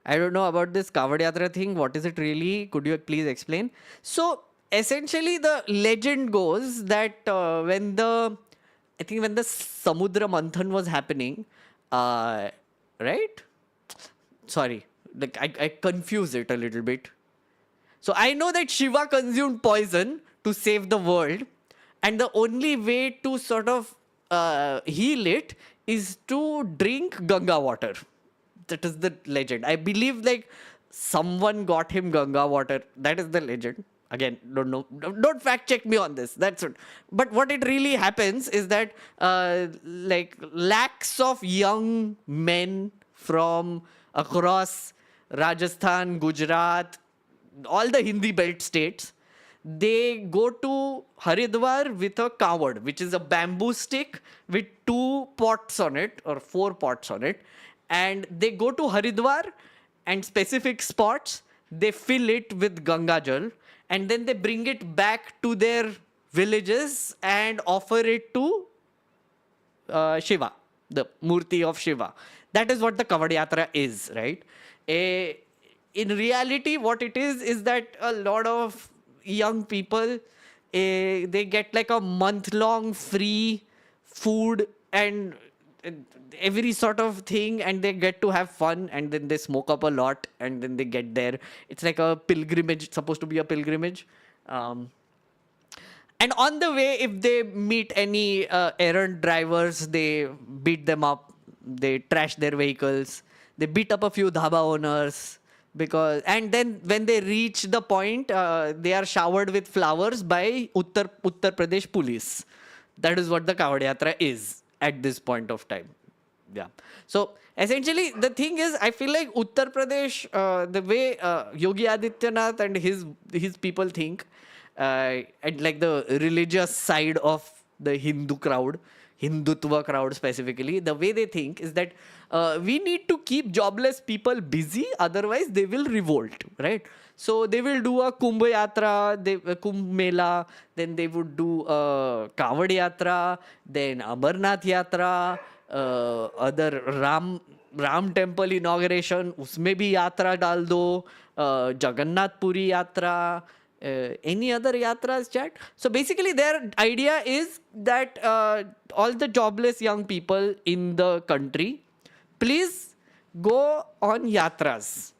I don't know about this Kavadi Yatra thing. What is it really? Could you please explain? So, essentially, the legend goes that when the Samudra Manthan was happening, right? Sorry, like I confuse it a little bit. So I know that Shiva consumed poison to save the world, and the only way to sort of heal it is to drink Ganga water. That is the legend. I believe like someone got him Ganga water. That is the legend. Again, don't know. Don't fact check me on this. That's it. But what it really happens is that like lakhs of young men from across Rajasthan, Gujarat, all the Hindi belt states, they go to Haridwar with a kawad, which is a bamboo stick with 2 pots on it or 4 pots on it. And they go to Haridwar and specific spots, they fill it with Ganga Jal. And then they bring it back to their villages and offer it to Shiva, the Murti of Shiva. That is what the Kavadi Yatra is, right? In reality, what it is that a lot of young people, they get like a month-long free food and every sort of thing, and they get to have fun, and then they smoke up a lot, and then they get there. It's like a pilgrimage. It's supposed to be a pilgrimage. And on the way, if they meet any errand drivers, they beat them up. They trash their vehicles. They beat up a few dhaba owners. And then when they reach the point, they are showered with flowers by Uttar Pradesh police. That is what the Kavadi Yatra is at this point of time. Yeah. So essentially, the thing is, I feel like Uttar Pradesh, the way Yogi Adityanath and his people think, and like the religious side of the Hindu crowd, Hindutva crowd specifically, the way they think is that we need to keep jobless people busy, otherwise they will revolt, right? So they will do a Kumbh Yatra, Kumbh Mela, then they would do a Kavadi Yatra, then Amarnath Yatra, other Ram temple inauguration, उसमें भी यात्रा डाल दो, Jagannath Puri Yatra, any other yatras, chat. So basically their idea is that all the jobless young people in the country, please go on yatras.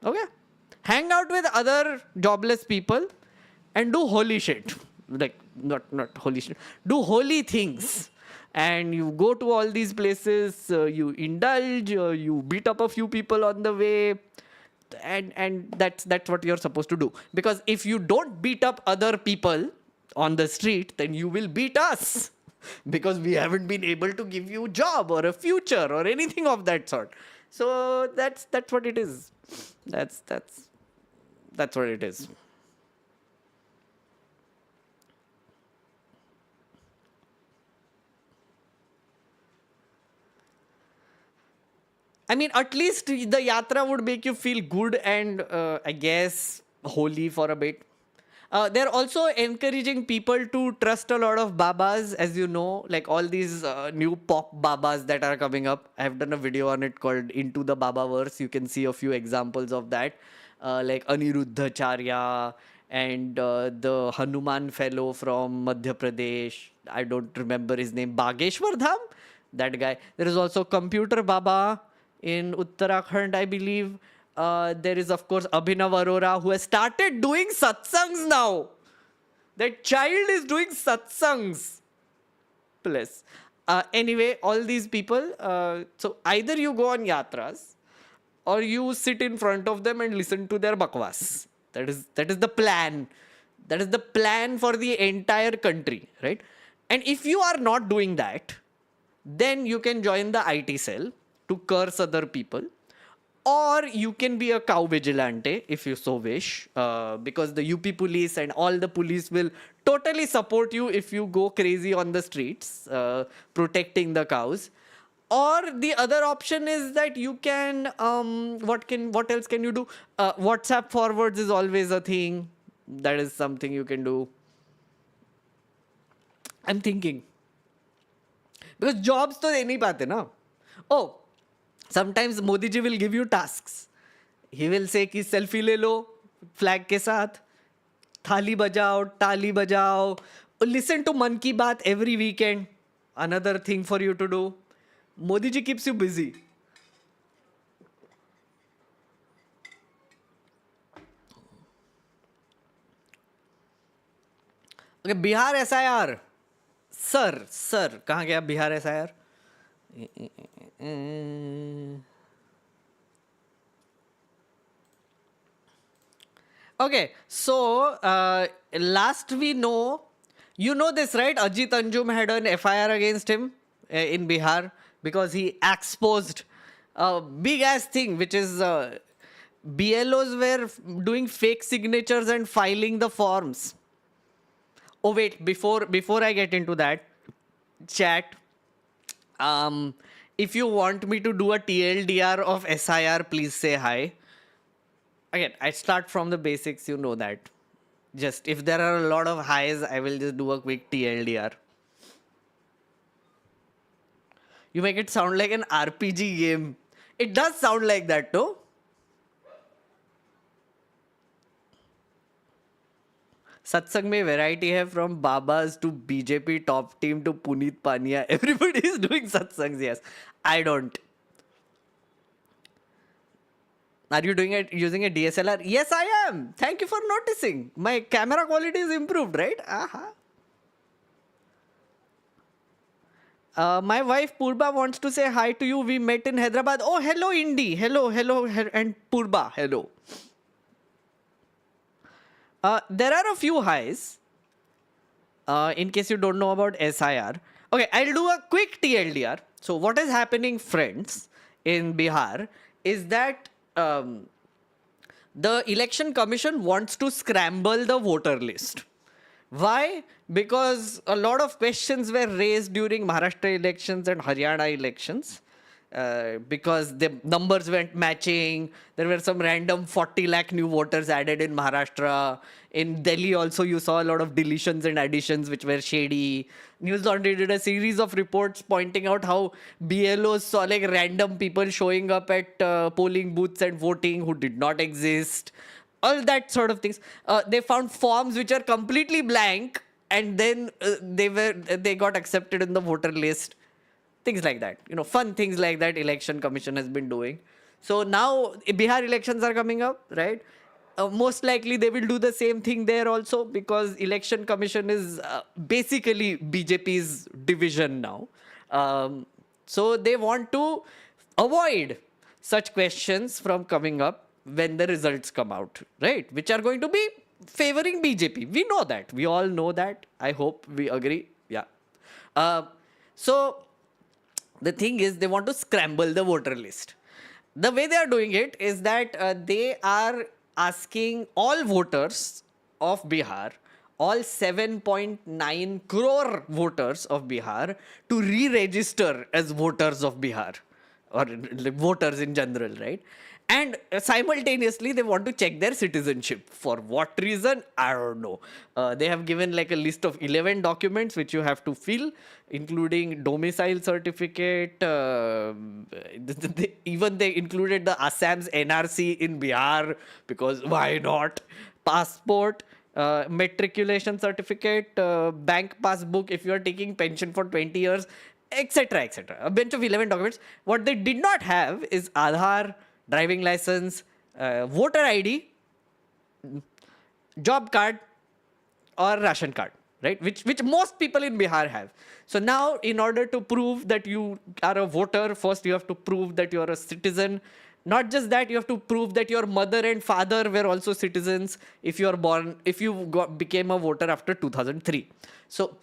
Okay? Hang out with other jobless people and do holy shit. Like, not holy shit. Do holy things. And you go to all these places, you indulge, you beat up a few people on the way, and that's what you're supposed to do. Because if you don't beat up other people on the street, then you will beat us. Because we haven't been able to give you a job or a future or anything of that sort. So that's what it is. That's what it is. I mean, at least the yatra would make you feel good and I guess holy for a bit. They're also encouraging people to trust a lot of babas, as you know, like all these new pop babas that are coming up. I have done a video on it called Into the Babaverse. You can see a few examples of that, like Aniruddhacharya and the Hanuman fellow from Madhya Pradesh. I don't remember his name. Bageshwar Dham? That guy. There is also Computer Baba in Uttarakhand, I believe. There is, of course, Abhinav Arora, who has started doing satsangs now. That child is doing satsangs. Plus. Anyway, all these people, so either you go on yatras or you sit in front of them and listen to their bakwas. That is the plan. That is the plan for the entire country, right? And if you are not doing that, then you can join the IT cell to curse other people, or you can be a cow vigilante if you so wish, because the UP police and all the police will totally support you if you go crazy on the streets protecting the cows. Or the other option is that you can what else can you do? WhatsApp forwards is always a thing. That is something you can do. I'm thinking, because jobs to de nahi paate na. Oh, sometimes Modi ji will give you tasks. He will say कि selfie ले लो flag के साथ, थाली बजाओ, ताली बजाओ, listen to Man Ki Baat every weekend. Another thing for you to do. Modi ji keeps you busy. Okay, Bihar SIR. Sir, कहाँ गया Bihar SIR? Okay, so last we know, you know this, right? Ajit Anjum had an FIR against him in Bihar because he exposed a big ass thing, which is BLOs were doing fake signatures and filing the forms. Oh wait, before I get into that, chat, if you want me to do a TLDR of SIR, please say hi. Again, I start from the basics, you know that. Just if there are a lot of highs, I will just do a quick TLDR. You make it sound like an RPG game. It does sound like that, no? सत्संग में variety है from babas to BJP top team to Puneet Pania everybody is doing satsang yes I don't are you doing it using a DSLR yes I am thank you for noticing my camera quality is improved right my wife Purba wants to say hi to you we met in Hyderabad oh hello Indy hello and Purba hello there are a few highs. In case you don't know about SIR. Okay, I'll do a quick TLDR. So what is happening, friends, in Bihar is that the Election Commission wants to scramble the voter list. Why? Because a lot of questions were raised during Maharashtra elections and Haryana elections. Because the numbers weren't matching. There were some random 40 lakh new voters added in Maharashtra. In Delhi also you saw a lot of deletions and additions which were shady. News Laundry did a series of reports pointing out how BLOs saw like random people showing up at polling booths and voting who did not exist. All that sort of things. They found forms which are completely blank and then they got accepted in the voter list. Things like that, fun things like that Election Commission has been doing. So now Bihar elections are coming up, right? Most likely they will do the same thing there also because Election Commission is basically BJP's division now. So they want to avoid such questions from coming up when the results come out, right? Which are going to be favoring BJP. We know that. We all know that. I hope we agree. Yeah. So the thing is they want to scramble the voter list. The way they are doing it is that they are asking all voters of Bihar, all 7.9 crore voters of Bihar to re-register as voters of Bihar or voters in general, right? And simultaneously, they want to check their citizenship. For what reason? I don't know. They have given like a list of 11 documents which you have to fill, including domicile certificate. Even they included the Assam's NRC in Bihar because why not? Passport, matriculation certificate, bank passbook if you are taking pension for 20 years, etc. etc. A bunch of 11 documents. What they did not have is Aadhaar, driving license, voter ID, job card, or ration card, right? Which most people in Bihar have. So now, in order to prove that you are a voter, first you have to prove that you are a citizen. Not just that, you have to prove that your mother and father were also citizens if you became a voter after 2003. So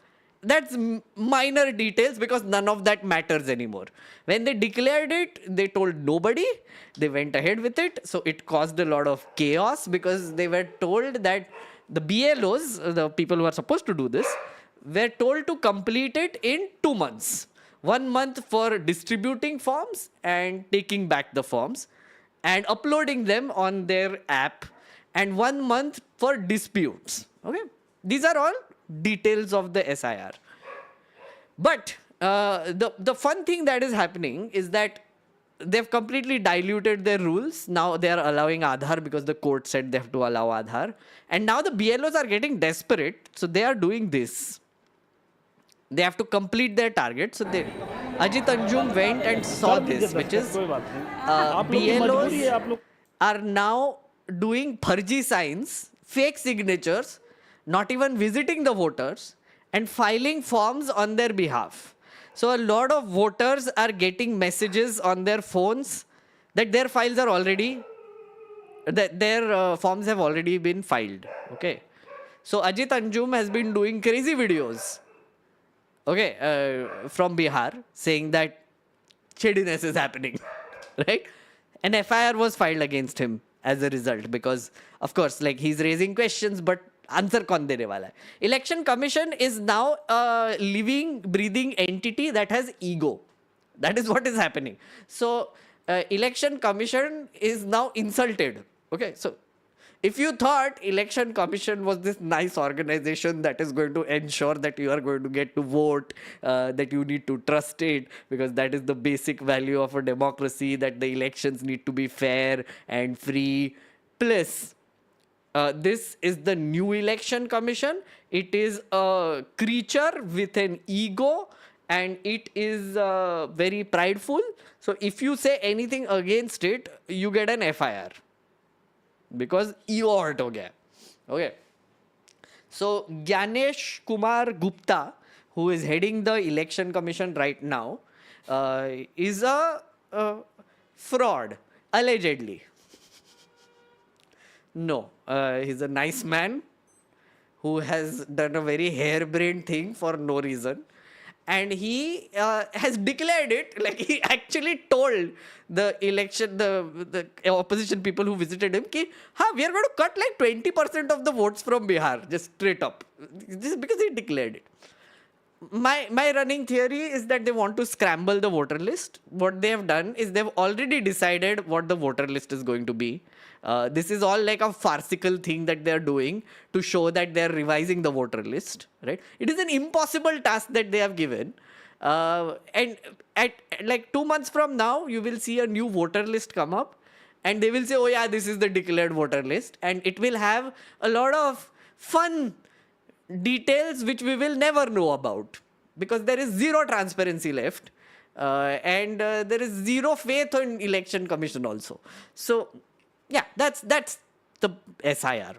that's minor details because none of that matters anymore. When they declared it, they told nobody. They went ahead with it. So it caused a lot of chaos because they were told that the BLOs, the people who are supposed to do this, were told to complete it in 2 months. 1 month for distributing forms and taking back the forms and uploading them on their app, and 1 month for disputes. Okay, these are all details of the SIR. But the fun thing that is happening is that they've completely diluted their rules. Now they are allowing Aadhaar because the court said they have to allow Aadhaar. And now the BLOs are getting desperate. So they are doing this. They have to complete their target. So Ajit Anjum went and saw this, which is BLOs are now doing farji signs, fake signatures, not even visiting the voters, and filing forms on their behalf. So a lot of voters are getting messages on their phones that their files are already, that their forms have already been filed. Okay. So Ajit Anjum has been doing crazy videos, okay, from Bihar, saying that shadiness is happening, right? An FIR was filed against him as a result because, of course, like he's raising questions, but answer kaun dene wala hai? Election Commission is now a living, breathing entity that has ego. That is what is happening. So, Election Commission is now insulted. Okay, so if you thought election commission was this nice organization that is going to ensure that you are going to get to vote, that you need to trust it because that is the basic value of a democracy, that the elections need to be fair and free, plus this is the new election commission. It is a creature with an ego and it is very prideful. So if you say anything against it, you get an FIR because ego hurt ho gaya. Okay. So Gyanesh Kumar Gupta, who is heading the election commission right now, is a fraud, allegedly. No, he's a nice man who has done a very harebrained thing for no reason. And he has declared it, like he actually told the election, the opposition people who visited him, ki, we are going to cut like 20% of the votes from Bihar, just straight up. Just because he declared it. My running theory is that they want to scramble the voter list. What they have done is they've already decided what the voter list is going to be. This is all like a farcical thing that they're doing to show that they're revising the voter list, right? It is an impossible task that they have given. And at like 2 months from now, you will see a new voter list come up and they will say, oh yeah, this is the declared voter list. And it will have a lot of fun details which we will never know about because there is zero transparency left. And there is zero faith in election commission also. So yeah, that's the SIR.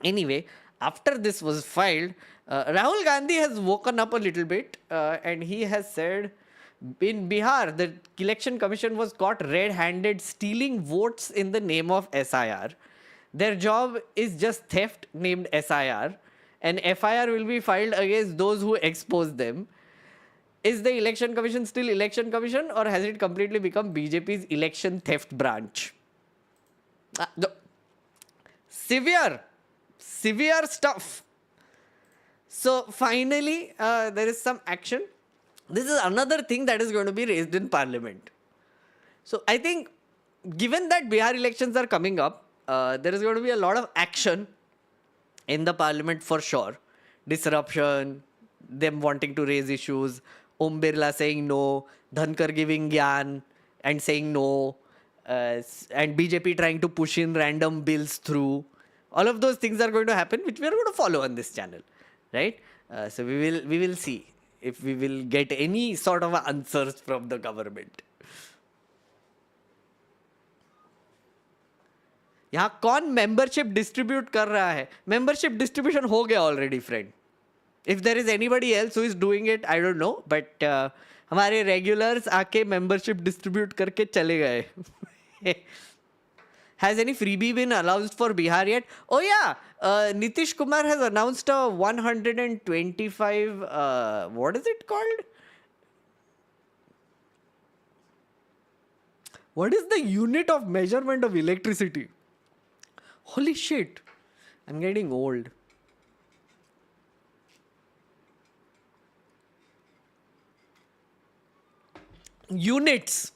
Anyway, after this was filed, Rahul Gandhi has woken up a little bit and he has said in Bihar, the election commission was caught red-handed stealing votes in the name of SIR. Their job is just theft named SIR. An FIR will be filed against those who expose them. Is the election commission still election commission or has it completely become BJP's election theft branch? Severe stuff. So finally, there is some action. This is another thing that is going to be raised in Parliament. So I think, given that Bihar elections are coming up, there is going to be a lot of action in the Parliament for sure. Disruption, them wanting to raise issues, Om Birla saying no, Dhankar giving Gyan and saying no, and BJP trying to push in random bills through. All of those things are going to happen, which we are going to follow on this channel, right? So we will see if we will get any sort of answers from the government. यहाँ कौन membership distribute कर रहा है? Membership distribution हो गया already, friend. If there is anybody else who is doing it, I don't know. But हमारे regulars आके membership distribute करके चले गए. Has any freebie been announced for Bihar yet? Oh yeah, Nitish Kumar has announced a 125, what is it called? What is the unit of measurement of electricity? Holy shit, I'm getting old. Units.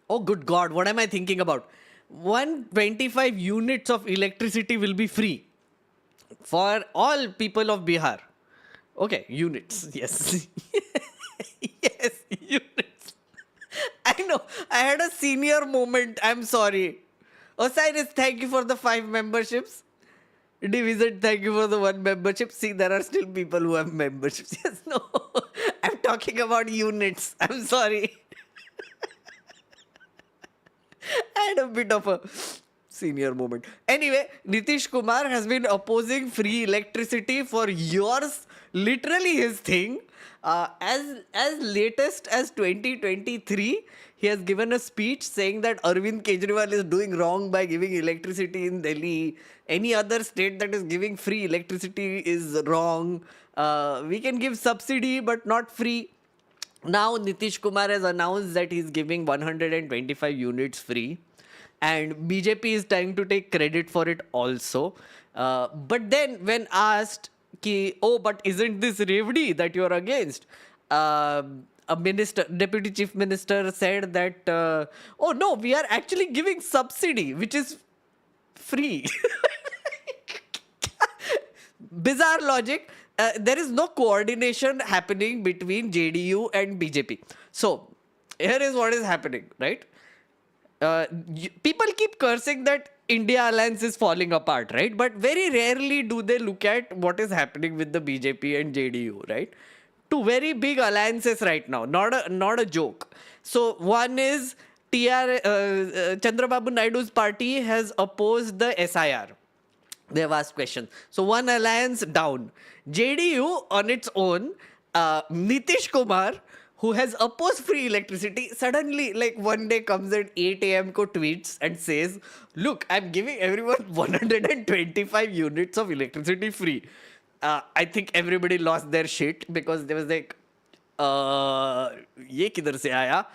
Oh good God, what am I thinking about? 125 units of electricity will be free for all people of Bihar. Okay, units. Yes. Yes, units. I know. I had a senior moment. I'm sorry. Osiris, thank you for the 5 memberships. Division, thank you for the 1 membership. See, there are still people who have memberships. Yes, no. I'm talking about units. I'm sorry. I had a bit of a senior moment. Anyway, Nitish Kumar has been opposing free electricity for years. Literally his thing. As latest as 2023, he has given a speech saying that Arvind Kejriwal is doing wrong by giving electricity in Delhi. Any other state that is giving free electricity is wrong. We can give subsidy but not free. Now Nitish Kumar has announced that he's giving 125 units free. And BJP is trying to take credit for it also. But then when asked, but isn't this Revdi that you're against? A minister, deputy chief minister said that, oh no, we are actually giving subsidy, which is free. Bizarre logic. There is no coordination happening between JDU and BJP. So, here is what is happening, right? People keep cursing that India alliance is falling apart, right? But very rarely do they look at what is happening with the BJP and JDU, right? Two very big alliances right now, not a joke. So one is Chandrababu Naidu's party has opposed the SIR. They have asked questions. So one alliance down. JDU on its own, Nitish Kumar, who has opposed free electricity, suddenly, like one day comes at 8 a.m. ko tweets and says, look, I'm giving everyone 125 units of electricity free. I think everybody lost their shit because they was like, ye kidhar se aaya?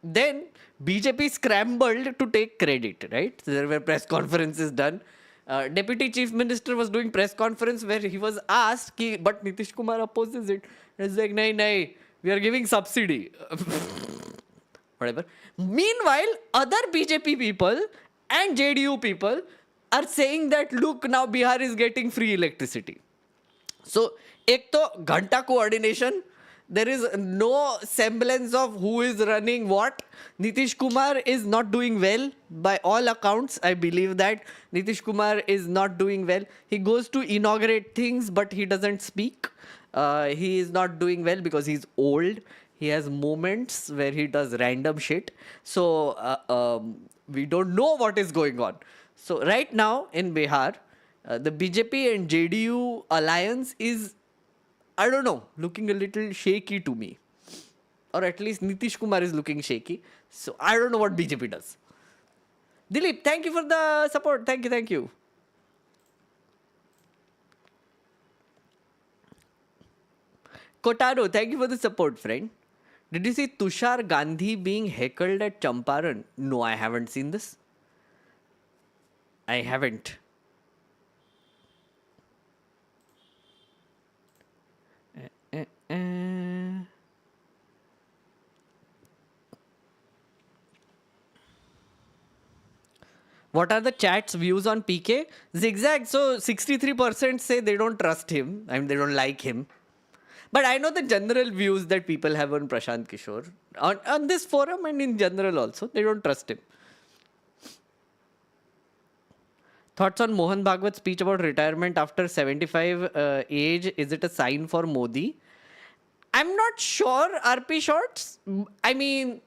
Then BJP scrambled to take credit, right? So there were press conferences done. Deputy Chief Minister was doing press conference where he was asked, but Nitish Kumar opposes it. And he's like, nahi, we are giving subsidy. Whatever. Meanwhile, other BJP people and JDU people are saying that, look, now Bihar is getting free electricity. So, ek to ghanta coordination. There is no semblance of who is running what. Nitish Kumar is not doing well. By all accounts, I believe that Nitish Kumar is not doing well. He goes to inaugurate things, but he doesn't speak. He is not doing well because he's old. He has moments where he does random shit. So, we don't know what is going on. So, right now in Bihar, the BJP and JDU alliance is, I don't know, looking a little shaky to me. Or at least Nitish Kumar is looking shaky. So, I don't know what BJP does. Dilip, thank you for the support. Thank you. Kotaro, thank you for the support, friend. Did you see Tushar Gandhi being heckled at Champaran? No, I haven't seen this. I haven't. What are the chat's views on PK? Zigzag. So 63% say they don't trust him. I mean, they don't like him. But I know the general views that people have on Prashant Kishor. On this forum and in general also. They don't trust him. Thoughts on Mohan Bhagwat's speech about retirement after 75 age? Is it a sign for Modi? I'm not sure, RP Shorts. I mean,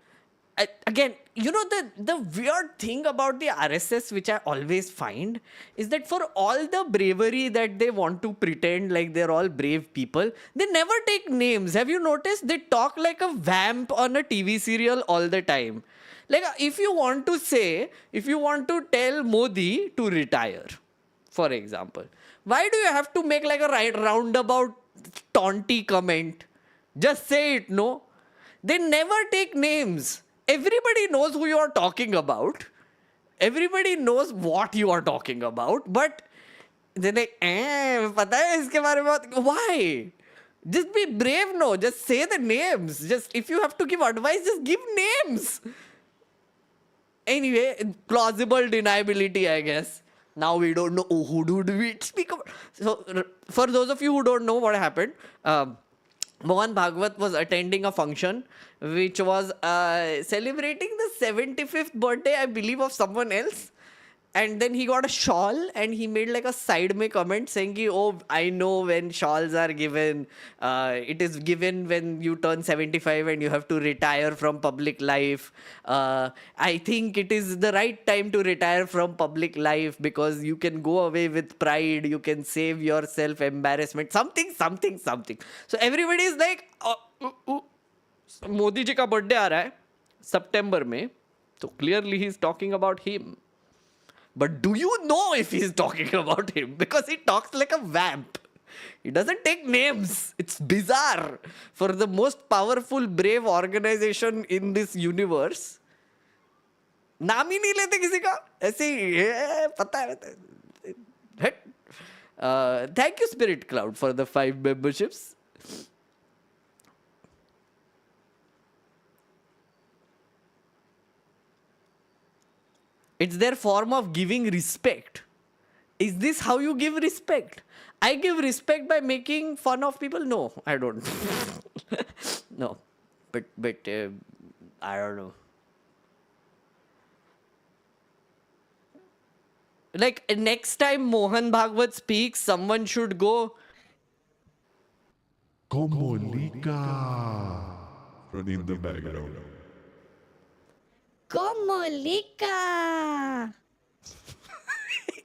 again, you know, the weird thing about the RSS, which I always find, is that for all the bravery that they want to pretend like they're all brave people, they never take names. Have you noticed? They talk like a vamp on a TV serial all the time. Like, if you want to tell Modi to retire, for example, why do you have to make like a roundabout taunty comment? Just say it, no? They never take names. Everybody knows who you are talking about. Everybody knows what you are talking about. But they're like, pata hai iske bare mein? Why? Just be brave, no? Just say the names. Just, if you have to give advice, just give names. Anyway, plausible deniability, I guess. Now we don't know who do we speak about. So, for those of you who don't know what happened, Mohan Bhagwat was attending a function which was celebrating the 75th birthday, I believe, of someone else. And then he got a shawl and he made like a side mein comment saying, oh, I know when shawls are given, it is given when you turn 75 and you have to retire from public life. I think it is the right time to retire from public life because you can go away with pride, you can save yourself embarrassment, something. So everybody is like, Modi ji ka birthday aa raha hai, September mein. So clearly he's talking about him. But do you know if he's talking about him? Because he talks like a vamp. He doesn't take names. It's bizarre. For the most powerful, brave organization in this universe, नाम ही नहीं लेते किसी का. ऐसे ही पता है. Thank you, Spirit Cloud, for the 5 memberships. It's their form of giving respect. Is this how you give respect? I give respect by making fun of people? No, I don't. No. But I don't know. Like, next time Mohan Bhagwat speaks, someone should go, Komolika. Running in the background. Komolika.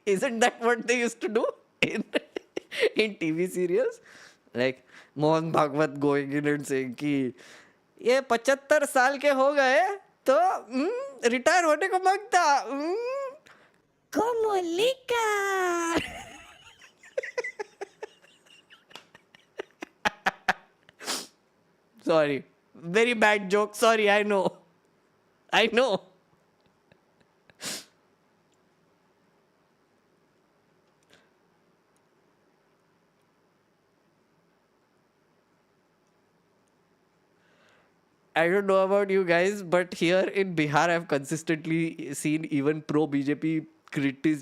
isn't that what they used to do in, in TV serials? Like, Mohan Bhagwat going in and saying कि ये 75 साल के हो गए तो retire होने को मांगता. Komolika. Sorry. Very bad joke. Sorry, I know. I know. I don't know about you guys, but here in Bihar, I've consistently seen even pro BJP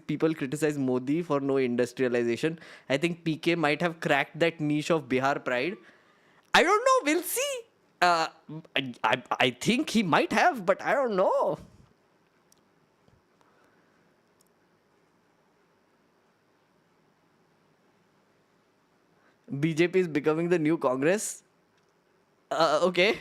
people criticize Modi for no industrialization. I think PK might have cracked that niche of Bihar pride. I don't know. We'll see. I think he might have, but I don't know. BJP is becoming the new Congress. Okay.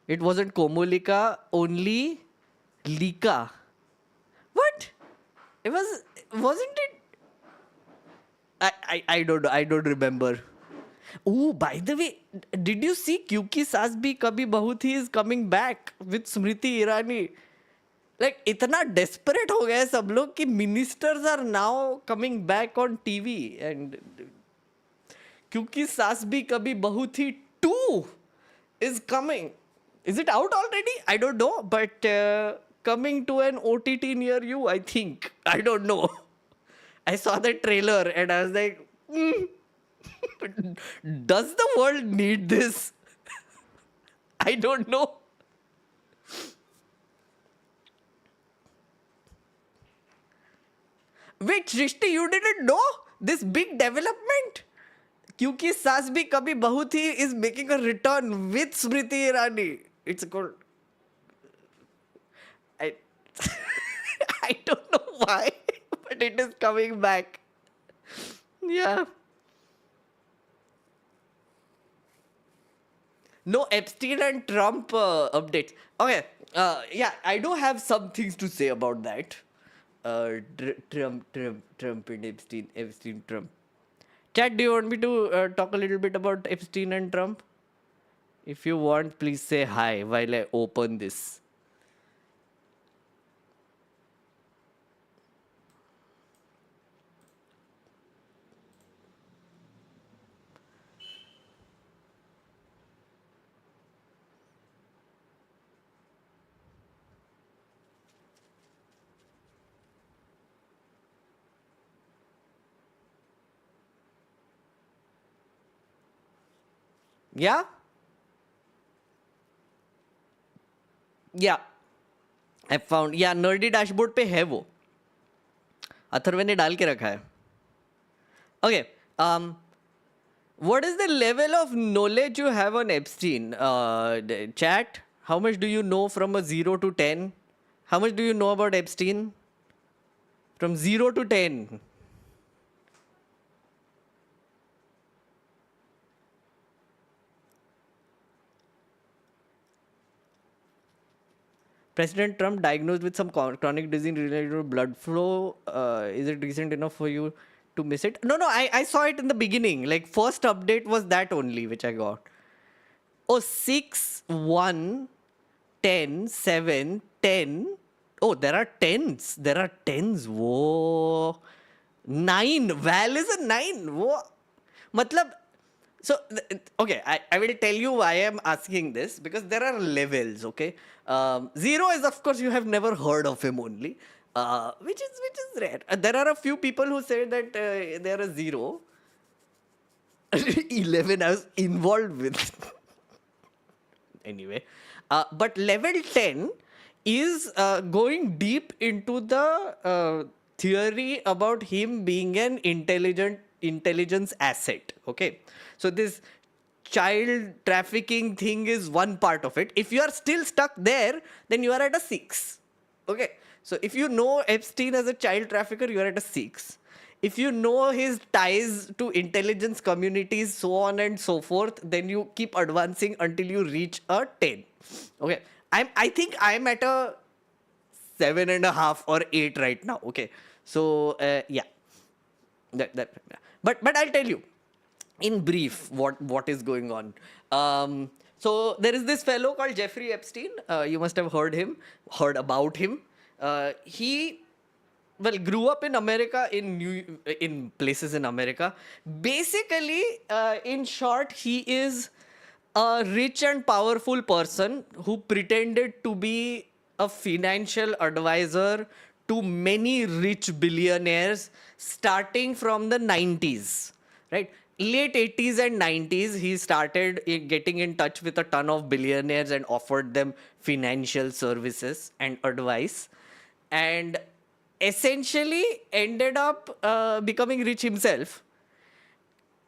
It wasn't Komolika, only Lika. What? Wasn't it? I don't know. I don't remember. Oh, by the way, did you see Kyunki Saas Bhi Kabhi Bahu Thi is coming back with Smriti Irani? Like, itna desperate ho gaye sab log ki ministers are now coming back on TV. And Kyunki Saas Bhi Kabhi Bahu Thi 2 is coming. Is it out already? I don't know, but coming to an OTT near you, I think. I don't know. I saw the trailer and I was like, does the world need this? I don't know. Wait, Shrishti, you didn't know this big development? Kyunki Saas Bhi Kabhi Bahu Thi is making a return with Smriti Irani. It's good. I don't know why, but it is coming back. Yeah. No Epstein and Trump updates. Okay. Yeah, I do have some things to say about that. Trump and Epstein, Trump. Chat, do you want me to talk a little bit about Epstein and Trump? If you want, please say hi while I open this. Yeah? Yeah. I found. Yeah, nerdy dashboard पे है वो. अथर्व ने डाल के रखा है. Okay. What is the level of knowledge you have on Epstein? Chat, how much do you know from a 0 to 10? How much do you know about Epstein? From 0 to 10. President Trump diagnosed with some chronic disease related to blood flow. Is it recent enough for you to miss it? No, I saw it in the beginning. Like, first update was that only, which I got. Oh, 6, 1, 10, 7, 10. Oh, there are 10s. There are 10s. Whoa. 9. Val is a 9. Whoa. Matlab, so, okay, I will tell you why I am asking this, because there are levels, okay? 0 is, of course, you have never heard of him only. which is rare. There are a few people who say that they are a 0. 11 I was involved with. Anyway, but level 10 is going deep into the theory about him being an intelligence asset. Okay, so this child trafficking thing is one part of it. If you are still stuck there, then you are at a 6. Okay, so if you know Epstein as a child trafficker, you are at a 6. If you know his ties to intelligence communities, so on and so forth, then you keep advancing until you reach a 10. Okay, I think I'm at a 7.5 or 8 right now. Okay, so yeah, but I'll tell you in brief what is going on. So there is this fellow called Jeffrey Epstein. You must have heard about him. He grew up in America, in places in America. Basically, in short, he is a rich and powerful person who pretended to be a financial advisor to many rich billionaires starting from the 90s, right? Late 80s and 90s, he started getting in touch with a ton of billionaires and offered them financial services and advice. And essentially ended up becoming rich himself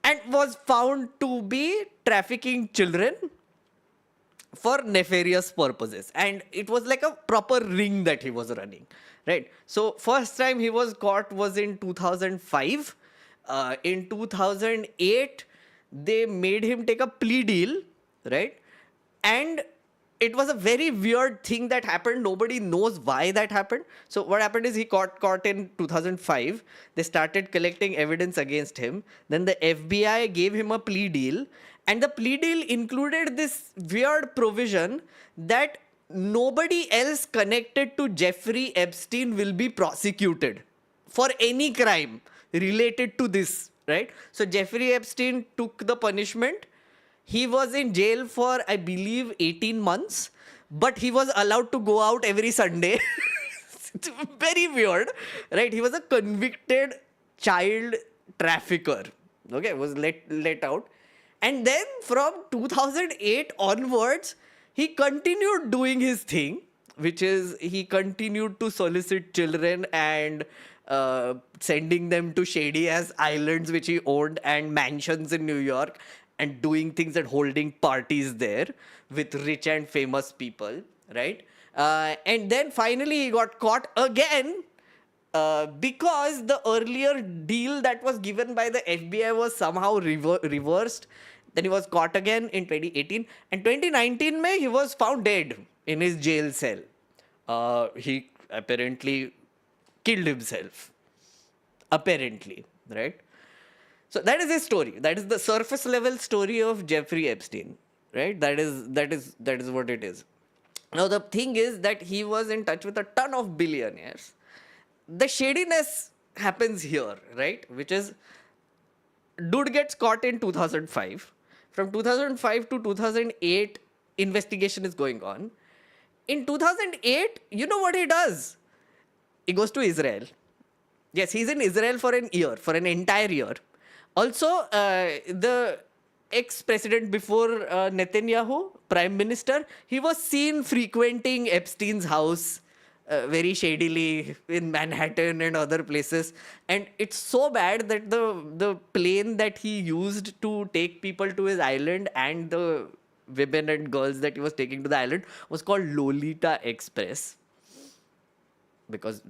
and was found to be trafficking children for nefarious purposes. And it was like a proper ring that he was running, right? So first time he was caught was in 2005. In 2008, they made him take a plea deal, right? And it was a very weird thing that happened. Nobody knows why that happened. So what happened is he got caught in 2005. They started collecting evidence against him. Then the FBI gave him a plea deal. And the plea deal included this weird provision that nobody else connected to Jeffrey Epstein will be prosecuted for any crime related to this, right? So Jeffrey Epstein took the punishment. He was in jail for, I believe, 18 months, but he was allowed to go out every Sunday. It's very weird, right? He was a convicted child trafficker. Okay, was let out. And then from 2008 onwards, he continued doing his thing, which is he continued to solicit children and sending them to shady-ass islands which he owned and mansions in New York, and doing things and holding parties there with rich and famous people, right? And then finally he got caught again because the earlier deal that was given by the FBI was somehow reversed. Then he was caught again in 2018. And 2019 he was found dead in his jail cell. He apparently killed himself. Apparently, right? So that is his story. That is the surface level story of Jeffrey Epstein, right? That is what it is. Now the thing is that he was in touch with a ton of billionaires. The shadiness happens here, right? Which is, dude gets caught in 2005. From 2005 to 2008, investigation is going on. In 2008, you know what he does? He goes to Israel. Yes, he's in Israel for an year, for an entire year. Also, the ex-president before Netanyahu, prime minister, he was seen frequenting Epstein's house very shadily in Manhattan and other places. And it's so bad that the plane that he used to take people to his island and the women and girls that he was taking to the island was called Lolita Express. Because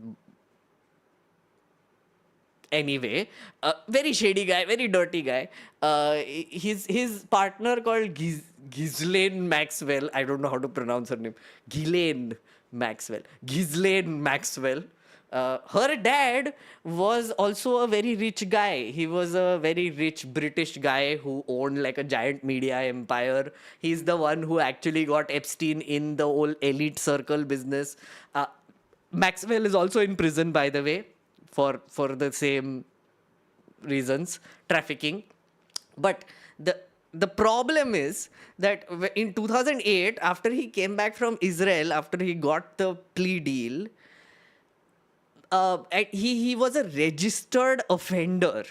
anyway, very shady guy, very dirty guy. His partner called Ghislaine Maxwell. I don't know how to pronounce her name. Ghislaine Maxwell. Her dad was also a very rich guy. He was a very rich British guy who owned like a giant media empire. He's the one who actually got Epstein in the whole elite circle business. Maxwell is also in prison, by the way, for the same reasons, trafficking. But the problem is that in 2008, after he came back from Israel, after he got the plea deal, and he was a registered offender,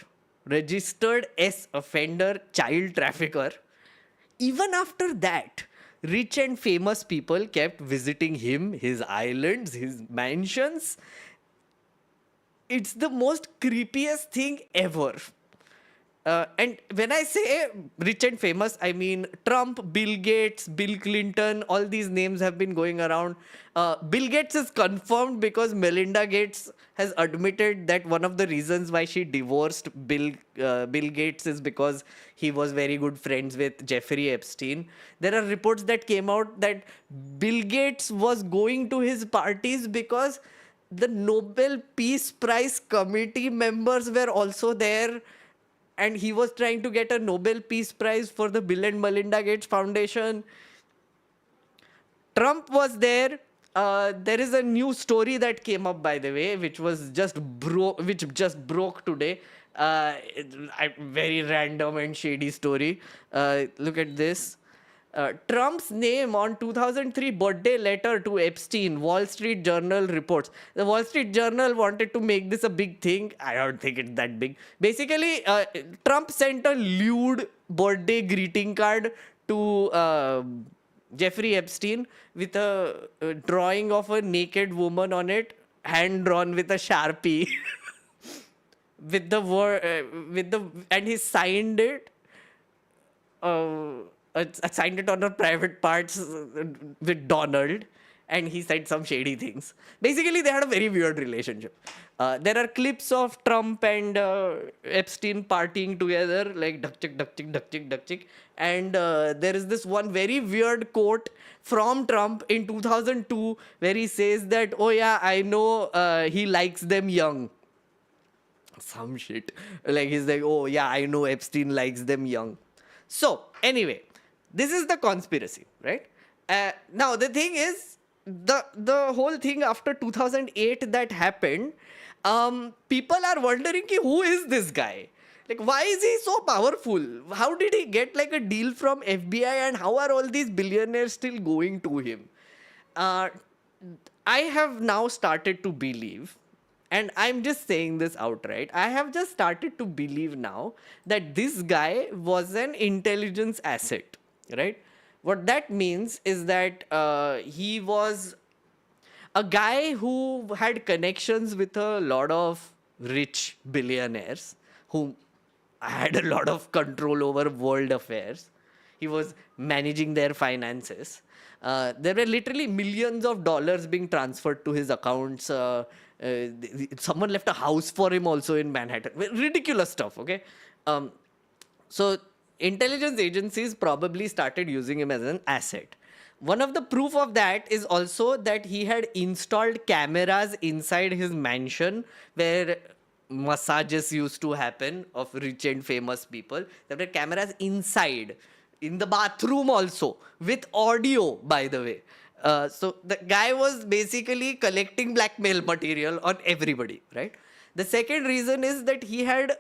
registered S offender, child trafficker. Even after that, rich and famous people kept visiting him, his islands, his mansions. It's the most creepiest thing ever. And when I say rich and famous, I mean Trump, Bill Gates, Bill Clinton, all these names have been going around. Bill Gates is confirmed because Melinda Gates has admitted that one of the reasons why she divorced Bill Gates is because he was very good friends with Jeffrey Epstein. There are reports that came out that Bill Gates was going to his parties because the Nobel Peace Prize committee members were also there, and he was trying to get a Nobel Peace Prize for the Bill and Melinda Gates Foundation. Trump was there. There is a new story that came up, by the way, which just broke today. Very random and shady story. Look at this. Trump's name on 2003 birthday letter to Epstein, Wall Street Journal reports. The Wall Street Journal wanted to make this a big thing. I don't think it's that big. Basically, Trump sent a lewd birthday greeting card to Jeffrey Epstein with a drawing of a naked woman on it, hand drawn with a Sharpie. with the word, and he signed it. I signed it on her private parts with Donald, and he said some shady things. Basically, they had a very weird relationship. There are clips of Trump and Epstein partying together, like duck chick, duck chick, duck chick, duck chick. And there is this one very weird quote from Trump in 2002 where he says that, oh yeah, I know he likes them young. Some shit. Like he's like, oh yeah, I know Epstein likes them young. So, anyway, this is the conspiracy, right? Now, the thing is, the whole thing after 2008 that happened, people are wondering, who is this guy? Like, why is he so powerful? How did he get like a deal from FBI, and how are all these billionaires still going to him? I have now started to believe, and I'm just saying this outright, I have just started to believe now that this guy was an intelligence asset, right? What that means is that he was a guy who had connections with a lot of rich billionaires who had a lot of control over world affairs. He was managing their finances. There were literally millions of dollars being transferred to his accounts. Someone left a house for him also in Manhattan. Ridiculous stuff, okay? So intelligence agencies probably started using him as an asset. One of the proof of that is also that he had installed cameras inside his mansion where massages used to happen of rich and famous people. There were cameras inside, in the bathroom also, with audio, by the way. So the guy was basically collecting blackmail material on everybody, right? The second reason is that he had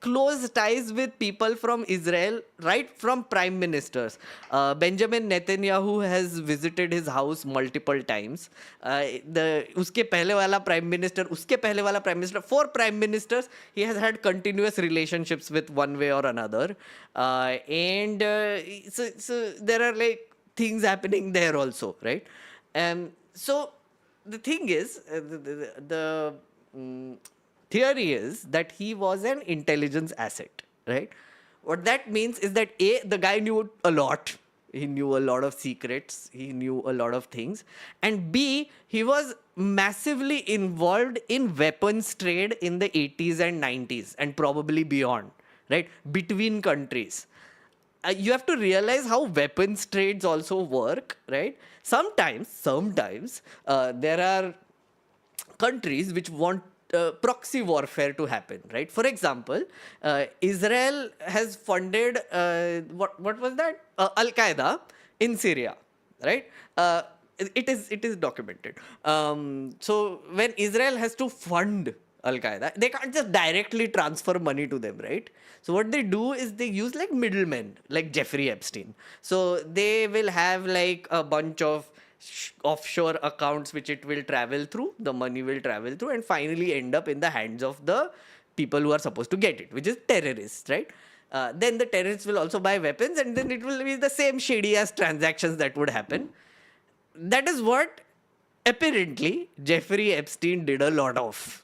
close ties with people from Israel, right from prime ministers. Benjamin Netanyahu has visited his house multiple times. Uske pehle wala prime minister, 4 prime ministers, he has had continuous relationships with one way or another. So there are like things happening there also, right? So the thing is, the theory is that he was an intelligence asset, right? What that means is that A, the guy knew a lot. He knew a lot of secrets. He knew a lot of things. And B, he was massively involved in weapons trade in the 80s and 90s and probably beyond, right? Between countries. You have to realize how weapons trades also work, right? Sometimes there are countries which want proxy warfare to happen, right? For example, Israel has funded what was that? Al Qaeda in Syria, right? It is documented. So when Israel has to fund Al Qaeda, they can't just directly transfer money to them, right? So what they do is they use like middlemen, like Jeffrey Epstein. So they will have like a bunch of offshore accounts which it will travel through, the money will travel through, and finally end up in the hands of the people who are supposed to get it, which is terrorists, right? Then the terrorists will also buy weapons, and then it will be the same shady ass transactions that would happen. That is what apparently Jeffrey Epstein did a lot of,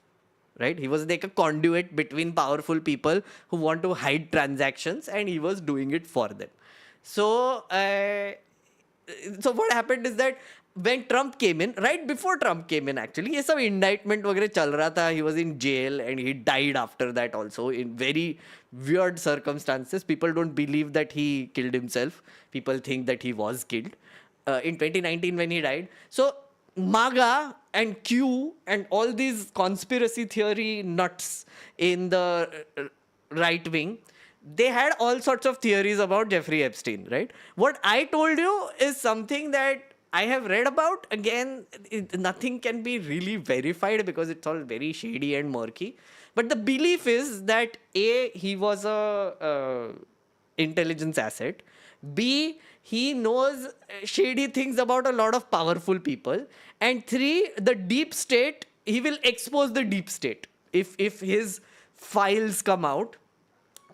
right? He was like a conduit between powerful people who want to hide transactions, and he was doing it for them. So what happened is that when Trump came in, right before Trump came in, actually, ये सब indictment वगैरह चल रहा था. He was in jail and he died after that also in very weird circumstances. People don't believe that he killed himself. People think that he was killed in 2019 when he died. So MAGA and Q and all these conspiracy theory nuts in the right wing, they had all sorts of theories about Jeffrey Epstein, right? What I told you is something that I have read about. Again, nothing can be really verified because it's all very shady and murky. But the belief is that A, he was a intelligence asset. B, he knows shady things about a lot of powerful people. And 3, the deep state, he will expose the deep state. If his files come out,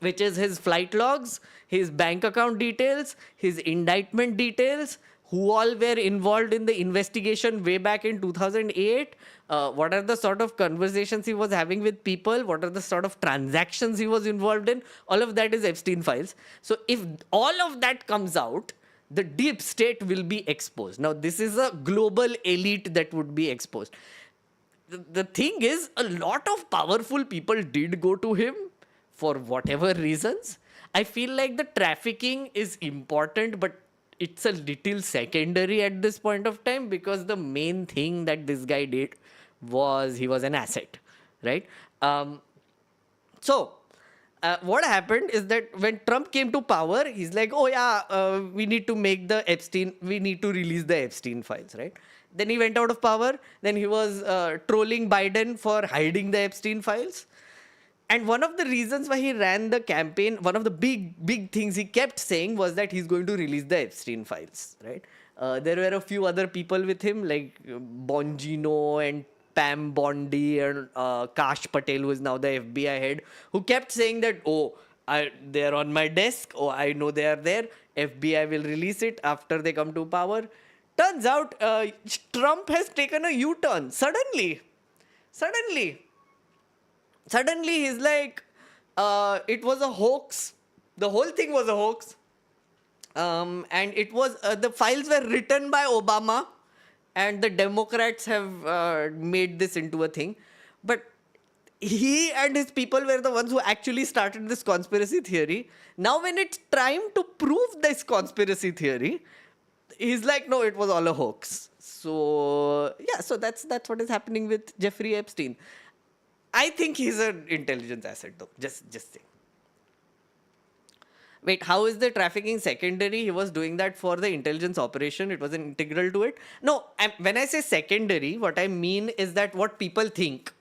which is his flight logs, his bank account details, his indictment details, who all were involved in the investigation way back in 2008, what are the sort of conversations he was having with people, what are the sort of transactions he was involved in, all of that is Epstein files. So if all of that comes out, the deep state will be exposed. Now, this is a global elite that would be exposed. The thing is, a lot of powerful people did go to him for whatever reasons. I feel like the trafficking is important, but it's a little secondary at this point of time because the main thing that this guy did was he was an asset, right? What happened is that when Trump came to power, he's like, oh yeah, we need to release the Epstein files, right? Then he went out of power. Then he was trolling Biden for hiding the Epstein files. And one of the reasons why he ran the campaign, one of the big things he kept saying was that he's going to release the Epstein files, right? There were a few other people with him like Bongino and Pam Bondi and Kash Patel, who is now the FBI head, who kept saying that, they're on my desk. Oh, I know they are there. FBI will release it after they come to power. Turns out Trump has taken a U-turn. Suddenly, he's like, it was a hoax. The whole thing was a hoax. And it was, the files were written by Obama, and the Democrats have made this into a thing. But he and his people were the ones who actually started this conspiracy theory. Now, when it's time to prove this conspiracy theory, he's like, no, it was all a hoax. So, yeah, so that's what is happening with Jeffrey Epstein. I think he's an intelligence asset, though. Just saying. Wait, how is the trafficking secondary? He was doing that for the intelligence operation. It was integral to it. No, when I say secondary, what I mean is that what people think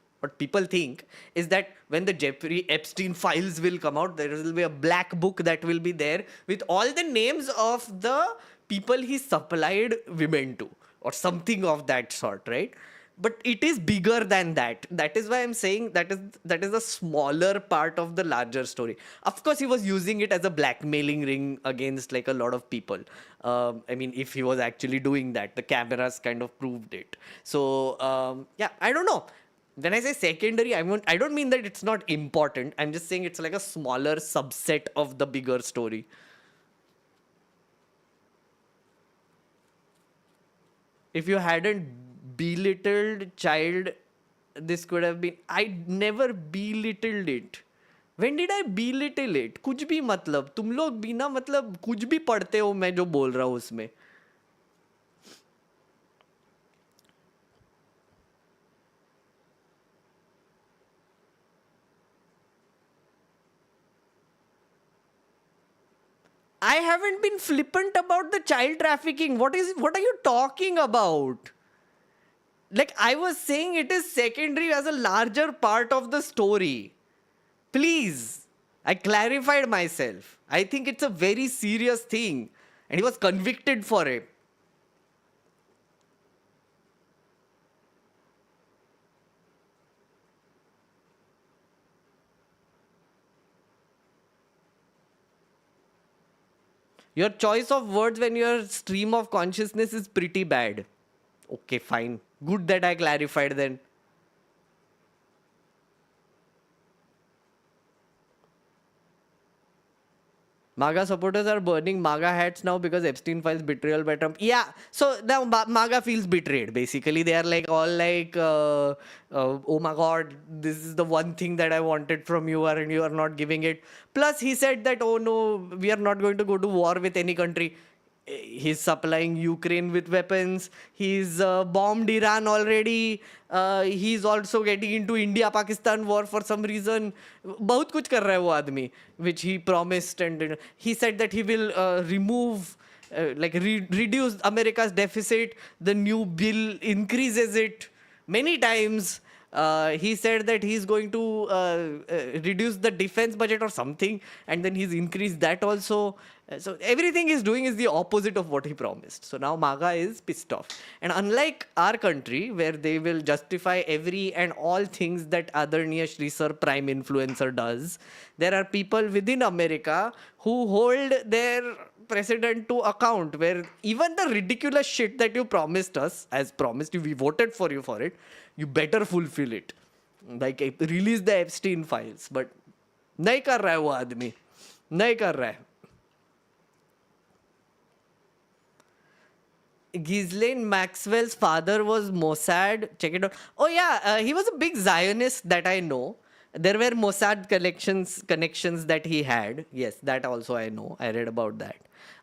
is that when the Jeffrey Epstein files will come out, there will be a black book that will be there with all the names of the people he supplied women to or something of that sort, right? But it is bigger than that. That is why I'm saying that is a smaller part of the larger story. Of course, he was using it as a blackmailing ring against like a lot of people. I mean, if he was actually doing that, the cameras kind of proved it. So, yeah, I don't know. When I say secondary, I don't mean that it's not important. I'm just saying it's like a smaller subset of the bigger story. If you hadn't belittled child, this could have been. I never belittled it. When did I belittle it? कुछ भी मतलब तुम लोग बिना मतलब कुछ भी पढ़ते हो मैं जो बोल रहा हूँ उसमें. I haven't been flippant about the child trafficking. What are you talking about? Like, I was saying it is secondary as a larger part of the story. Please. I clarified myself. I think it's a very serious thing. And he was convicted for it. Your choice of words when your stream of consciousness is pretty bad. Okay, fine. Good that I clarified then. MAGA supporters are burning MAGA hats now because Epstein files betrayal by Trump. Yeah, so now MAGA feels betrayed. Basically, they are like all like, oh my God, this is the one thing that I wanted from you, and you are not giving it. Plus, he said that, oh no, we are not going to go to war with any country. He's supplying Ukraine with weapons. He's bombed Iran already. He's also getting into India-Pakistan war for some reason. बहुत कुछ कर रहा है वो आदमी, which he promised, and he said that he will remove, reduce America's deficit. The new bill increases it many times. He said that he's going to reduce the defense budget or something, and then he's increased that also. So everything he's doing is the opposite of what he promised. So now MAGA is pissed off. And unlike our country, where they will justify every and all things that Adarniya Shri Sir Prime Influencer does, there are people within America who hold their president to account, where even the ridiculous shit that you promised us, as promised you, we voted for you for it, you better fulfill it. Like, release the Epstein files. But nahi kar raha hai wo aadmi. Nahi kar raha hai. Ghislaine Maxwell's father was Mossad. Check it out. Oh yeah, he was a big Zionist that I know. There were Mossad connections that he had. Yes, that also I know. I read about that.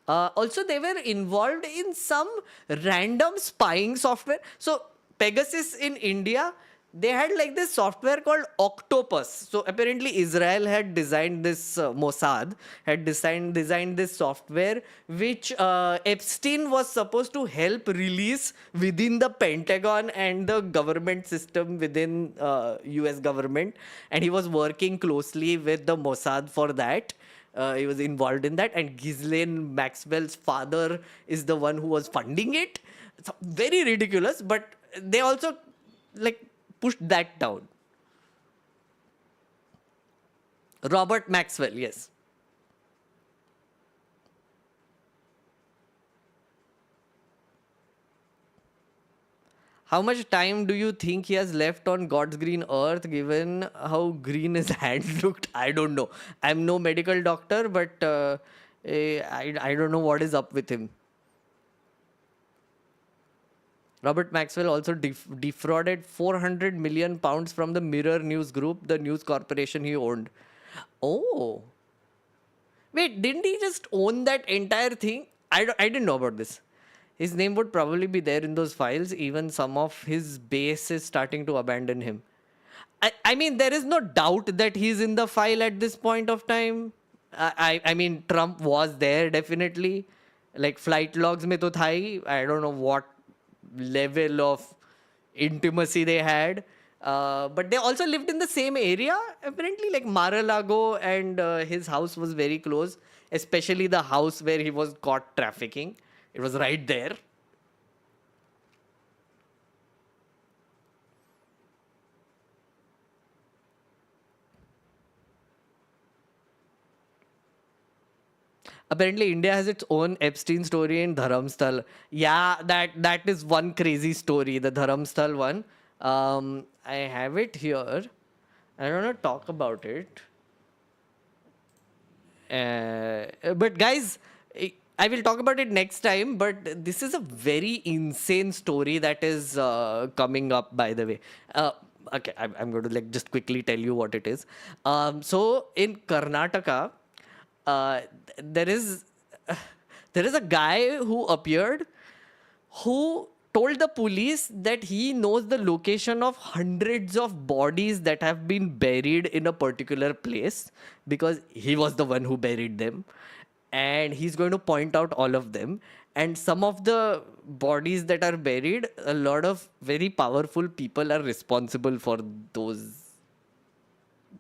Also, they were involved in some random spying software. So Pegasus in India, they had like this software called Octopus. So apparently Israel had designed this, Mossad had designed this software, which Epstein was supposed to help release within the Pentagon and the government system within US government. And he was working closely with the Mossad for that. He was involved in that. And Ghislaine Maxwell's father is the one who was funding it. It's very ridiculous, but they also like pushed that down. Robert Maxwell, yes. How much time do you think he has left on God's green earth, given how green his hand looked? I don't know. I'm no medical doctor, but I don't know what is up with him. Robert Maxwell also defrauded 400 million pounds from the Mirror News Group, the news corporation he owned. Oh. Wait, didn't he just own that entire thing? I didn't know about this. His name would probably be there in those files. Even some of his base is starting to abandon him. I mean, there is no doubt that he's in the file at this point of time. I mean, Trump was there, definitely. Like, flight logs mein to tha hi. I don't know what level of intimacy they had, but they also lived in the same area apparently, like Mar-a-Lago, and his house was very close, especially the house where he was caught trafficking. It was right there. Apparently, India has its own Epstein story in Dharamstal. Yeah, that is one crazy story, the Dharamstal one. I have it here. I don't want to talk about it. But guys, I will talk about it next time. But this is a very insane story that is coming up, by the way. Okay, I'm going to like just quickly tell you what it is. So in Karnataka, there is a guy who appeared who told the police that he knows the location of hundreds of bodies that have been buried in a particular place because he was the one who buried them, and he's going to point out all of them. And some of the bodies that are buried, a lot of very powerful people are responsible for those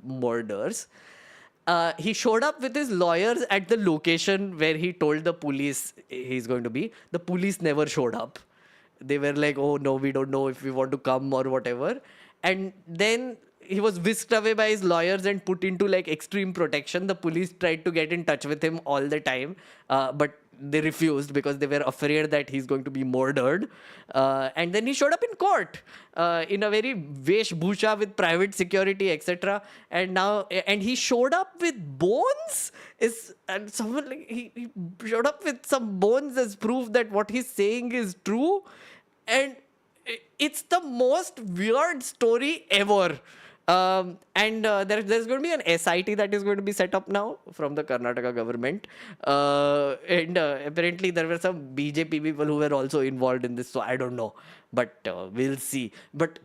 murders. He showed up with his lawyers at the location where he told the police he's going to be. The police never showed up. They were like, oh no, we don't know if we want to come or whatever. And then he was whisked away by his lawyers and put into like extreme protection. The police tried to get in touch with him all the time, but they refused because they were afraid that he's going to be murdered. And then he showed up in court in a very veshbhusha with private security, etc. And he showed up with bones. And someone like he showed up with some bones as proof that what he's saying is true. And it's the most weird story ever. There's going to be an SIT that is going to be set up now from the Karnataka government. Apparently there were some BJP people who were also involved in this. So I don't know. But we'll see. But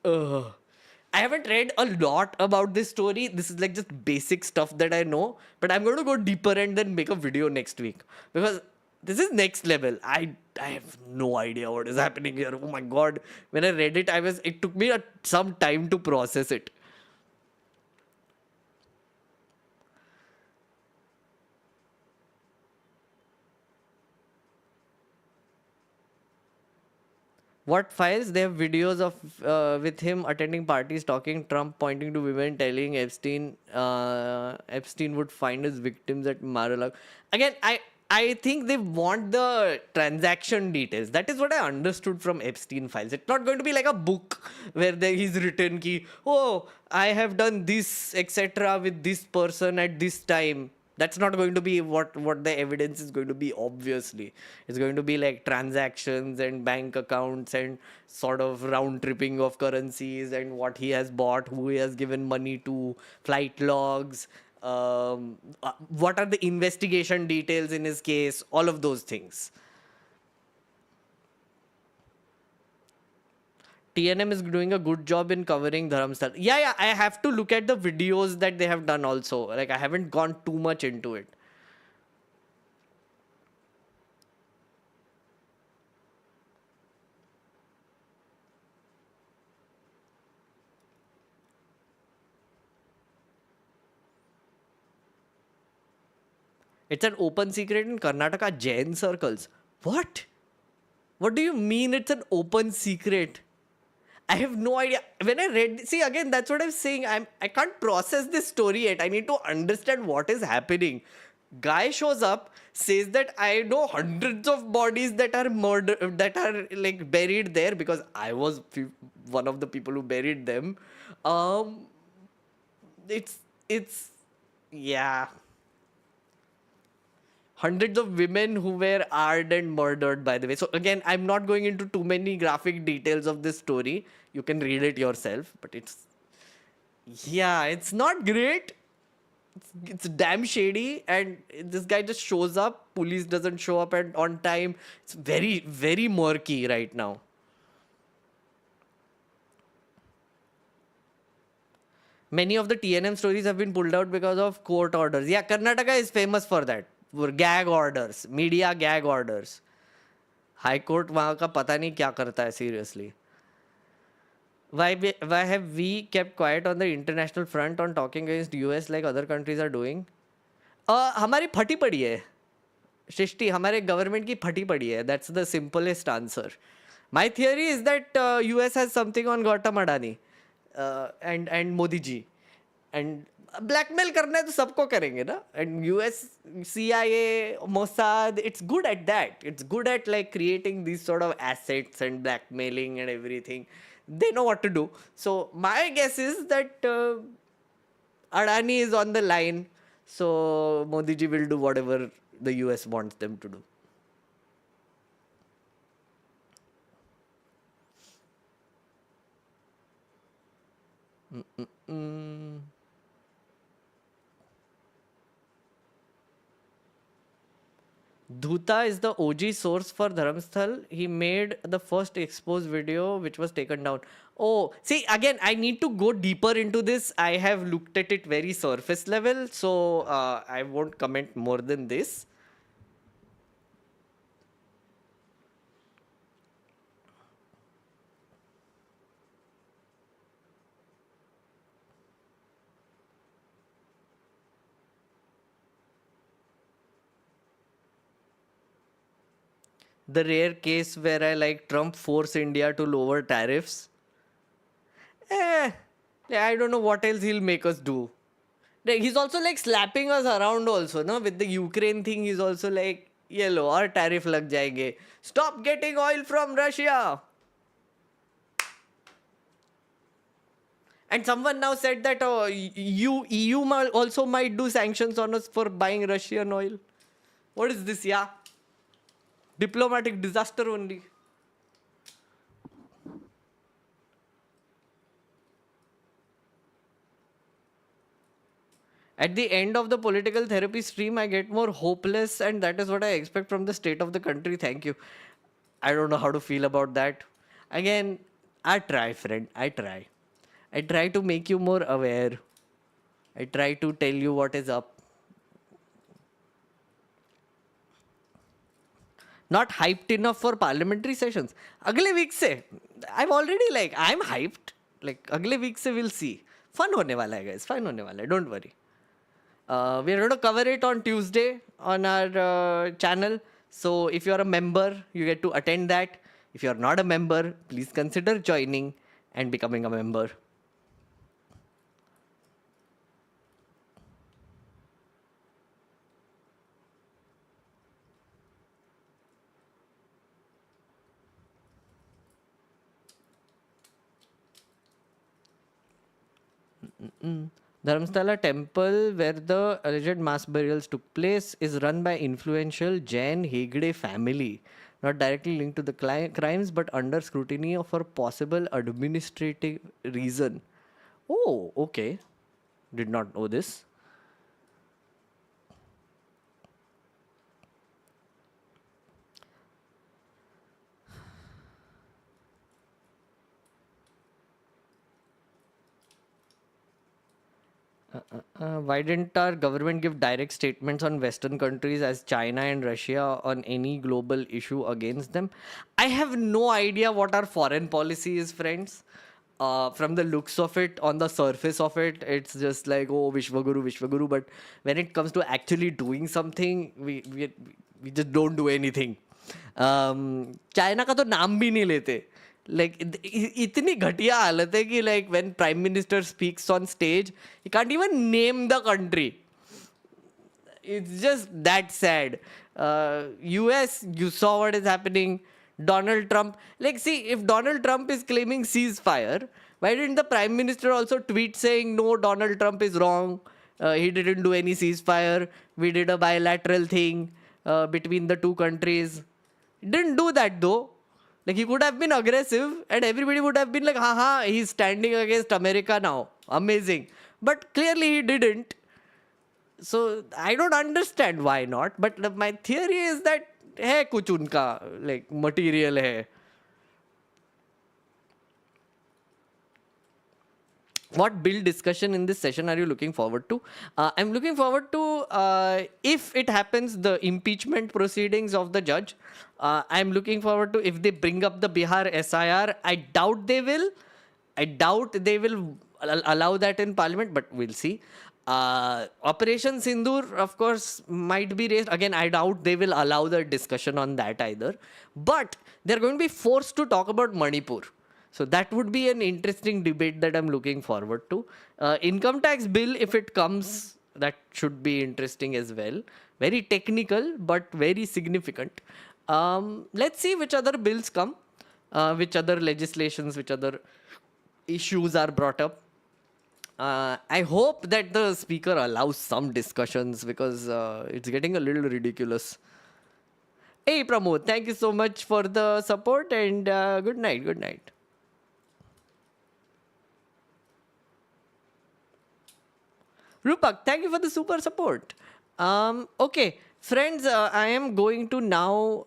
I haven't read a lot about this story. This is like just basic stuff that I know. But I'm going to go deeper and then make a video next week. Because this is next level. I have no idea what is happening here. Oh my God. When I read it, it took me some time to process it. What files? They have videos of with him attending parties, talking, Trump pointing to women, telling Epstein would find his victims at Mar-a-Lago. Again, I think they want the transaction details. That is what I understood from Epstein files. It's not going to be like a book where he's written ki, oh, I have done this, etc. with this person at this time. That's not going to be what the evidence is going to be, obviously. It's going to be like transactions and bank accounts and sort of round tripping of currencies and what he has bought, who he has given money to, flight logs, what are the investigation details in his case, all of those things. TNM is doing a good job in covering Dharamstal. Yeah, I have to look at the videos that they have done also. Like, I haven't gone too much into it. It's an open secret in Karnataka Jain circles. What? What do you mean it's an open secret? I have no idea. When I read, see again, that's what I'm saying. I can't process this story yet. I need to understand what is happening. Guy shows up, says that I know hundreds of bodies that are murdered, that are like buried there because I was one of the people who buried them. Yeah. Hundreds of women who were hard and murdered, by the way. So again, I'm not going into too many graphic details of this story. You can read it yourself. But it's not great. It's damn shady. And this guy just shows up. Police doesn't show up on time. It's very, very murky right now. Many of the TNM stories have been pulled out because of court orders. Yeah, Karnataka is famous for that. Gag orders, media gag orders. High Court वहाँ का पता नहीं क्या करता है, seriously. Why have we kept quiet on the international front on talking against US like other countries are doing? हमारी फटी पड़ी है. Shrishti, हमारे government की फटी पड़ी है. That's the simplest answer. My theory is that US has something on Gautam Adani and Modi ji. And blackmail करना है तो सबको करेंगे ना. And US, CIA, Mossad, it's good at that. It's good at like creating these sort of assets and blackmailing and everything. They know what to do. So my guess is that Adani is on the line. So Modi ji will do whatever the US wants them to do. Dhuta is the OG source for Dharamsthal. He made the first exposed video which was taken down. Oh, see, again, I need to go deeper into this. I have looked at it very surface level, so I won't comment more than this. The rare case where I like Trump force India to lower tariffs. I don't know what else he'll make us do. Like, he's also like slapping us around also, no? With the Ukraine thing, he's also like, yellow or tariff lag jayenge. Stop getting oil from Russia. And someone now said that EU also might do sanctions on us for buying Russian oil. What is this, yeah? Diplomatic disaster only. At the end of the political therapy stream, I get more hopeless, and that is what I expect from the state of the country. Thank you. I don't know how to feel about that. Again, I try, friend. I try. I try to make you more aware. I try to tell you what is up. Not hyped enough for parliamentary sessions. अगले week से, I'm already like, I'm hyped. Like, अगले week से we'll see. Fun होने वाला है, guys. Fun होने वाला है. Don't worry. We are going to cover it on Tuesday on our channel. So if you are a member, you get to attend that. If you are not a member, please consider joining and becoming a member. Dharamstala temple, where the alleged mass burials took place, is run by influential Jain Hegde family. Not directly linked to the crimes, but under scrutiny for possible administrative reason. Oh, okay. Did not know this. Why didn't our government give direct statements on Western countries as China and Russia on any global issue against them? I have no idea what our foreign policy is, friends. From the looks of it, on the surface of it, it's just like, oh, Vishwaguru, Vishwaguru. But when it comes to actually doing something, we just don't do anything. China का तो नाम भी नहीं लेते. Like, इतनी घटिया हालत है कि like when Prime Minister speaks on stage, he can't even name the country. It's just that sad. US, you saw what is happening. Donald Trump, like, see, if Donald Trump is claiming ceasefire, why didn't the Prime Minister also tweet saying, no, Donald Trump is wrong. He didn't do any ceasefire. We did a bilateral thing between the two countries. He didn't do that though. Like, he could have been aggressive and everybody would have been like, haha, he's standing against America now. Amazing. But clearly he didn't. So I don't understand why not. But my theory is that है कुछ उनका like material है. What bill discussion in this session are you looking forward to? I'm looking forward to, if it happens, the impeachment proceedings of the judge. I'm looking forward to if they bring up the Bihar SIR. I doubt they will. I doubt they will allow that in parliament, but we'll see. Operation Sindoor, of course, might be raised. Again, I doubt they will allow the discussion on that either. But they're going to be forced to talk about Manipur. So that would be an interesting debate that I'm looking forward to. Income tax bill, if it comes, that should be interesting as well. Very technical, but very significant. Let's see which other bills come, which other legislations, which other issues are brought up. I hope that the speaker allows some discussions because it's getting a little ridiculous. Hey Pramod, thank you so much for the support and good night, good night. Rupak, thank you for the super support. Okay, friends, I am going to now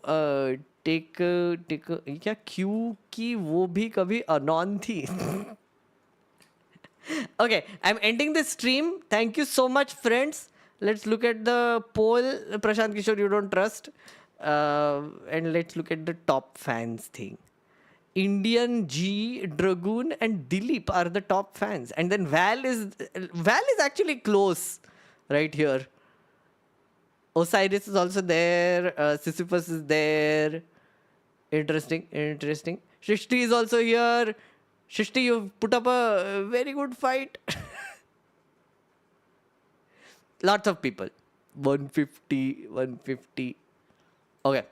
take क्या क्यों की वो भी कभी अनॉन थी. Okay, I'm ending this stream. Thank you so much, friends. Let's look at the poll. Prashant Kishor, you don't trust. And let's look at the top fans thing. Indian, G, Dragoon, and Dilip are the top fans. And then Val is actually close right here. Osiris is also there. Sisyphus is there. Interesting. Shrishti is also here. Shishti, you've put up a very good fight. Lots of people. 150. Okay.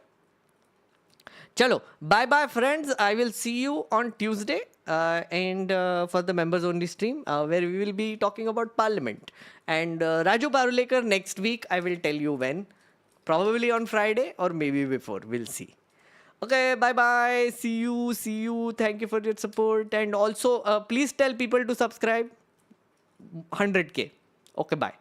Chalo. Bye bye, friends. I will see you on Tuesday. And for the members only stream, where we will be talking about Parliament. And Raju Parulekar next week, I will tell you when. Probably on Friday or maybe before. We'll see. Okay, bye bye. See you. Thank you for your support. And also, please tell people to subscribe. 100K. Okay, bye.